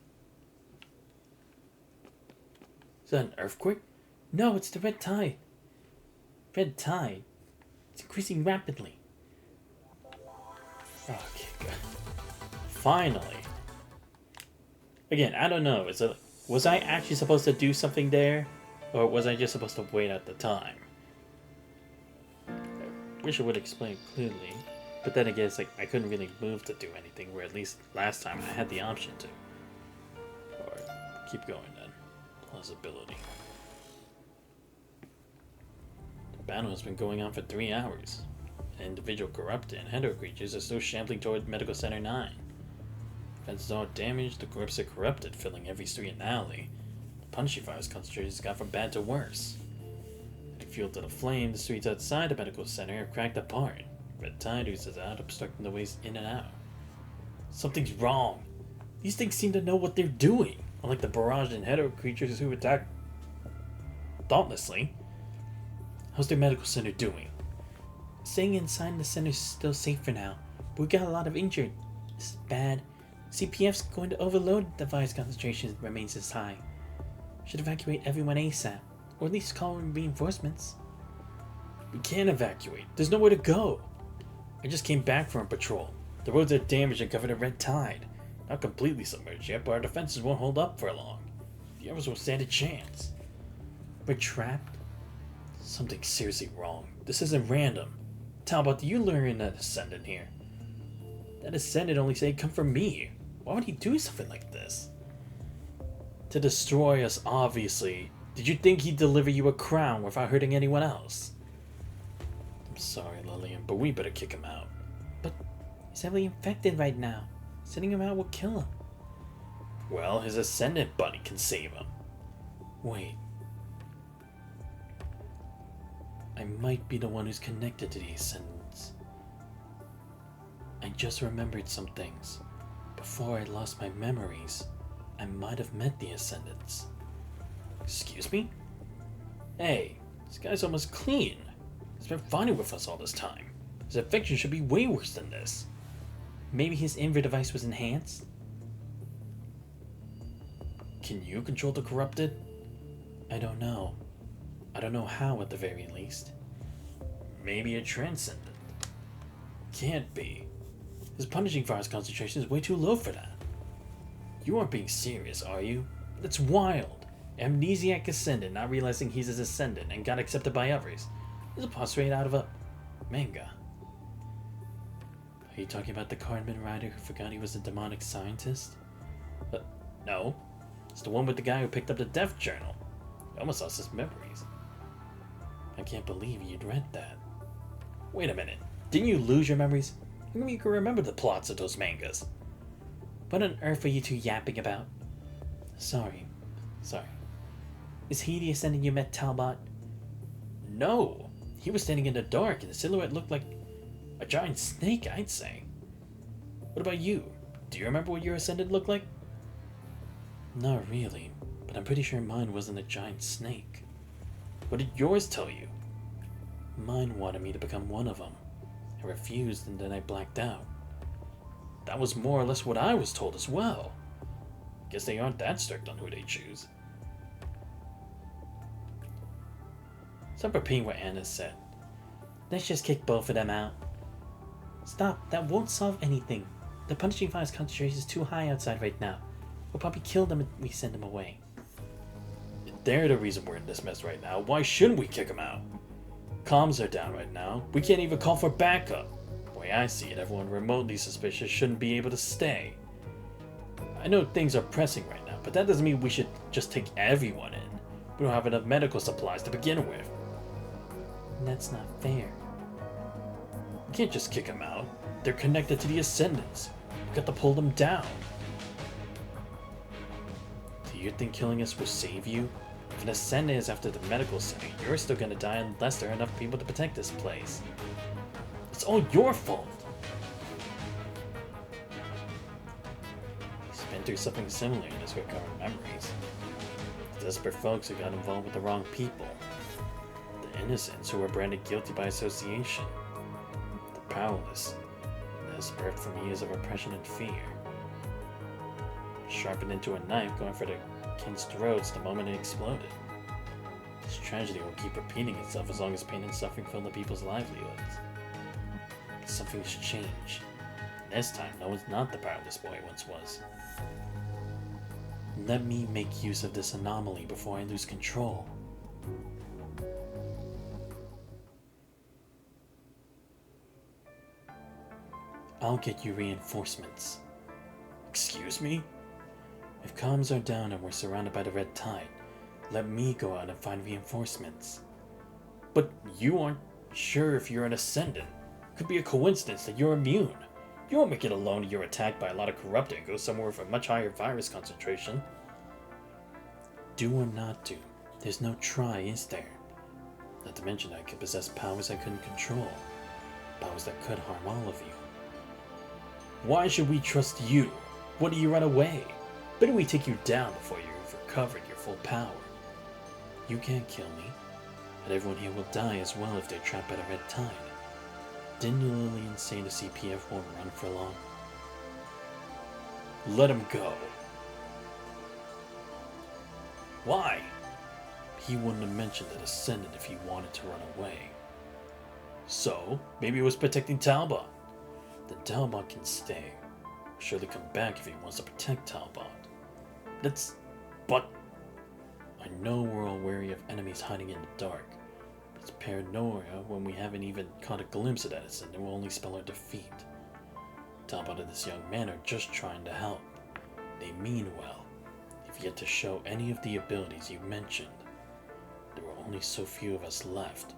Is that an earthquake? No, it's the red tide. Red tide? It's increasing rapidly. Okay, good. Finally. Again, I don't know. Was I actually supposed to do something there? Or was I just supposed to wait at the time? I wish it would explain clearly. But then again, it's like I couldn't really move to do anything, where at least last time I had the option to. Or keep going then. Plausibility. The battle has been going on for 3 hours. An individual corrupted and hetero creatures are still shambling toward Medical Center 9. Fences are damaged, the corpses are corrupted, filling every street and alley. The punishing fire's concentrations got from bad to worse. Adding fuel to the flame, the streets outside the medical center have cracked apart. Red tide oozes out, obstructing the ways in and out. Something's wrong. These things seem to know what they're doing, unlike the barrage and hetero creatures who attack dauntlessly. How's their medical center doing? Staying inside the center is still safe for now, but we got a lot of injured. This is bad. CPF's going to overload the virus concentration remains this high. Should evacuate everyone ASAP, or at least call in reinforcements. We can't evacuate. There's nowhere to go. I just came back from a patrol. The roads are damaged and covered in red tide. Not completely submerged yet, but our defenses won't hold up for long. The others will stand a chance. We're trapped? Something's seriously wrong. This isn't random. Talbot, do you learn that Ascendant here? That Ascendant only said come from me. Why would he do something like this? To destroy us, obviously. Did you think he'd deliver you a crown without hurting anyone else? I'm sorry, Lillian, but we better kick him out. But he's heavily infected right now. Sending him out will kill him. Well, his Ascendant buddy can save him. Wait. I might be the one who's connected to the Ascendants. I just remembered some things. Before I lost my memories, I might have met the Ascendants. Excuse me? Hey, this guy's almost clean. He's been fine with us all this time. His infection should be way worse than this. Maybe his inver device was enhanced? Can you control the corrupted? I don't know. I don't know how, at the very least. Maybe a transcendent. Can't be. His punishing fire's concentration is way too low for that. You aren't being serious, are you? That's wild. Amnesiac Ascendant not realizing he's his Ascendant and got accepted by others. This is a plot straight out of a manga. Are you talking about the Cardman rider who forgot he was a demonic scientist? No. It's the one with the guy who picked up the death journal. He almost lost his memories. I can't believe you'd read that. Wait a minute. Didn't you lose your memories? How come you can remember the plots of those mangas? What on earth are you two yapping about? Sorry. Is he the Ascendant you met, Talbot? No. He was standing in the dark and the silhouette looked like a giant snake, I'd say. What about you? Do you remember what your Ascendant looked like? Not really, but I'm pretty sure mine wasn't a giant snake. What did yours tell you? Mine wanted me to become one of them. I refused and then I blacked out. That was more or less what I was told as well. Guess they aren't that strict on who they choose. Stop repeating what Anna said. Let's just kick both of them out. Stop, that won't solve anything. The punishing virus concentration is too high outside right now. We'll probably kill them if we send them away. If they're the reason we're in this mess right now, why shouldn't we kick them out? Comms are down right now. We can't even call for backup. The way I see it, everyone remotely suspicious shouldn't be able to stay. I know things are pressing right now, but that doesn't mean we should just take everyone in. We don't have enough medical supplies to begin with. That's not fair. We can't just kick them out. They're connected to the Ascendants. We got to pull them down. Do you think killing us will save you? If an Ascendant is after the medical center, you're still gonna die unless there are enough people to protect this place. It's all your fault. He's been through something similar in his recovered memories. The desperate folks who got involved with the wrong people. The innocents who were branded guilty by association. The powerless. Desperate from years of oppression and fear. Sharpened into a knife going for the king's throats the moment it exploded. This tragedy will keep repeating itself as long as pain and suffering fill the people's livelihoods. But something's changed. This time, no one's not the powerless boy he once was. Let me make use of this anomaly before I lose control. I'll get you reinforcements. Excuse me? If comms are down and we're surrounded by the red tide, let me go out and find reinforcements. But you aren't sure if you're an Ascendant. Could be a coincidence that you're immune. You won't make it alone if you're attacked by a lot of corrupted and go somewhere with a much higher virus concentration. Do or not do, there's no try, is there? Not to mention I could possess powers I couldn't control. Powers that could harm all of you. Why should we trust you? Why do you run away? Better we take you down before you've recovered your full power. You can't kill me, but everyone here will die as well if they're trapped by the red tide. Didn't you Lillian say the CPF won't run for long? Let him go. Why? He wouldn't have mentioned the Ascendant if he wanted to run away. So, maybe it was protecting Talbot. Then Talbot can stay. He'll surely come back if he wants to protect Talbot. But... I know we're all wary of enemies hiding in the dark. But it's paranoia when we haven't even caught a glimpse of that Ascendant will only spell our defeat. Talbot and this young man are just trying to help. They mean well. They've yet to show any of the abilities you mentioned. There were only so few of us left.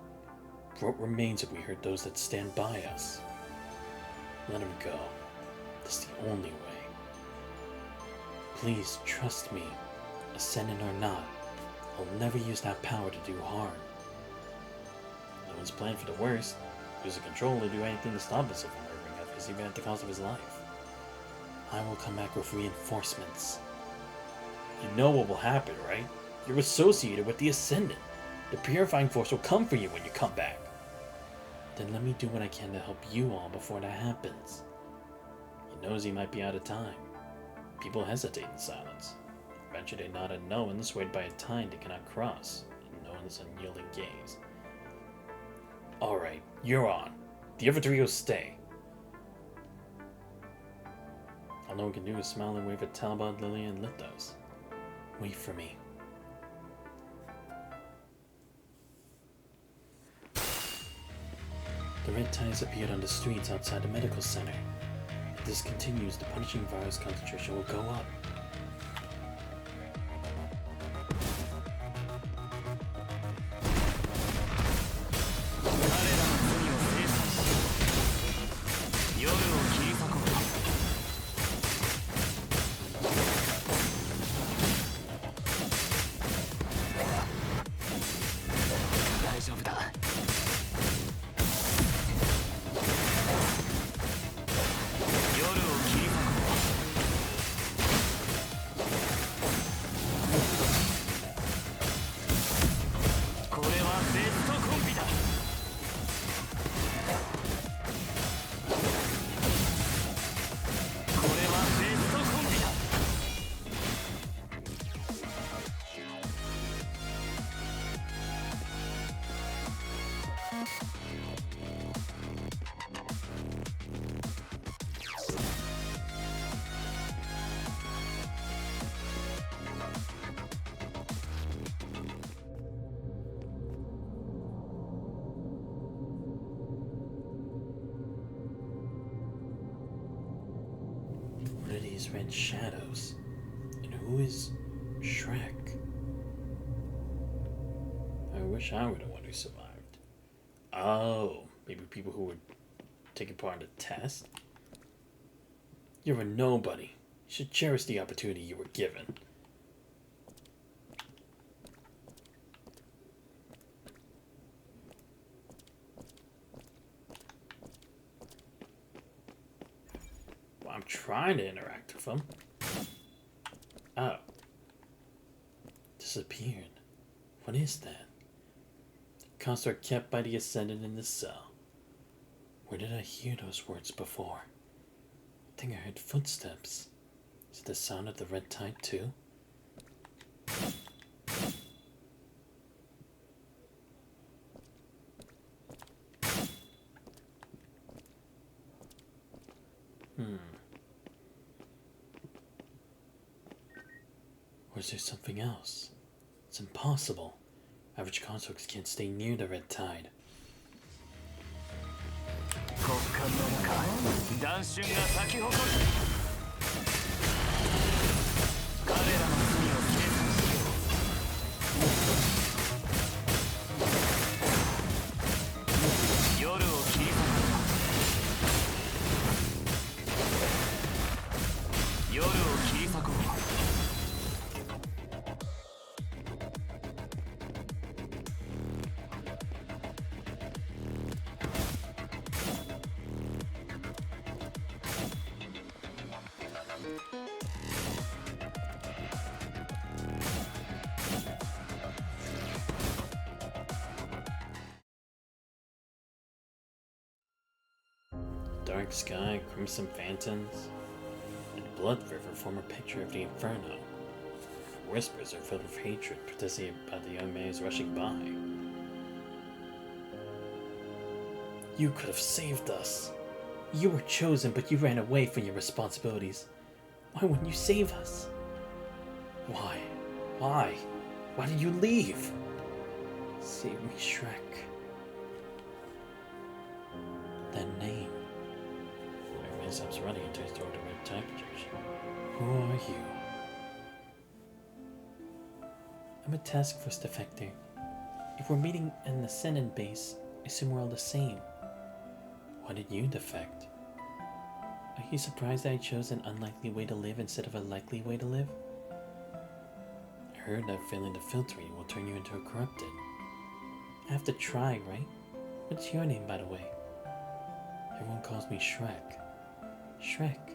What remains if we hurt those that stand by us? Let him go. That's the only way. Please trust me. Ascendant or not, I'll never use that power to do harm. No one's planned for the worst. Use the control to do anything to stop us from murdering us, even at the cost of his life. I will come back with reinforcements. You know what will happen, right? You're associated with the Ascendant. The Purifying Force will come for you when you come back. Then let me do what I can to help you all before that happens. He knows he might be out of time. People hesitate in silence. Eventually they nod and know and swayed by a tide they cannot cross, and no one's unyielding gaze. Alright, you're on. The other three will stay. All no one can do is smile and wave at Talbot, Lily, and Lithos. Wait for me. The red tides appeared on the streets outside the medical center. If this continues, the punishing virus concentration will go up. these red shadows? And who is Shrek? I wish I were the one who survived. Oh, maybe people who were taking part in the test? You're a nobody. You should cherish the opportunity you were given. Well, I'm trying to interact with them. Oh. Disappeared. What is that? Construct kept by the Ascendant in the cell. Where did I hear those words before? I think I heard footsteps. Is it the sound of the red tide too? Or is there something else? It's impossible. Average constructs can't stay near the red tide. 極寒の中断春が咲き誇る彼らの罪を計算しよう夜を切り裂かう夜を切り裂こう Dark sky, crimson phantoms, and blood river form a picture of the inferno. Whispers are filled with hatred, protesting about the young man who's rushing by. You could have saved us. You were chosen, but you ran away from your responsibilities. Why wouldn't you save us? Why? Why? Why did you leave? Save me, Shrek. That name. Everyone stops running and turns toward the red tide projection. Who are you? I'm a task force defector. If we're meeting in the Ascendant base, I assume we're all the same. Why did you defect? Are you surprised that I chose an unlikely way to live instead of a likely way to live? I heard that failing the filtering will turn you into a corrupted. I have to try, right? What's your name, by the way? Everyone calls me Shrek. Shrek.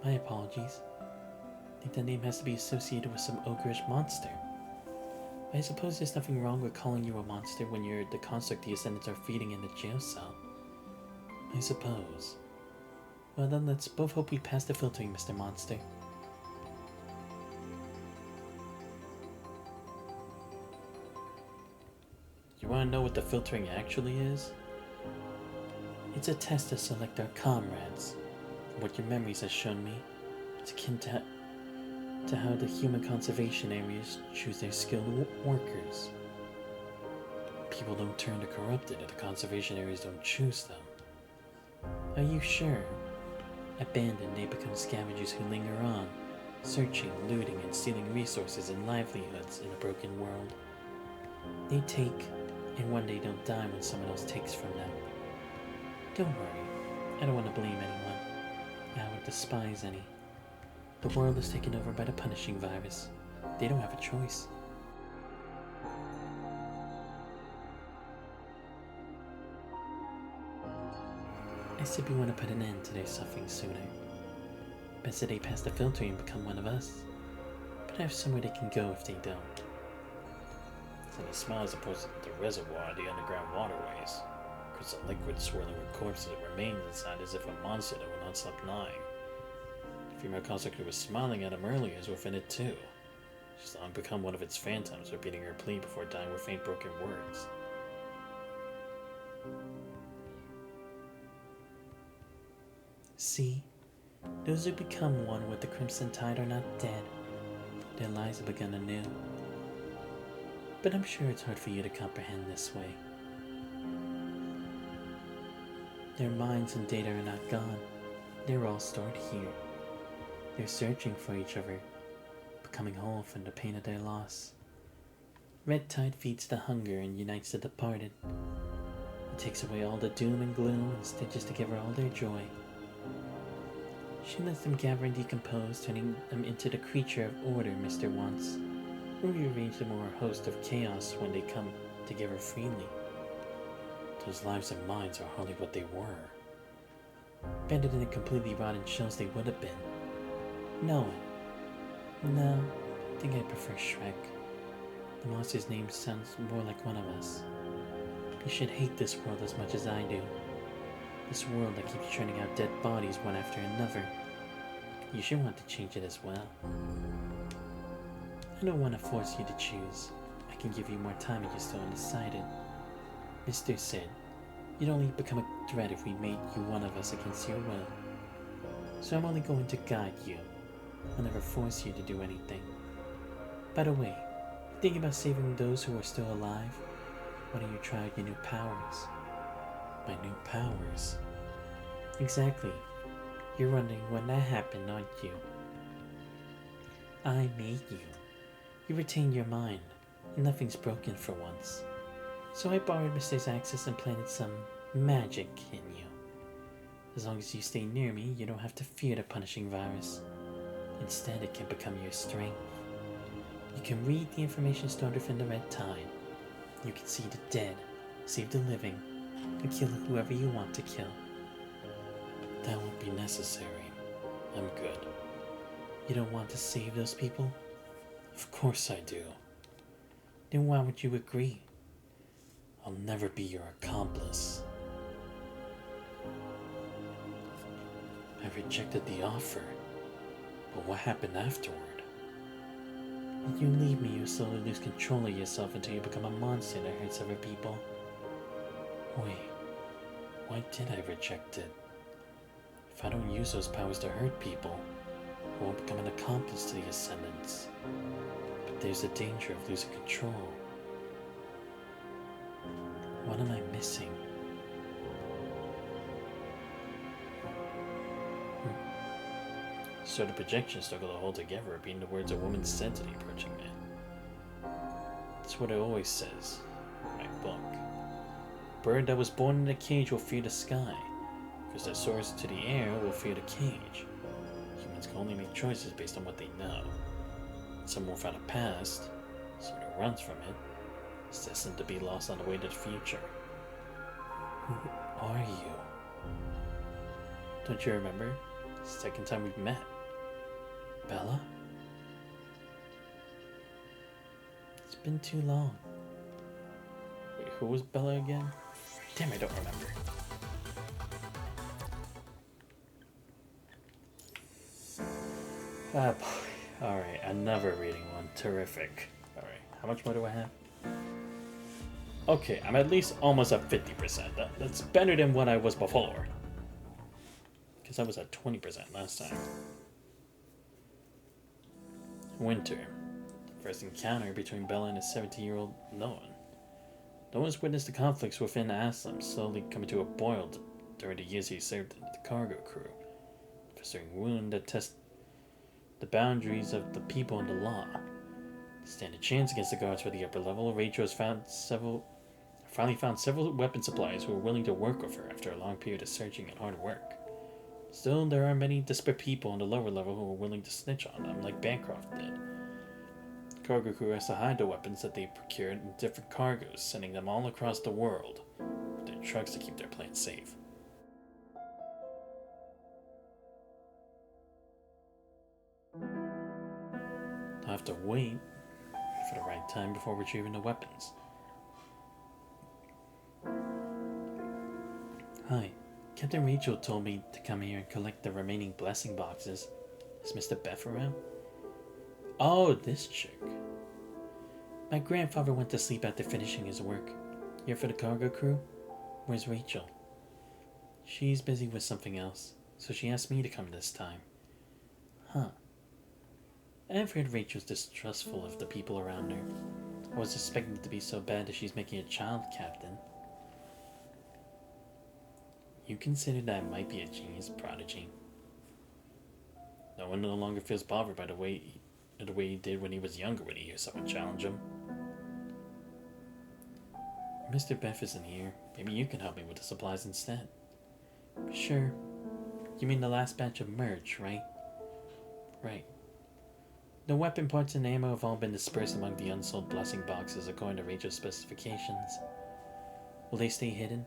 My apologies. I think that name has to be associated with some ogreish monster. I suppose there's nothing wrong with calling you a monster when you're the construct the Ascendants are feeding in the jail cell. I suppose. Well then, let's both hope we pass the filtering, Mr. Monster. You want to know what the filtering actually is? It's a test to select our comrades. From what your memories have shown me, it's akin to how the human conservation areas choose their skilled workers. People don't turn to corrupted if the conservation areas don't choose them. Are you sure? Abandoned, they become scavengers who linger on, searching, looting, and stealing resources and livelihoods in a broken world. They take, and one day they'll die when someone else takes from them. Don't worry, I don't want to blame anyone. I would despise any. The world is taken over by the punishing virus. They don't have a choice. I simply want to put an end to their suffering sooner. Best that they pass the filter and become one of us. But I have somewhere they can go if they don't. So he smiles and points at the reservoir, the underground waterways. Crystal liquid swirling with corpses that remains inside as if a monster that will not stop gnawing. The female construct who was smiling at him earlier is within it too. She's long become one of its phantoms, repeating her plea before dying with faint broken words. See, those who become one with the Crimson Tide are not dead. Their lives have begun anew. But I'm sure it's hard for you to comprehend this way. Their minds and data are not gone. They're all stored here. They're searching for each other, becoming whole from the pain of their loss. Red tide feeds the hunger and unites the departed. It takes away all the doom and gloom and stitches together all their joy. She lets them gather and decompose, turning them into the creature of order Mister wants, or rearrange them over a host of chaos when they come together freely. Those lives and minds are hardly what they were. Better than the completely rotten shells they would have been. No one. No, I think I prefer Shrek. The monster's name sounds more like one of us. You should hate this world as much as I do. This world that keeps churning out dead bodies one after another. You should want to change it as well. I don't want to force you to choose. I can give you more time if you're still undecided. Mr. said, you'd only become a threat if we made you one of us against your will. So I'm only going to guide you. I'll never force you to do anything. By the way, think about saving those who are still alive? Why don't you try out your new powers? My new powers? Exactly. You're wondering when that happened, aren't you? I made you. You retained your mind, and nothing's broken for once. So I borrowed Mr. Axis and planted some magic in you. As long as you stay near me, you don't have to fear the punishing virus. Instead, it can become your strength. You can read the information stored within the red tide. You can see the dead, save the living, and kill whoever you want to kill. That won't be necessary. I'm good. You don't want to save those people? Of course I do. Then why would you agree? I'll never be your accomplice. I rejected the offer. But what happened afterward? When you leave me, you slowly lose control of yourself until you become a monster that hurts other people. Wait, why did I reject it? If I don't use those powers to hurt people, I won't become an accomplice to the Ascendants. But there's a danger of losing control. What am I missing? So the projection struggle to hold together, being the words a woman said to the approaching man. That's what it always says in my book. Bird that was born in a cage will fear the sky, because that soars to the air will fear the cage. Humans can only make choices based on what they know. Someone without a past, someone who runs from it, is destined to be lost on the way to the future. Who are you? Don't you remember? It's the second time we've met. Bella? It's been too long. Wait, who was Bella again? Damn, I don't remember. Ah, boy. Alright, another reading one. Terrific. Alright, how much more do I have? Okay, I'm at least almost at 50%. That's better than what I was before. Because I was at 20% last time. Winter. First encounter between Bella and a 17-year-old Noah. Noah's witnessed the conflicts within Aslam slowly coming to a boil during the years he served in the cargo crew. A festering wound that tests the boundaries of the people and the law. To stand a chance against the guards for the upper level, Rachel has finally found several weapon suppliers who are willing to work with her after a long period of searching and hard work. Still, there are many desperate people on the lower level who are willing to snitch on them, like Bancroft did. The cargo crew has to hide the weapons that they procured in different cargoes, sending them all across the world with their trucks to keep their plane safe. They'll have to wait for the right time before retrieving the weapons. Hi. Captain Rachel told me to come here and collect the remaining blessing boxes. Is Mr. Beff around? Oh, this chick. My grandfather went to sleep after finishing his work. Here for the cargo crew? Where's Rachel? She's busy with something else, so she asked me to come this time. Huh. I've heard Rachel's distrustful of the people around her. I was expecting it to be so bad that she's making a child captain. You consider that I might be a genius prodigy? No one no longer feels bothered by the way he did when he was younger when he hears someone challenge him. Mr. Beth isn't here. Maybe you can help me with the supplies instead. Sure. You mean the last batch of merch, right? Right. The weapon parts and ammo have all been dispersed among the unsold blessing boxes according to Rachel's specifications. Will they stay hidden?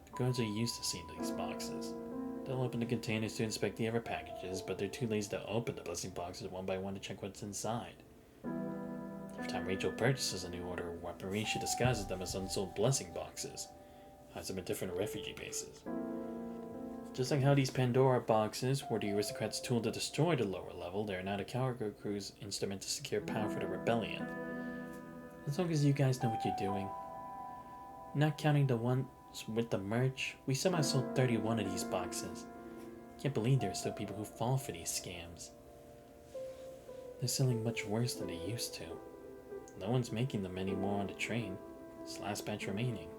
The guards are used to seeing these boxes. They'll open the containers to inspect the other packages, but they're too lazy to open the blessing boxes one by one to check what's inside. Every time Rachel purchases a new order of weaponry, she disguises them as unsold blessing boxes, hides them at different refugee bases. Just like how these Pandora boxes were the aristocrats' tool to destroy the lower level, they are now the cargo crew's instrument to secure power for the rebellion. As long as you guys know what you're doing. Not counting the ones with the merch, we somehow sold 31 of these boxes. Can't believe there are still people who fall for these scams. They're selling much worse than they used to. No one's making them anymore on the train. It's the last batch remaining.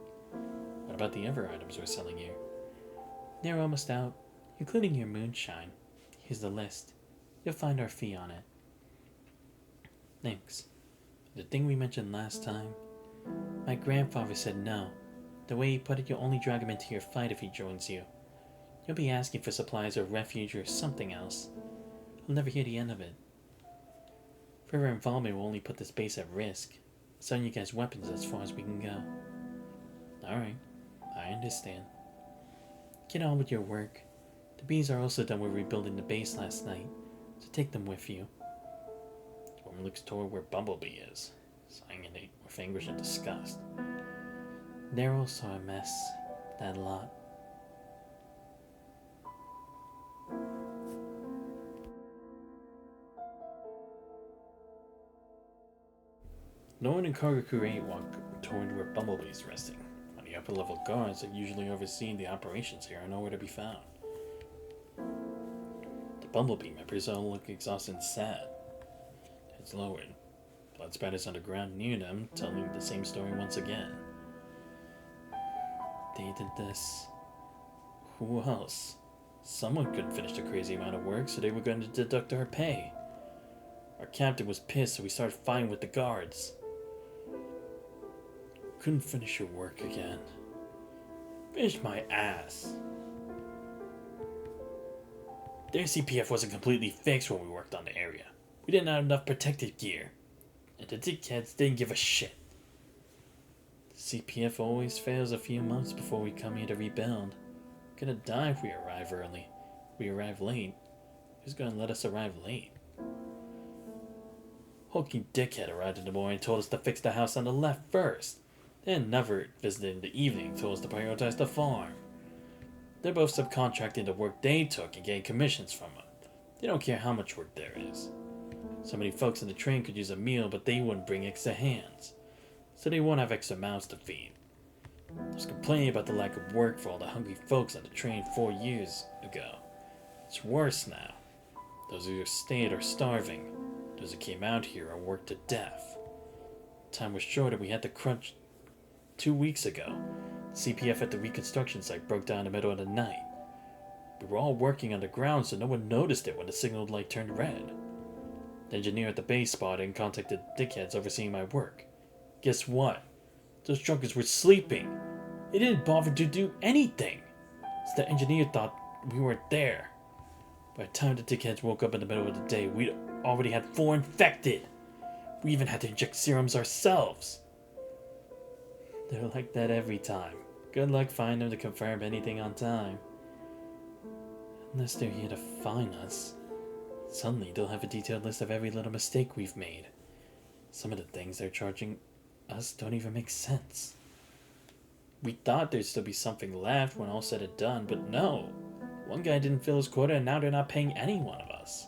What about the other items we're selling here? They're almost out, including your moonshine. Here's the list. You'll find our fee on it. Thanks. The thing we mentioned last time? My grandfather said no. The way he put it, you'll only drag him into your fight if he joins you. You'll be asking for supplies or refuge or something else. I'll never hear the end of it. Further involvement will only put this base at risk. Selling you guys weapons as far as we can go. Alright, I understand. Get on with your work. The bees are also done with rebuilding the base last night, so take them with you. The woman looks toward where Bumblebee is, sighing with anguish and disgust. They're also a mess, that lot. No one in Cargo Crew 8 walked toward where Bumblebee's resting. On the upper level guards that usually oversee the operations here are nowhere to be found. The Bumblebee members all look exhausted and sad. Heads lowered. Blood spatters on the ground near them, telling the same story once again. They did this. Who else? Someone couldn't finish the crazy amount of work, so they were going to deduct our pay. Our captain was pissed, so we started fighting with the guards. Couldn't finish your work again. Finish my ass. Their CPF wasn't completely fixed when we worked on the area. We didn't have enough protective gear. And the dickheads didn't give a shit. The CPF always fails a few months before we come here to rebuild. We're gonna die if we arrive early. If we arrive late. Who's gonna let us arrive late? Hulking dickhead arrived in the morning and told us to fix the house on the left first. Then never visited in the evening and told us to prioritize the farm. They're both subcontracting the work they took and getting commissions from them. They don't care how much work there is. So many folks on the train could use a meal, but they wouldn't bring extra hands. So they won't have extra mouths to feed. There's complaining about the lack of work for all the hungry folks on the train 4 years ago. It's worse now. Those who stayed are starving. Those who came out here are worked to death. Time was short and we had to crunch 2 weeks ago. The CPF at the reconstruction site broke down in the middle of the night. We were all working underground, so no one noticed it when the signal light turned red. The engineer at the base spotted and contacted dickheads overseeing my work. Guess what? Those drunkards were sleeping. They didn't bother to do anything. So the engineer thought we weren't there. By the time the dickheads woke up in the middle of the day, we'd already had 4 infected. We even had to inject serums ourselves. They're like that every time. Good luck finding them to confirm anything on time. Unless they're here to find us. Suddenly they'll have a detailed list of every little mistake we've made. Some of the things they're charging us don't even make sense. We thought there'd still be something left when all said and done, but no. One guy didn't fill his quota and now they're not paying any one of us.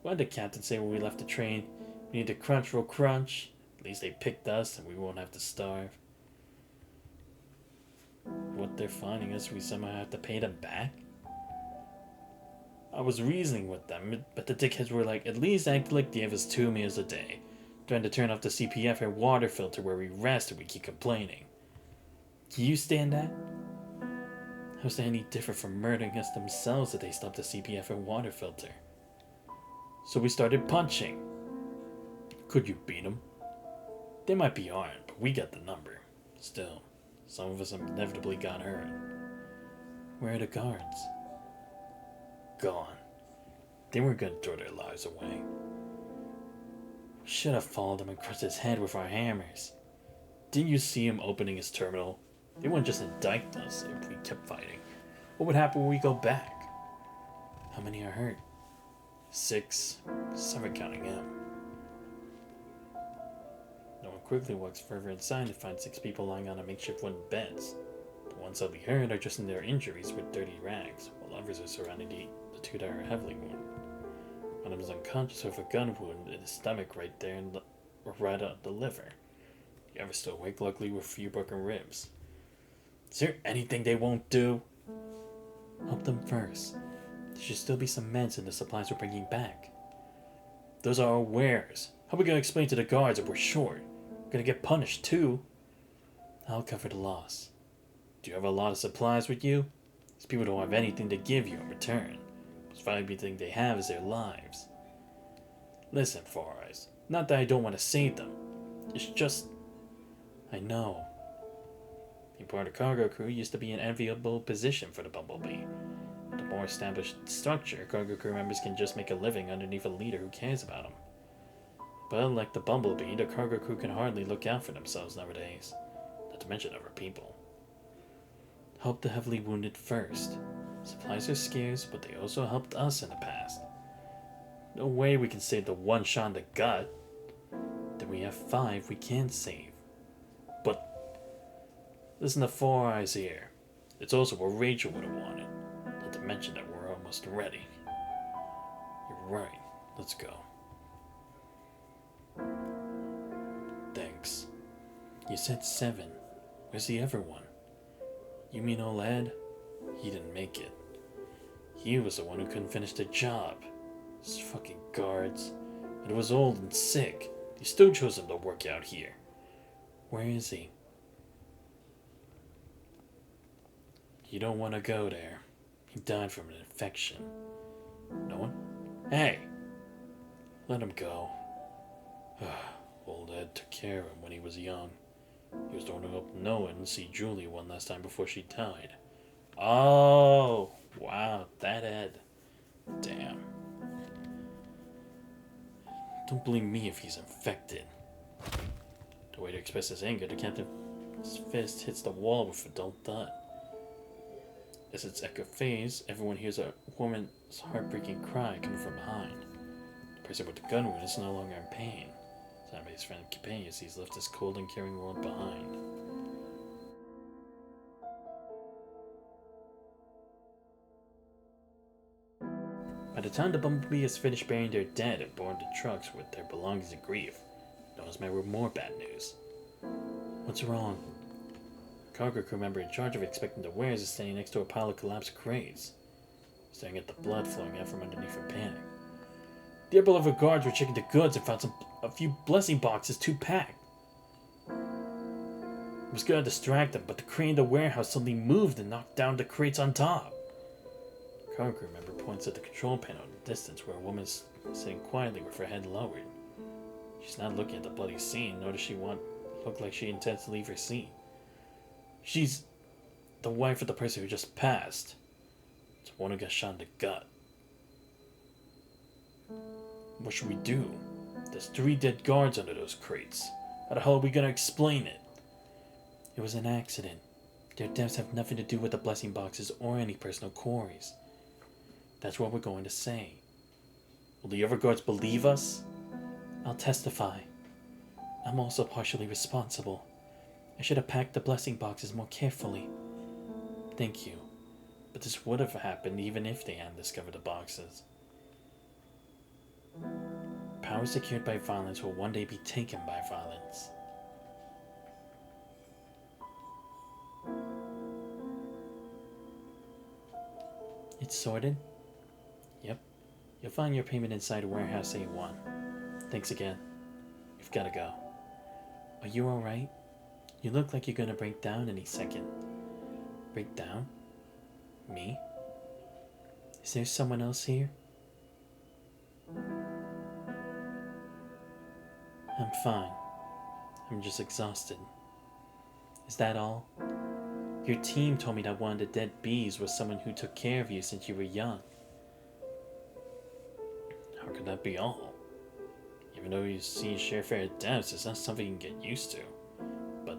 What did the captain say when we left the train? We need to crunch, we'll crunch. At least they picked us and we won't have to starve. What they're finding us, we somehow have to pay them back? I was reasoning with them, but the dickheads were like, at least act like they give us 2 meals a day. Trying to turn off the CPF and water filter where we rest and we keep complaining. Can you stand that? How's that any different from murdering us themselves if they stopped the CPF and water filter? So we started punching. Could you beat them? They might be armed, but we got the number. Still, some of us inevitably got hurt. Where are the guards? Gone. They weren't gonna throw their lives away. We should have followed him and crushed his head with our hammers. Didn't you see him opening his terminal? They wouldn't just indict us if we kept fighting. What would happen when we go back? How many are hurt? 6, 7 counting him. No one quickly walks further inside to find 6 people lying on a makeshift wooden beds. The ones that we heard are dressing their injuries with dirty rags, while others are surrounding the 2 that are heavily wounded. One of them is unconscious with a gun wound in his stomach right there right on the liver. The other still awake, luckily with a few broken ribs. Is there anything they won't do? Help them first. There should still be some meds and the supplies we're bringing back. Those are our wares. How are we going to explain to the guards if we're short? We're going to get punished too. I'll cover the loss. Do you have a lot of supplies with you? These people don't have anything to give you in return. The most valuable thing they have is their lives. Listen, Four Eyes. Not that I don't want to save them. It's just... I know. Being part of the cargo crew used to be an enviable position for the Bumblebee. With a more established structure, cargo crew members can just make a living underneath a leader who cares about them. But unlike the Bumblebee, the cargo crew can hardly look out for themselves nowadays, not to mention other people. Help the heavily wounded first. Supplies are scarce, but they also helped us in the past. No way we can save the one shot in the gut. Then we have 5 we can save. But listen to Four Eyes here. It's also what Rachel would have wanted. Not to mention that we're almost ready. You're right. Let's go. Thanks. You said 7. Where's the other one? You mean Oled? He didn't make it. He was the one who couldn't finish the job. Those fucking guards. And was old and sick. They still chose him to work out here. Where is he? You don't want to go there. He died from an infection. No one? Hey! Let him go. Old Ed took care of him when he was young. He was the one who helped Noah and see Julie one last time before she died. Oh! Wow, that Ed. Damn. Don't blame me if he's infected. The way to express his anger, the captain's fist hits the wall with a dull thud. As its echo fades, everyone hears a woman's heartbreaking cry coming from behind. The person with the gun wound is no longer in pain. Sad by his friend and companions, he's left this cold and caring world behind. By the time the Bumblebee has finished burying their dead and boarded the trucks with their belongings and grief, Noah's met with more bad news. What's wrong? A cargo crew member in charge of expecting the wares is standing next to a pile of collapsed crates, staring at the blood flowing out from underneath in panic. The upper level guards were checking the goods and found a few blessing boxes too packed. It was going to distract them, but the crane in the warehouse suddenly moved and knocked down the crates on top. The cargo crew member points at the control panel in the distance where a woman is sitting quietly with her head lowered. She's not looking at the bloody scene, nor does she look like she intends to leave her seat. She's the wife of the person who just passed. It's the one who got shot in the gut. What should we do? There's 3 dead guards under those crates. How the hell are we gonna explain it? It was an accident. Their deaths have nothing to do with the blessing boxes or any personal quarries. That's what we're going to say. Will the other guards believe us? I'll testify. I'm also partially responsible. I should have packed the blessing boxes more carefully. Thank you. But this would have happened even if they hadn't discovered the boxes. Power secured by violence will one day be taken by violence. It's sorted? Yep. You'll find your payment inside warehouse A1. Thanks again. We've gotta go. Are you alright? You look like you're gonna break down any second. Break down? Me? Is there someone else here? I'm fine. I'm just exhausted. Is that all? Your team told me that one of the dead bees was someone who took care of you since you were young. How could that be all? Even though you see share fair deaths, it's not something you can get used to. But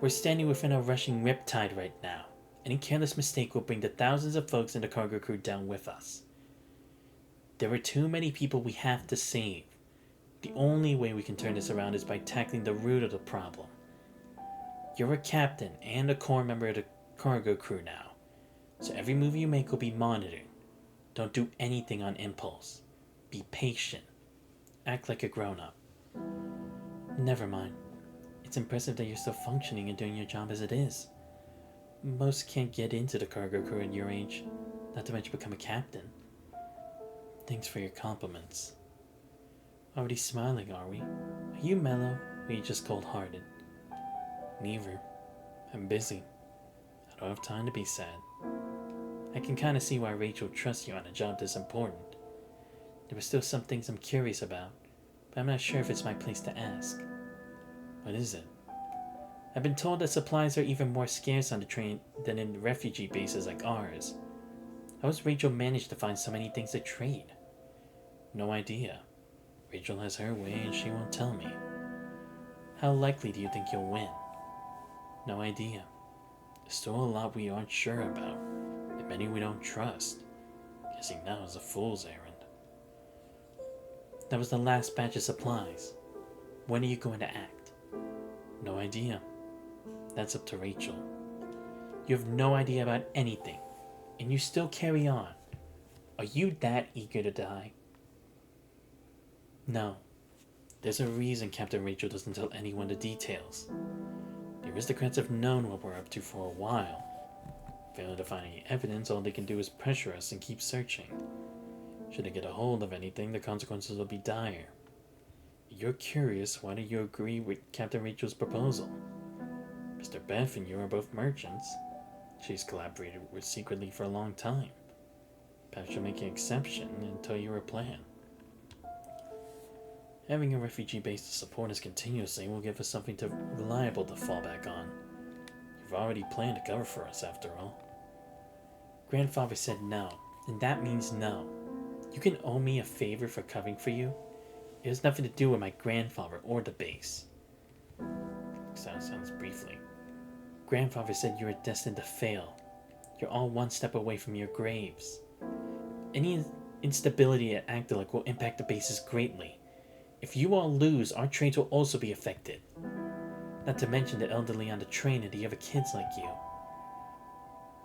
we're standing within a rushing riptide right now. Any careless mistake will bring the thousands of folks in the cargo crew down with us. There are too many people we have to save. The only way we can turn this around is by tackling the root of the problem. You're a captain and a core member of the cargo crew now, so every move you make will be monitored. Don't do anything on impulse. Be patient. Act like a grown-up. Never mind. It's impressive that you're still functioning and doing your job as it is. Most can't get into the cargo crew at your age, not to mention become a captain. Thanks for your compliments. Already smiling, are we? Are you mellow, or are you just cold-hearted? Neither. I'm busy. I don't have time to be sad. I can kind of see why Rachel trusts you on a job this important. There are still some things I'm curious about, but I'm not sure if it's my place to ask. What is it? I've been told that supplies are even more scarce on the train than in refugee bases like ours. How has Rachel managed to find so many things to trade? No idea. Rachel has her way and she won't tell me. How likely do you think you'll win? No idea. There's still a lot we aren't sure about, and many we don't trust. Guessing now is a fool's errand. That was the last batch of supplies. When are you going to act? No idea. That's up to Rachel. You have no idea about anything, and you still carry on. Are you that eager to die? No. There's a reason Captain Rachel doesn't tell anyone the details. The aristocrats have known what we're up to for a while. Failing to find any evidence, all they can do is pressure us and keep searching. Should they get a hold of anything, the consequences will be dire. You're curious, why do you agree with Captain Rachel's proposal? Mr. Beth and you are both merchants. She's collaborated with secretly for a long time. Perhaps she'll make an exception and tell you her plan. Having a refugee base to support us continuously will give us something reliable to fall back on. You've already planned to cover for us, after all. Grandfather said no, and that means no. You can owe me a favor for covering for you. It has nothing to do with my grandfather or the base. Sounds briefly. Grandfather said you are destined to fail. You're all one step away from your graves. Any instability at Agdalek will impact the bases greatly. If you all lose, our trades will also be affected. Not to mention the elderly on the train and the other kids like you.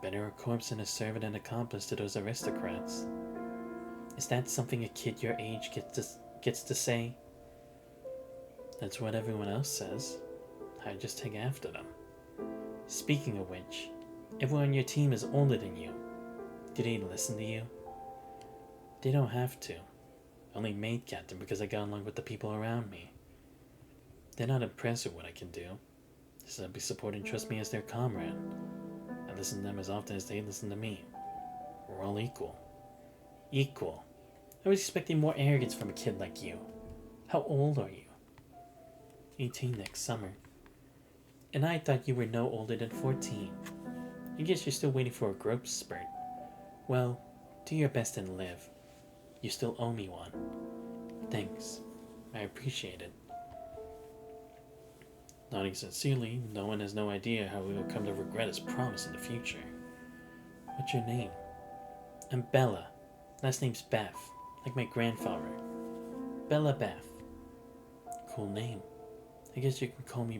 Better a corpse than a servant and accomplice to those aristocrats. Is that something a kid your age gets to say? That's what everyone else says. I just take after them. Speaking of which, everyone on your team is older than you. Do they listen to you? They don't have to. I only made captain because I got along with the people around me. They're not impressed with what I can do. They simply support and trust me as their comrade. I listen to them as often as they listen to me. We're all equal. Equal? I was expecting more arrogance from a kid like you. How old are you? 18 next summer. And I thought you were no older than 14. I guess you're still waiting for a growth spurt. Well, do your best and live. You still owe me one. Thanks. I appreciate it. Nodding sincerely, no one has no idea how he will come to regret his promise in the future. What's your name? I'm Bella. Last name's Beth, like my grandfather. Bella Beth. Cool name. I guess you can call me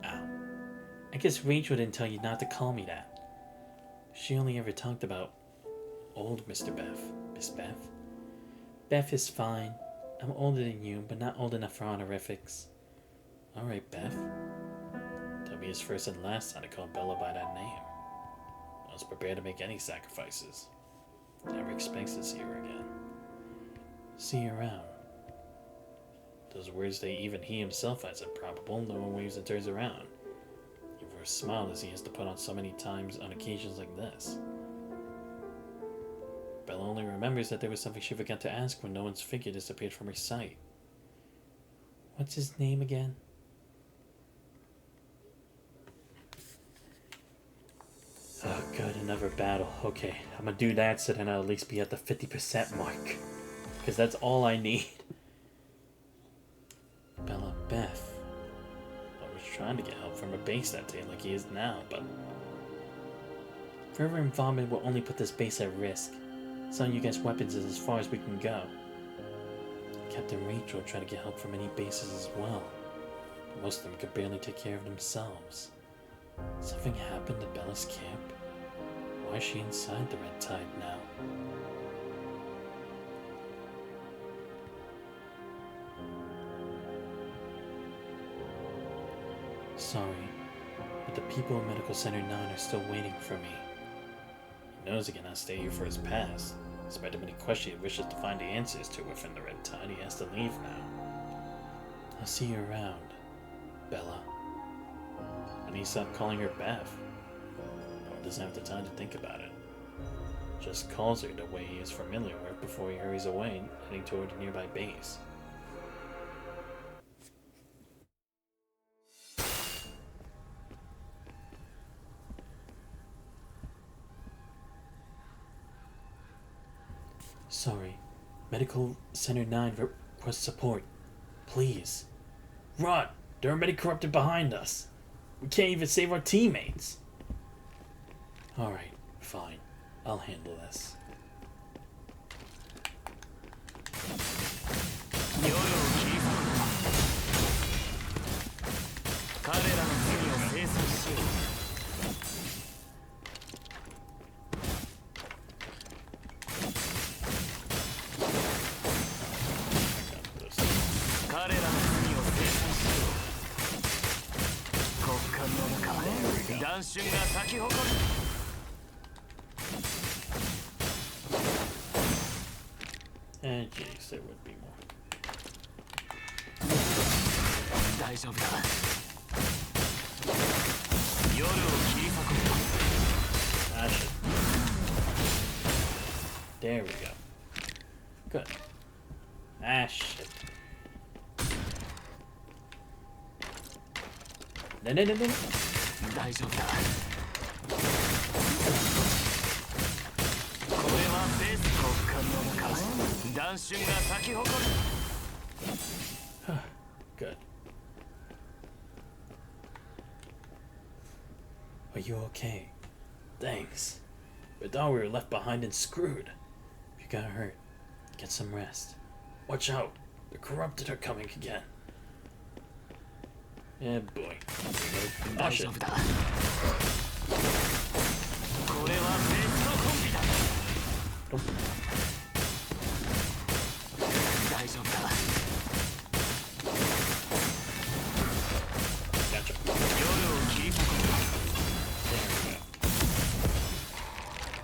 Ow. I guess Rachel didn't tell you not to call me that. She only ever talked about old Mr. Beth. Miss Beth? Beth is fine. I'm older than you, but not old enough for honorifics. Alright, Beth. That'll be his first and last time to call Bella by that name. I was prepared to make any sacrifices. Never expects to see her again. See you around. Those words that even he himself finds improbable, no one waves and turns around. Even never smiled as he has to put on so many times on occasions like this. Bella only remembers that there was something she forgot to ask when no one's figure disappeared from her sight. What's his name again? Oh, good, another battle. Okay, I'm gonna do that so then I'll at least be at the 50% mark. Because that's all I need. Bella Beth. I was trying to get help from a base that day like he is now, but further involvement will only put this base at risk. Selling you guys weapons is as far as we can go. Captain Rachel tried to get help from many bases as well. But most of them could barely take care of themselves. Something happened to Bella's camp? Why is she inside the Red Tide now? Sorry, but the people of Medical Center 9 are still waiting for me. He knows he cannot stay here for his past. Despite the many questions he wishes to find the answers to within the Red Tide, he has to leave now. I'll see you around, Bella. And he stopped calling her Beth. Paul doesn't have the time to think about it. Just calls her the way he is familiar with before he hurries away, heading toward a nearby base. Sorry, Medical Center 9 requests support. Please. Run! There are many corrupted behind us. We can't even save our teammates. Alright, fine. I'll handle this. And jeez, there would be more. Ah, shit. There we go. Good. Ah, shit. No. 大丈夫だ。これはベース国家の中。弾春が咲き誇る。Good. Are you okay? Thanks. We thought we were left behind and screwed. If you got hurt, get some rest. Watch out. The corrupted are coming again. Yeah, boy. Oh, shit. Gotcha.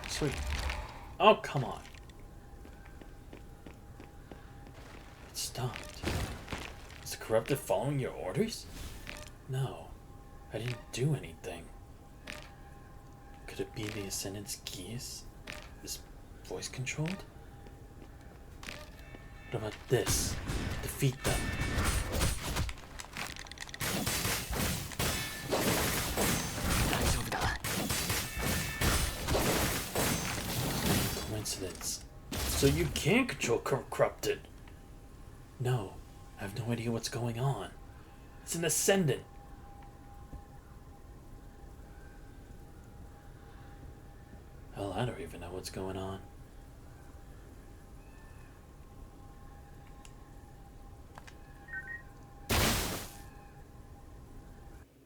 Sweet. Oh, come on. It stopped. Is the corrupted following your orders? No, I didn't do anything. Could it be the Ascendant's keys? Is voice controlled? What about this? Defeat them. Coincidence. So you can control corrupted? No, I have no idea what's going on. It's an Ascendant. Hell, I don't even know what's going on.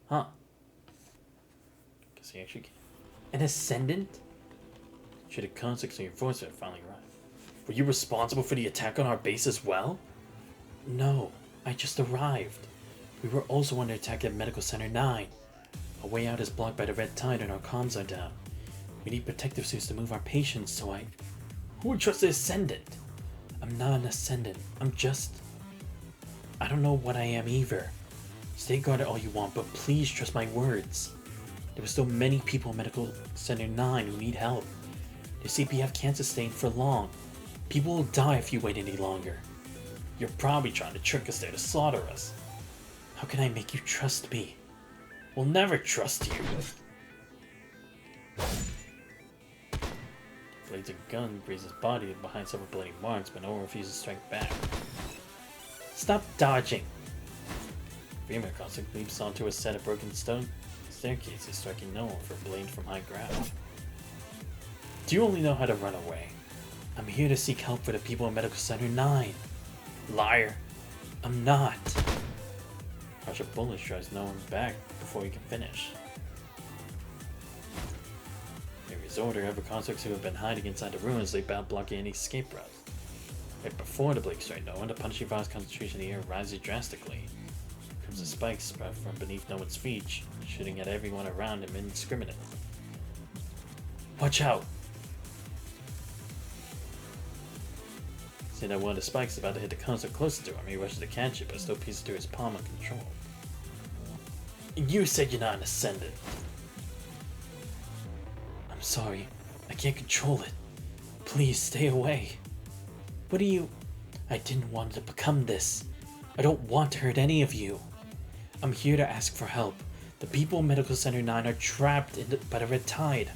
Huh. Guess he actually can. An Ascendant? Should have context on your voice when it finally arrived. Were you responsible for the attack on our base as well? No, I just arrived. We were also under attack at Medical Center 9. Our way out is blocked by the Red Tide and our comms are down. We need protective suits to move our patients, so Who would trust the Ascendant? I'm not an Ascendant. I don't know what I am either. Stay guarded all you want, but please trust my words. There were so many people in Medical Center 9 who need help. The CPF can't sustain for long. People will die if you wait any longer. You're probably trying to trick us there to slaughter us. How can I make you trust me? We'll never trust you. Blades a gun, grazes his body behind several bloody marks, but no one refuses to strike back. Stop dodging! Female constantly leaps onto a set of broken stone staircases, striking no one for a blade from high ground. Do you only know how to run away? I'm here to seek help for the people in Medical Center 9. Liar. I'm not. Rush of bullets drives no one back before he can finish. In order, other constructs who have been hiding inside the ruins lay about blocking any escape route. Right before the Blake strike no one, the punishing virus concentration in the air rises drastically. Crimson spikes sprout from beneath no one's feet, shooting at everyone around him indiscriminately. Watch out! Seeing that one of the spikes is about to hit the construct closest to him, he rushes to catch it, but still pieces through his palm uncontrolled. You said you're not an ascendant. I'm sorry. I can't control it. Please stay away. What are you... I didn't want to become this. I don't want to hurt any of you. I'm here to ask for help. The people in Medical Center 9 are trapped by the red tide.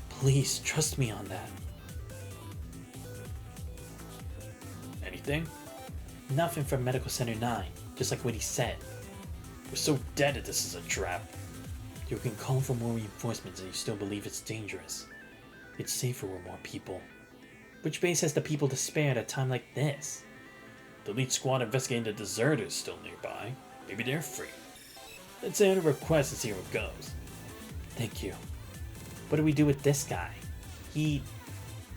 Please trust me on that. Anything? Nothing from Medical Center 9, just like what he said. We're so dead that this is a trap. You can call for more reinforcements and you still believe it's dangerous. It's safer with more people. Which base has the people to spare at a time like this? The elite squad investigating the deserters still nearby. Maybe they're free. Let's send a request and see how it goes. Thank you. What do we do with this guy? He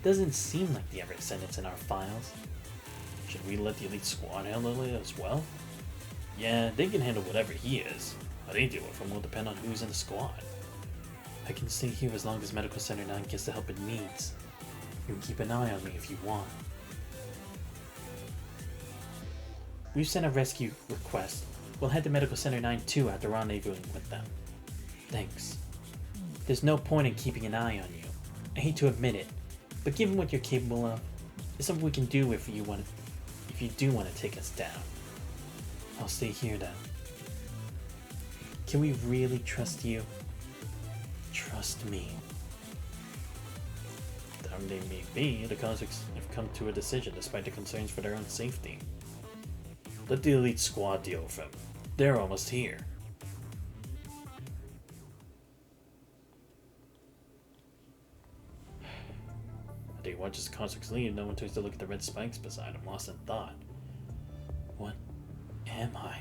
doesn't seem like the other ascendants in our files. Should we let the elite squad handle it as well? Yeah, they can handle whatever he is. How they deal with him will depend on who's in the squad. I can stay here as long as Medical Center 9 gets the help it needs. You can keep an eye on me if you want. We've sent a rescue request. We'll head to Medical Center 9 too after rendezvousing with them. Thanks. There's no point in keeping an eye on you. I hate to admit it, but given what you're capable of, there's something we can do if you do want to take us down. I'll stay here then. Can we really trust you? Trust me. Whatever they may be, the constructs have come to a decision despite the concerns for their own safety. Let the elite squad deal with them. They're almost here. As he watches the constructs leave, no one turns to look at the red spikes beside him, lost in thought. What am I?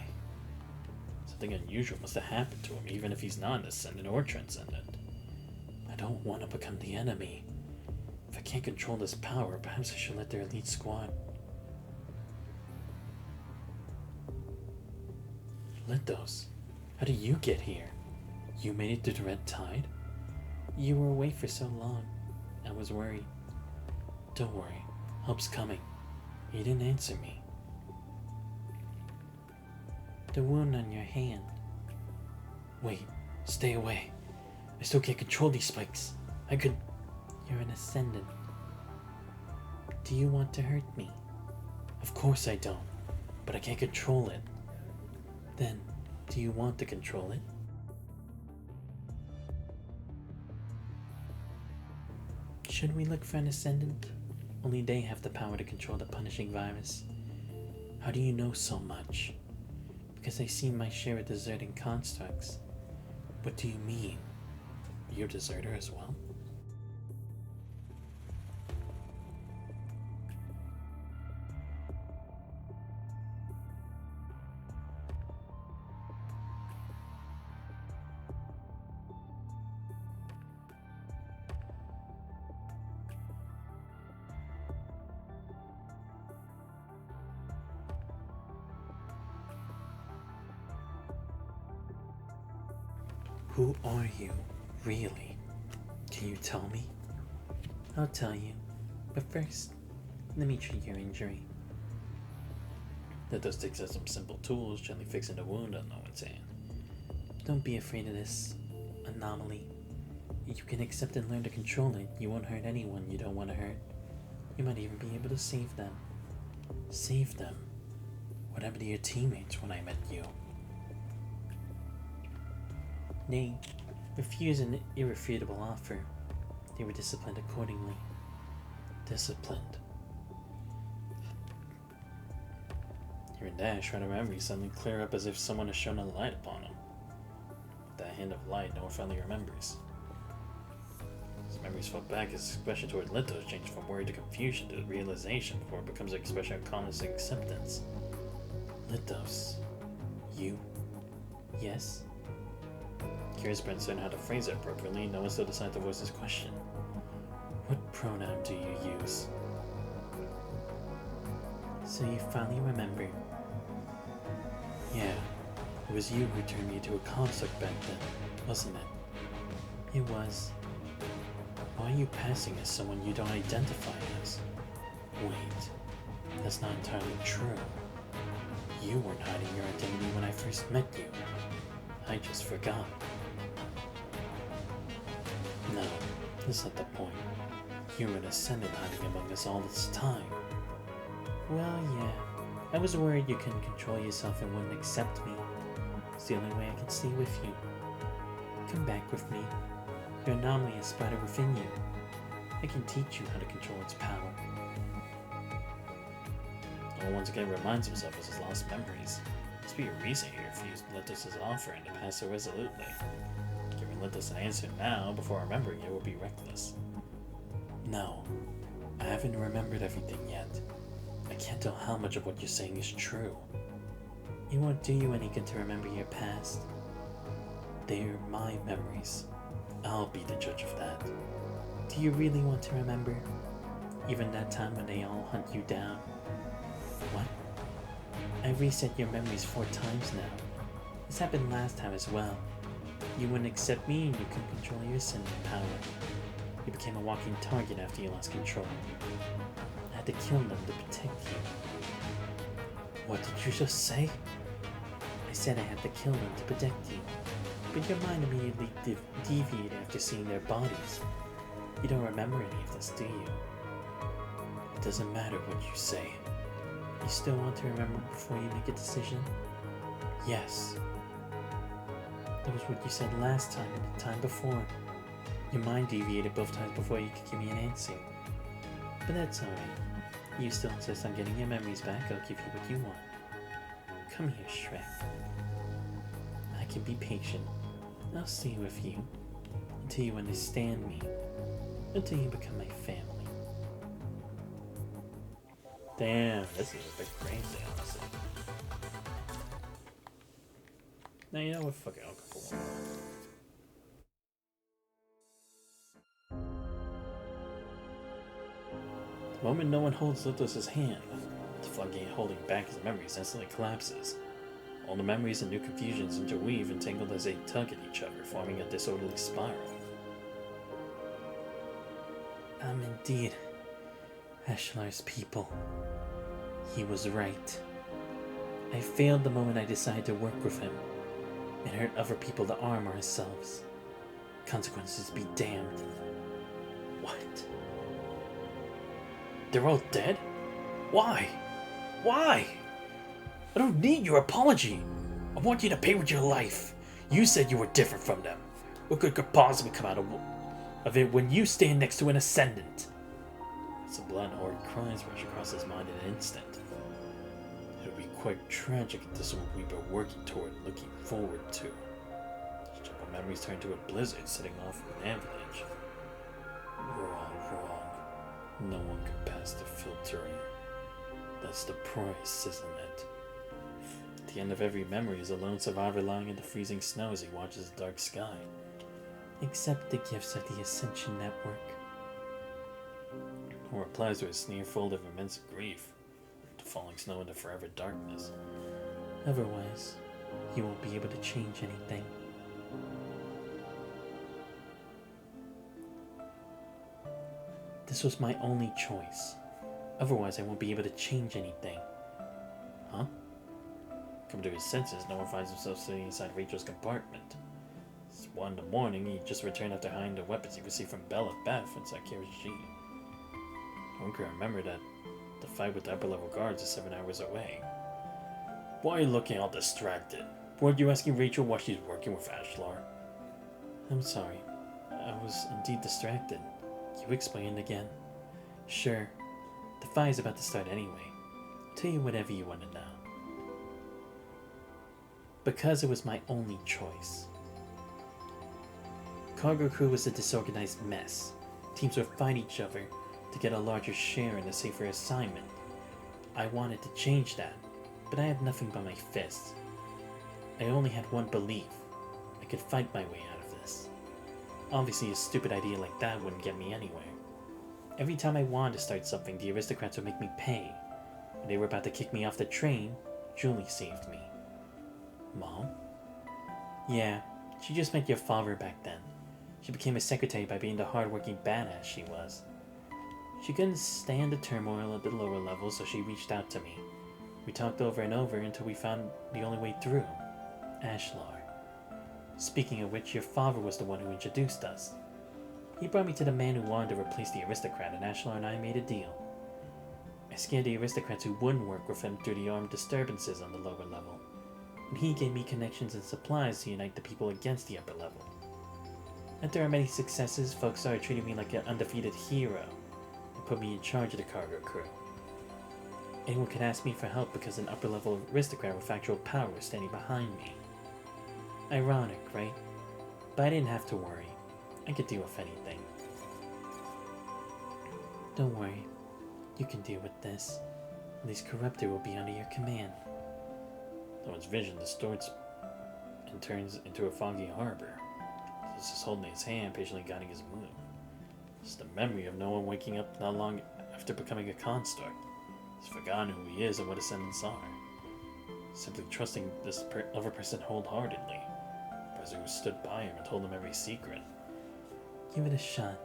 Something unusual must have happened to him, even if he's not an ascendant or transcendent. I don't want to become the enemy. If I can't control this power, perhaps I should let their elite squad. Lindos, how did you get here? You made it through the red tide? You were away for so long. I was worried. Don't worry, help's coming. You didn't answer me. The wound on your hand. Wait, stay away. I still can't control these spikes. You're an ascendant. Do you want to hurt me? Of course I don't, but I can't control it. Then, do you want to control it? Should we look for an ascendant? Only they have the power to control the punishing virus. How do you know so much? Because I see my share of deserting constructs. What do you mean? You're a deserter as well? Who are you, really? Can you tell me? I'll tell you, but first, let me treat your injury. That does take some simple tools, gently fixing the wound on no one's hand. Don't be afraid of this. anomaly. You can accept and learn to control it. You won't hurt anyone you don't want to hurt. You might even be able to save them. Save them? What happened to your teammates when I met you? Nay, refuse an irrefutable offer. They were disciplined accordingly. Disciplined. Here and there, shred of memory suddenly clear up as if someone has shone a light upon them. With that hint of light, no one finally remembers. His memories fall back, his expression toward Lithos changes from worry to confusion to realization before it becomes an expression of calmness and acceptance. Lithos. You? Yes? Curious but uncertain how to phrase it appropriately, no one still decides to voice his question. What pronoun do you use? So you finally remember. Yeah, it was you who turned me into a construct back then, wasn't it? It was. Why are you passing as someone you don't identify as? Wait, that's not entirely true. You weren't hiding your identity when I first met you. I just forgot. No, that's not the point. You were an ascendant hiding among us all this time. Well, yeah. I was worried you couldn't control yourself and wouldn't accept me. It's the only way I can stay with you. Come back with me. Your anomaly is sprouted within you. I can teach you how to control its power. No one once again reminds himself of his lost memories. Must be a reason he refused Lithos' offer and to pass so resolutely. Giving Lithos an answer now before remembering it would be reckless. No, I haven't remembered everything yet. I can't tell how much of what you're saying is true. It won't do you any good to remember your past. They're my memories. I'll be the judge of that. Do you really want to remember? Even that time when they all hunt you down? What? I've reset your memories 4 times now. This happened last time as well. You wouldn't accept me and you couldn't control your ascendant power. You became a walking target after you lost control. I had to kill them to protect you. What did you just say? I said I had to kill them to protect you. But your mind immediately deviated after seeing their bodies. You don't remember any of this, do you? It doesn't matter what you say. You still want to remember before you make a decision? Yes. That was what you said last time and the time before. Your mind deviated both times before you could give me an answer. But that's alright. You still insist on getting your memories back, I'll give you what you want. Come here, Shrek. I can be patient. I'll stay with you until you understand me, until you become my family. Damn, this is a bit crazy, honestly. Now, you know what? Fuck it, I'll go for one more. The moment no one holds Lithos' hand, the floodgate holding back his memories instantly collapses. All the memories and new confusions interweave and tangled as they tug at each other, forming a disorderly spiral. I'm indeed Ashlar's people. He was right. I failed the moment I decided to work with him and hurt other people to arm ourselves. Consequences be damned. What? They're all dead? Why? Why? I don't need your apology. I want you to pay with your life. You said you were different from them. What good could possibly come out of it when you stand next to an ascendant? Some blood and horrid cries rush across his mind in an instant. It would be quite tragic if this is what we've been working toward and looking forward to. His jungle memories turn to a blizzard, setting off an avalanche. We're all wrong. No one can pass the filtering. That's the price, isn't it? At the end of every memory is a lone survivor lying in the freezing snow as he watches the dark sky. Accept the gifts of the Ascension Network. Or replies to a sneer full of immense grief, to falling snow into forever darkness. Otherwise, you won't be able to change anything. This was my only choice. Otherwise, I won't be able to change anything. Huh? Come to his senses, no one finds himself sitting inside Rachel's compartment. His 1 in the morning, he just returned after hiding the weapons he received from Bella Beth inside Kira's jeep. I can remember that the fight with the upper level guards is 7 hours away. Why are you looking all distracted? Weren't you asking Rachel why she's working with Ashlar? I'm sorry. I was indeed distracted. Can you explain again? Sure. The fight is about to start anyway. I'll tell you whatever you want to know. Because it was my only choice. Cargo crew was a disorganized mess. Teams would fight each other to get a larger share in a safer assignment. I wanted to change that, but I had nothing but my fists. I only had one belief. I could fight my way out of this. Obviously, a stupid idea like that wouldn't get me anywhere. Every time I wanted to start something, the aristocrats would make me pay. When they were about to kick me off the train, Julie saved me. Mom? Yeah, she just met your father back then. She became a secretary by being the hard-working badass she was. She couldn't stand the turmoil at the lower levels, so she reached out to me. We talked over and over until we found the only way through. Ashlar. Speaking of which, your father was the one who introduced us. He brought me to the man who wanted to replace the aristocrat, and Ashlar and I made a deal. I scared the aristocrats who wouldn't work with him through the armed disturbances on the lower level, and he gave me connections and supplies to unite the people against the upper level. After our many successes, folks started treating me like an undefeated hero and put me in charge of the cargo crew. Anyone could ask me for help because an upper level aristocrat with actual power was standing behind me. Ironic, right? But I didn't have to worry. I could deal with anything. Don't worry. You can deal with this. At least Corruptor will be under your command. Though its vision distorts and turns into a foggy harbor. This is holding his hand, patiently guiding his move. It's the memory of no one waking up not long after becoming a construct. He's forgotten who he is and what ascendants are. Simply trusting this other person wholeheartedly. The person who stood by him and told him every secret. Give it a shot.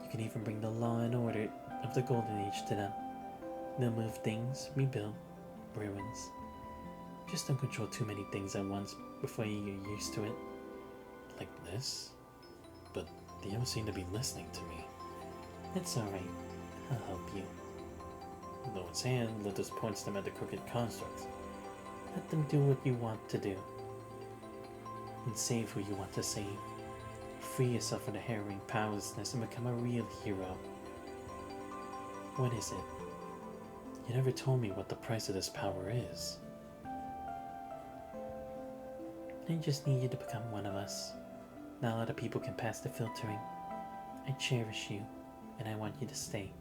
You can even bring the law and order of the Golden Age to them. They'll move things, rebuild, ruins. Just don't control too many things at once before you get used to it. Like this? But they don't seem to be listening to me. It's alright. I'll help you. Though its hand Litus points them at the crooked constructs. Let them do what you want to do. And save who you want to save. Free yourself from the harrowing powerlessness and become a real hero. What is it? You never told me what the price of this power is. I just need you to become one of us. Not a lot of people can pass the filtering. I cherish you, and I want you to stay.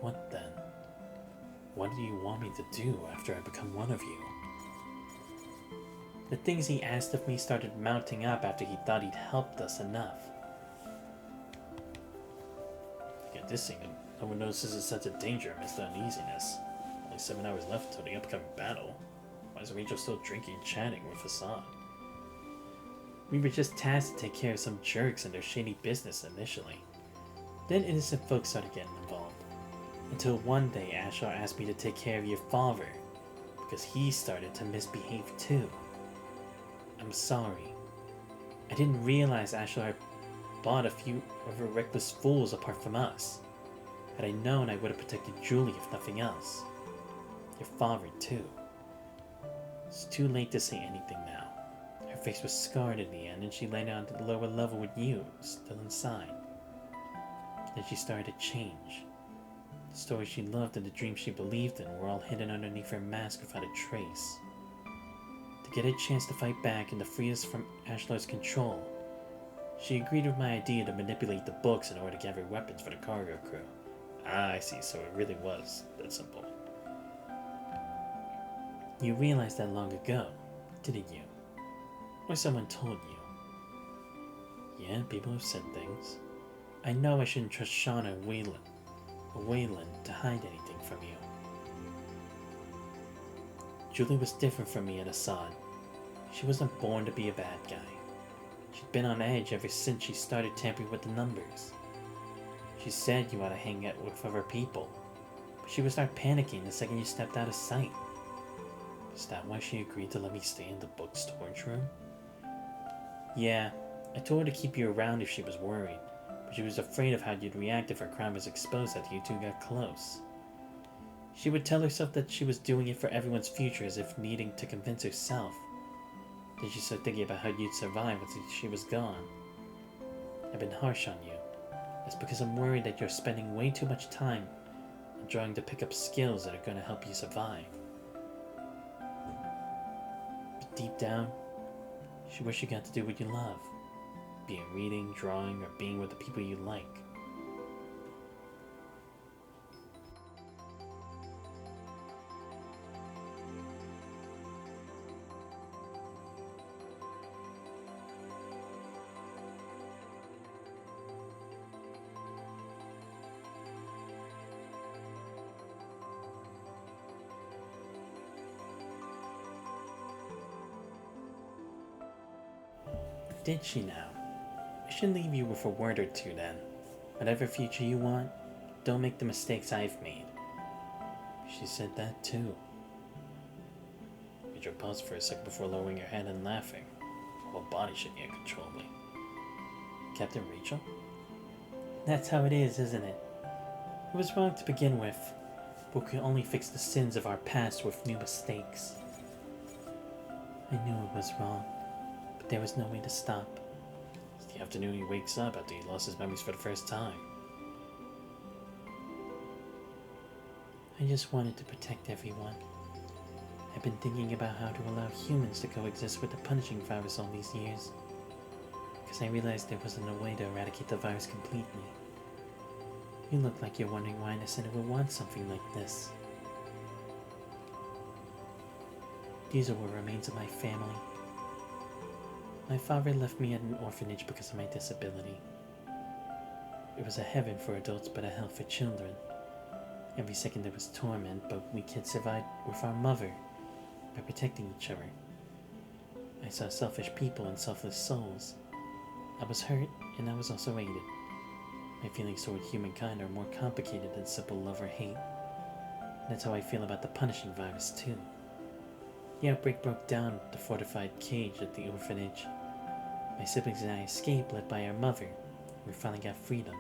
What then? What do you want me to do after I become one of you? The things he asked of me started mounting up after he thought he'd helped us enough. Get this thing, no one notices a sense of danger amidst the uneasiness. Only 7 hours left until the upcoming battle. Why is Rachel still drinking and chatting with Assad? We were just tasked to take care of some jerks and their shady business initially. Then innocent folks started getting involved. Until one day Ashlar asked me to take care of your father, because he started to misbehave too. I'm sorry. I didn't realize Ashlar had bought a few of her reckless fools apart from us. Had I known, I would have protected Julie if nothing else. Your father too. It's too late to say anything now. Her face was scarred in the end, and she landed on the lower level with you, still inside. Then she started to change. The stories she loved and the dreams she believed in were all hidden underneath her mask without a trace. To get a chance to fight back and to free us from Ashlar's control, she agreed with my idea to manipulate the books in order to gather weapons for the cargo crew. Ah, I see, so it really was that simple. You realized that long ago, didn't you? Or someone told you? Yeah, people have said things. I know I shouldn't trust Shauna or Waylon to hide anything from you. Julie was different from me and Assad. She wasn't born to be a bad guy. She'd been on edge ever since she started tampering with the numbers. She said you ought to hang out with other people, but she would start panicking the second you stepped out of sight. Is that why she agreed to let me stay in the book storage room? Yeah, I told her to keep you around if she was worried, but she was afraid of how you'd react if her crime was exposed after you two got close. She would tell herself that she was doing it for everyone's future as if needing to convince herself. Then she started thinking about how you'd survive once she was gone. I've been harsh on you. It's because I'm worried that you're spending way too much time on trying to pick up skills that are going to help you survive. But deep down, she wished you got to do what you love, be it reading, drawing, or being with the people you like. Did she now? I should leave you with a word or two then. Whatever future you want, don't make the mistakes I've made. She said that too. Rachel paused for a second before lowering her head and laughing, her whole body shaking uncontrollably. Captain Rachel? That's how it is, isn't it? It was wrong to begin with, but we can only fix the sins of our past with new mistakes. I knew it was wrong, but there was no way to stop. It's the afternoon he wakes up after he lost his memories for the first time. I just wanted to protect everyone. I've been thinking about how to allow humans to coexist with the punishing virus all these years, because I realized there wasn't a way to eradicate the virus completely. You look like you're wondering why an Ascender would want something like this. These are what remains of my family. My father left me at an orphanage because of my disability. It was a heaven for adults but a hell for children. Every second there was torment, but we kids survived with our mother by protecting each other. I saw selfish people and selfless souls. I was hurt, and I was also hated. My feelings toward humankind are more complicated than simple love or hate. That's how I feel about the punishing virus too. The outbreak broke down the fortified cage at the orphanage. My siblings and I escaped, led by our mother. We finally got freedom.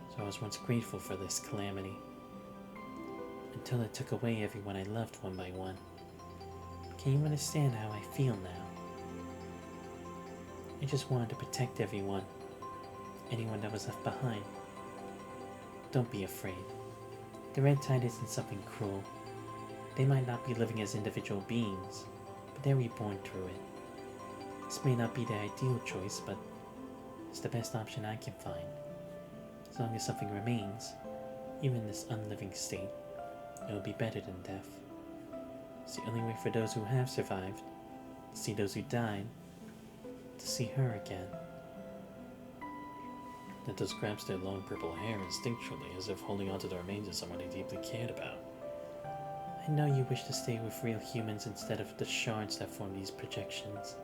So I was once grateful for this calamity. Until it took away everyone I loved one by one. Can you understand how I feel now? I just wanted to protect everyone. Anyone that was left behind. Don't be afraid. The Red Tide isn't something cruel. They might not be living as individual beings, but they're reborn through it. This may not be the ideal choice, but it's the best option I can find. As long as something remains, even in this unliving state, it will be better than death. It's the only way for those who have survived, to see those who died, to see her again. Nethos grabs their long purple hair instinctually, as if holding on to the remains of someone they deeply cared about. I know you wish to stay with real humans instead of the shards that form these projections.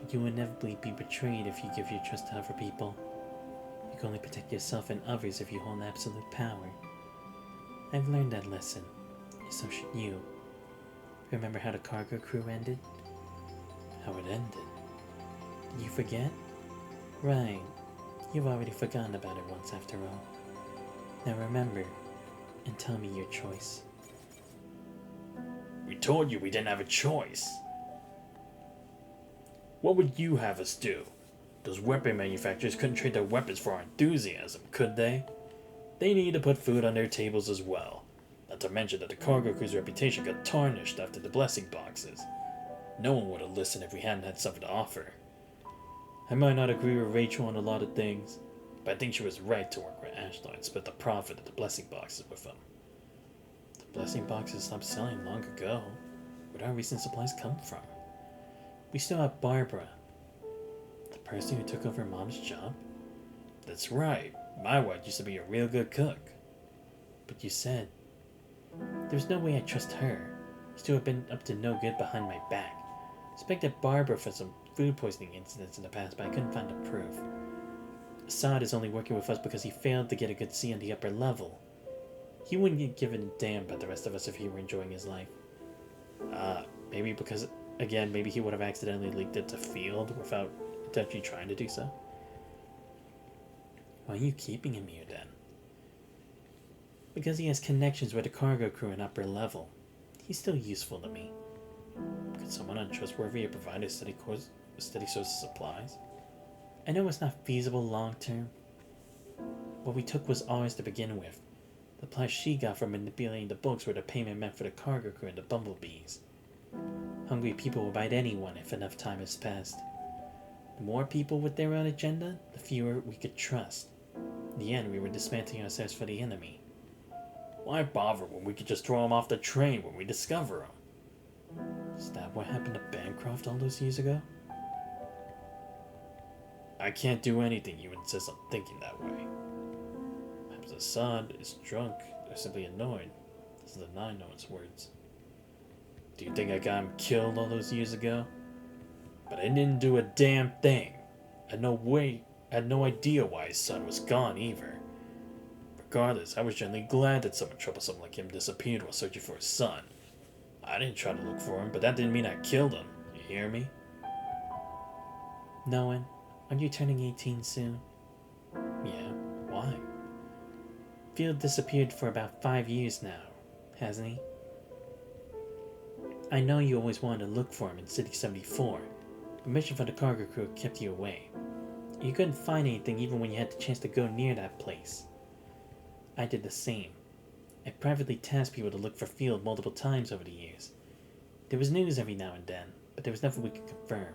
But you will inevitably be betrayed if you give your trust to other people. You can only protect yourself and others if you hold absolute power. I've learned that lesson, and so should you. Remember how the cargo crew ended? How it ended? Did you forget? Right. You've already forgotten about it once after all. Now remember, and tell me your choice. We told you we didn't have a choice. What would you have us do? Those weapon manufacturers couldn't trade their weapons for our enthusiasm, could they? They need to put food on their tables as well. Not to mention that the cargo crew's reputation got tarnished after the blessing boxes. No one would have listened if we hadn't had something to offer. I might not agree with Rachel on a lot of things, but I think she was right to work with Ashlar and split the profit of the blessing boxes with them. The blessing boxes stopped selling long ago. Where'd our recent supplies come from? We still have Barbara. The person who took over Mom's job? That's right. My wife used to be a real good cook. But you said, there's no way I trust her. She's still been up to no good behind my back. Suspected Barbara for some food poisoning incidents in the past, but I couldn't find the proof. Assad is only working with us because he failed to get a good C on the upper level. He wouldn't give a damn about the rest of us if he were enjoying his life. Maybe because again, maybe he would have accidentally leaked it to Field without intentionally trying to do so. Why are you keeping him here then? Because he has connections with the cargo crew in upper level. He's still useful to me. Could someone untrustworthy have provided a steady source of supplies? I know it's not feasible long term. What we took was ours to begin with. The price she got from manipulating the books were the payment meant for the cargo crew and the bumblebees. Hungry people will bite anyone if enough time has passed. The more people with their own agenda, the fewer we could trust. In the end, we were dismantling ourselves for the enemy. Why bother when we could just throw him off the train when we discover him? Is that what happened to Bancroft all those years ago? I can't do anything you insist on thinking that way. Perhaps Assad is drunk or simply annoyed. This is the Nine Notes words. Do you think I got him killed all those years ago? But I didn't do a damn thing. I had no idea why his son was gone either. Regardless, I was generally glad that someone troublesome like him disappeared while searching for his son. I didn't try to look for him, but that didn't mean I killed him. You hear me? Noan, aren't you turning 18 soon? Yeah, why? Field disappeared for about 5 years now, hasn't he? I know you always wanted to look for him in City 74. The mission for the cargo crew kept you away. You couldn't find anything even when you had the chance to go near that place. I did the same. I privately tasked people to look for Field multiple times over the years. There was news every now and then, but there was nothing we could confirm,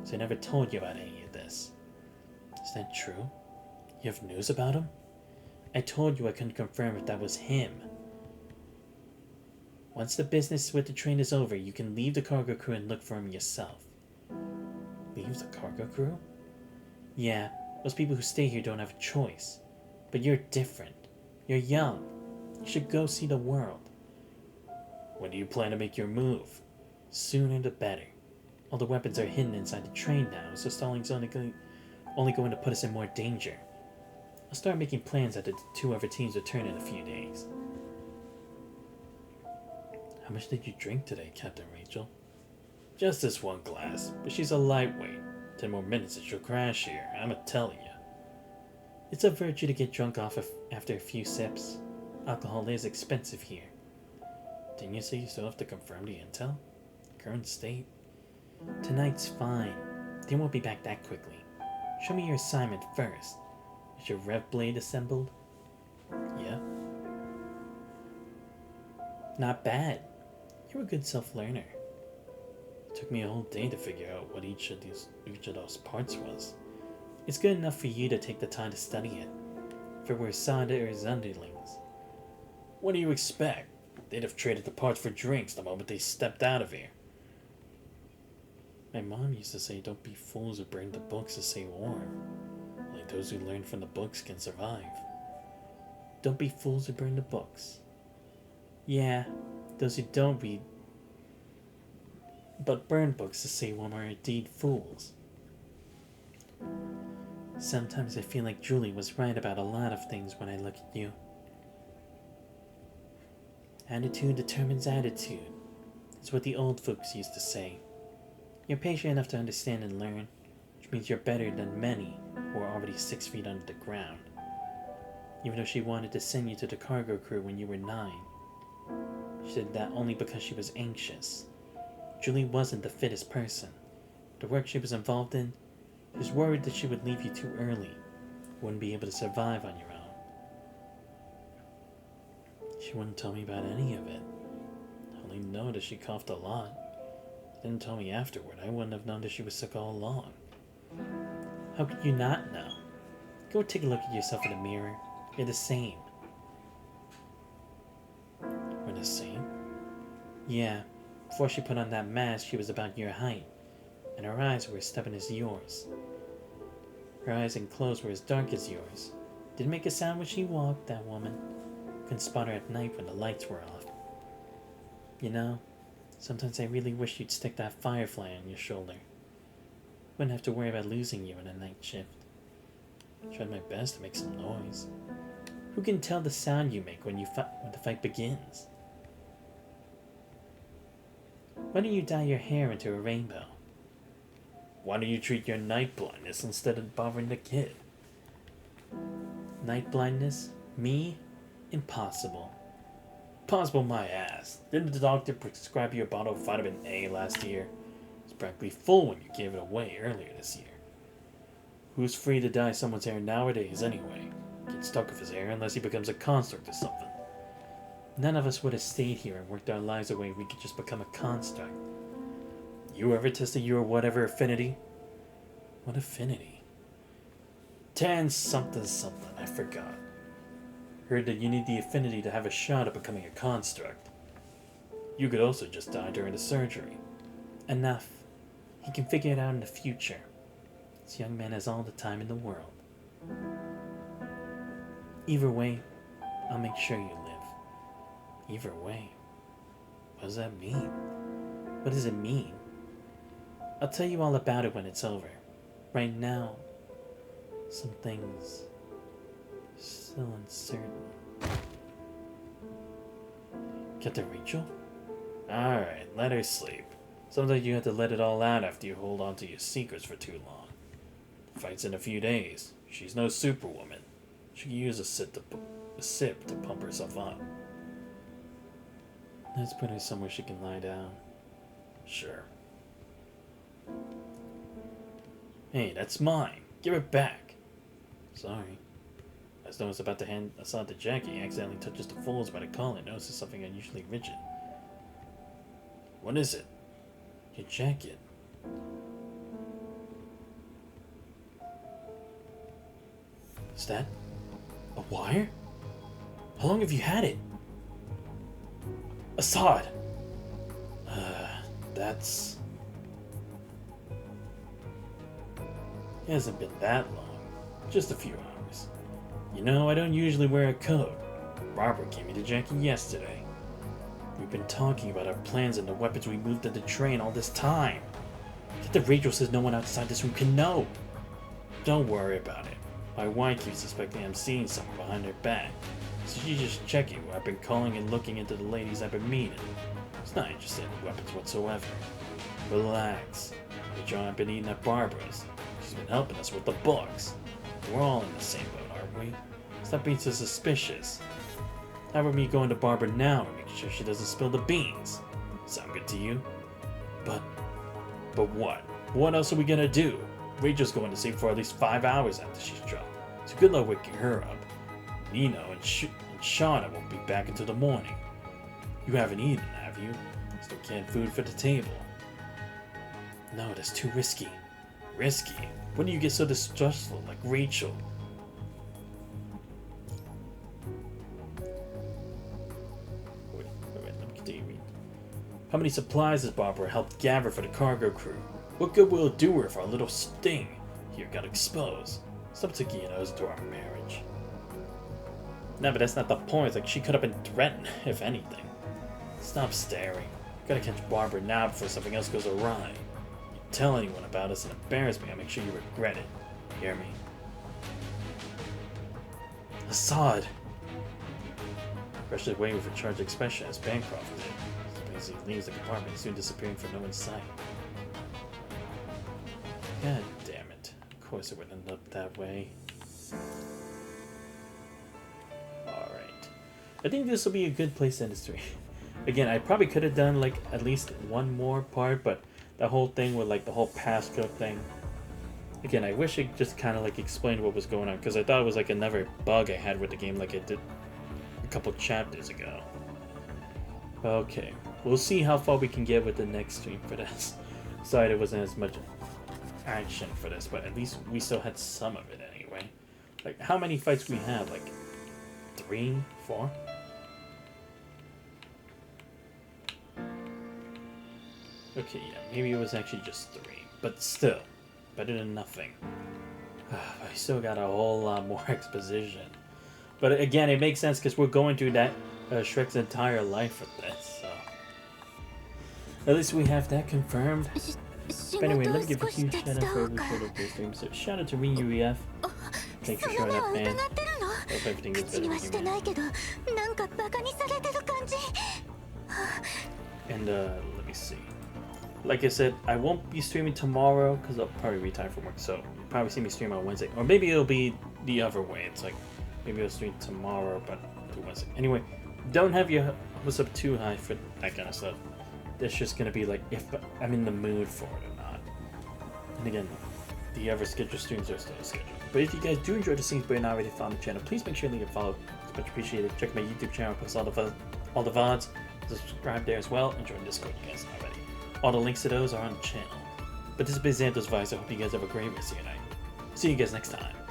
so I never told you about any of this. Is that true? You have news about him? I told you I couldn't confirm if that was him. Once the business with the train is over, you can leave the cargo crew and look for him yourself. Leave the cargo crew? Yeah, most people who stay here don't have a choice. But you're different. You're young. You should go see the world. When do you plan to make your move? Sooner the better. All the weapons are hidden inside the train now, so stalling's only going to put us in more danger. I'll start making plans after the 2 other teams return in a few days. How much did you drink today, Captain Rachel? Just this one glass, but she's a lightweight. 10 more minutes and she'll crash here, I'ma tell ya. It's a virtue to get drunk off after a few sips. Alcohol is expensive here. Didn't you say you still have to confirm the intel? Current state? Tonight's fine. They won't be back that quickly. Show me your assignment first. Is your rev blade assembled? Yeah. Not bad. You're a good self-learner. It took me a whole day to figure out what each of those parts was. It's good enough for you to take the time to study it. If it were Sada or his underlings. What do you expect? They'd have traded the parts for drinks the moment they stepped out of here. My mom used to say, don't be fools who burn the books to stay warm. Only those who learn from the books can survive. Don't be fools who burn the books. Yeah, those who don't read but burn books to stay warm are indeed fools. Sometimes I feel like Julie was right about a lot of things when I look at you. Attitude determines attitude. It's what the old folks used to say. You're patient enough to understand and learn, which means you're better than many who are already 6 feet under the ground. Even though she wanted to send you to the cargo crew when you were 9, she did that only because she was anxious. Julie wasn't the fittest person. The work she was involved in, she was worried that she would leave you too early. You wouldn't be able to survive on your own. She wouldn't tell me about any of it. I only know that she coughed a lot. She didn't tell me afterward. I wouldn't have known that she was sick all along. How could you not know? Go take a look at yourself in the mirror. You're the same. We're the same? Yeah. Before she put on that mask, she was about your height, and her eyes were as stubborn as yours. Her eyes and clothes were as dark as yours. Didn't make a sound when she walked, that woman. Couldn't spot her at night when the lights were off. You know, sometimes I really wish you'd stick that firefly on your shoulder. Wouldn't have to worry about losing you in a night shift. I tried my best to make some noise. Who can tell the sound you make when the fight begins? Why don't you dye your hair into a rainbow? Why don't you treat your night blindness instead of bothering the kid? Night blindness? Me? Impossible. Possible my ass. Didn't the doctor prescribe you a bottle of vitamin A last year? It's practically full when you gave it away earlier this year. Who's free to dye someone's hair nowadays anyway? Get stuck with his hair unless he becomes a construct or something. None of us would have stayed here and worked our lives away if we could just become a construct. You ever tested your whatever affinity? What affinity? 10 something something, I forgot. Heard that you need the affinity to have a shot at becoming a construct. You could also just die during the surgery. Enough. He can figure it out in the future. This young man has all the time in the world. Either way, I'll make sure you live. Either way? What does that mean? What does it mean? I'll tell you all about it when it's over. Right now, some things still uncertain. Get to Rachel? Alright, let her sleep. Sometimes you have to let it all out after you hold on to your secrets for too long. Fight's in a few days. She's no superwoman. She can use a sip to pump herself up. Let's put her somewhere she can lie down. Sure. Hey, that's mine. Give it back. Sorry. As though I was about to hand a sod to Jackie, he accidentally touches the folds by the collar and notices something unusually rigid. What is it? Your jacket. Is that a wire? How long have you had it? Assad! That's... It hasn't been that long. Just a few hours. You know, I don't usually wear a coat. Barbara came into Jackie yesterday. We've been talking about our plans and the weapons we moved to the train all this time. That Rachel says no one outside this room can know. Don't worry about it. My wife keeps suspecting I'm seeing something behind her back. So she's just checking where I've been calling and looking into the ladies I've been meeting. She's not interested in weapons whatsoever. Relax. Rachel and I've been eating at Barbara's. She's been helping us with the books. We're all in the same boat, aren't we? Stop being so suspicious. How about me going to Barbara now and making sure she doesn't spill the beans? Sound good to you? But what? What else are we gonna do? Rachel's going to sleep for at least 5 hours after she's dropped. So good luck waking her up. Nino and Shauna won't be back until the morning. You haven't eaten, have you? Still canned food for the table. No, that's too risky. Risky? When do you get so distrustful like Rachel? Wait, let me continue reading. How many supplies has Barbara helped gather for the cargo crew? What good will it do her if our little sting here got exposed? Stop sticking your nose into our marriage. No, but that's not the point. It's like she could have been threatened, if anything. Stop staring. Gotta catch Barbara now before something else goes awry. You tell anyone about us and embarrass me, I'll make sure you regret it. Hear me? Assad! Rushed away with a charged expression as Bancroft did. As he leaves the compartment, soon disappearing from no one's sight. God damn it. Of course it would end up that way. Alright. I think this will be a good place to end the stream. Again, I probably could have done like at least one more part, but the whole thing with like the whole passcode thing. Again, I wish it just kind of like explained what was going on, because I thought it was like another bug I had with the game like I did a couple chapters ago. Okay, we'll see how far we can get with the next stream for this. Sorry there wasn't as much action for this, but at least we still had some of it anyway. Like, how many fights we have? Like 3, 4? Okay, yeah, maybe it was actually just 3, but still, better than nothing. I still got a whole lot more exposition. But again, it makes sense because we're going through that Shrek's entire life with this, so. At least we have that confirmed. But anyway, let me give a huge shout out for every photo of this stream. So shout out to ReUEF. Thanks for showing up, man. Hope everything goes better with you, man. And let me see. like I said, I won't be streaming tomorrow because I'll probably retire from work. So you'll probably see me stream on Wednesday, or maybe it'll be the other way. It's like maybe I'll stream tomorrow, but to Wednesday. Anyway, don't have your hopes up too high for that kind of stuff. That's just gonna be like if I'm in the mood for it or not. And again, the other scheduled streams are still scheduled. But if you guys do enjoy the scenes but you're not already found the channel, please make sure to leave a follow. It's much appreciated. Check my YouTube channel, post all the VODs. Subscribe there as well, and join Discord, you guys already. All the links to those are on the channel. But this has been Xanthos Vice. I hope you guys have a great rest of your night. See you guys next time.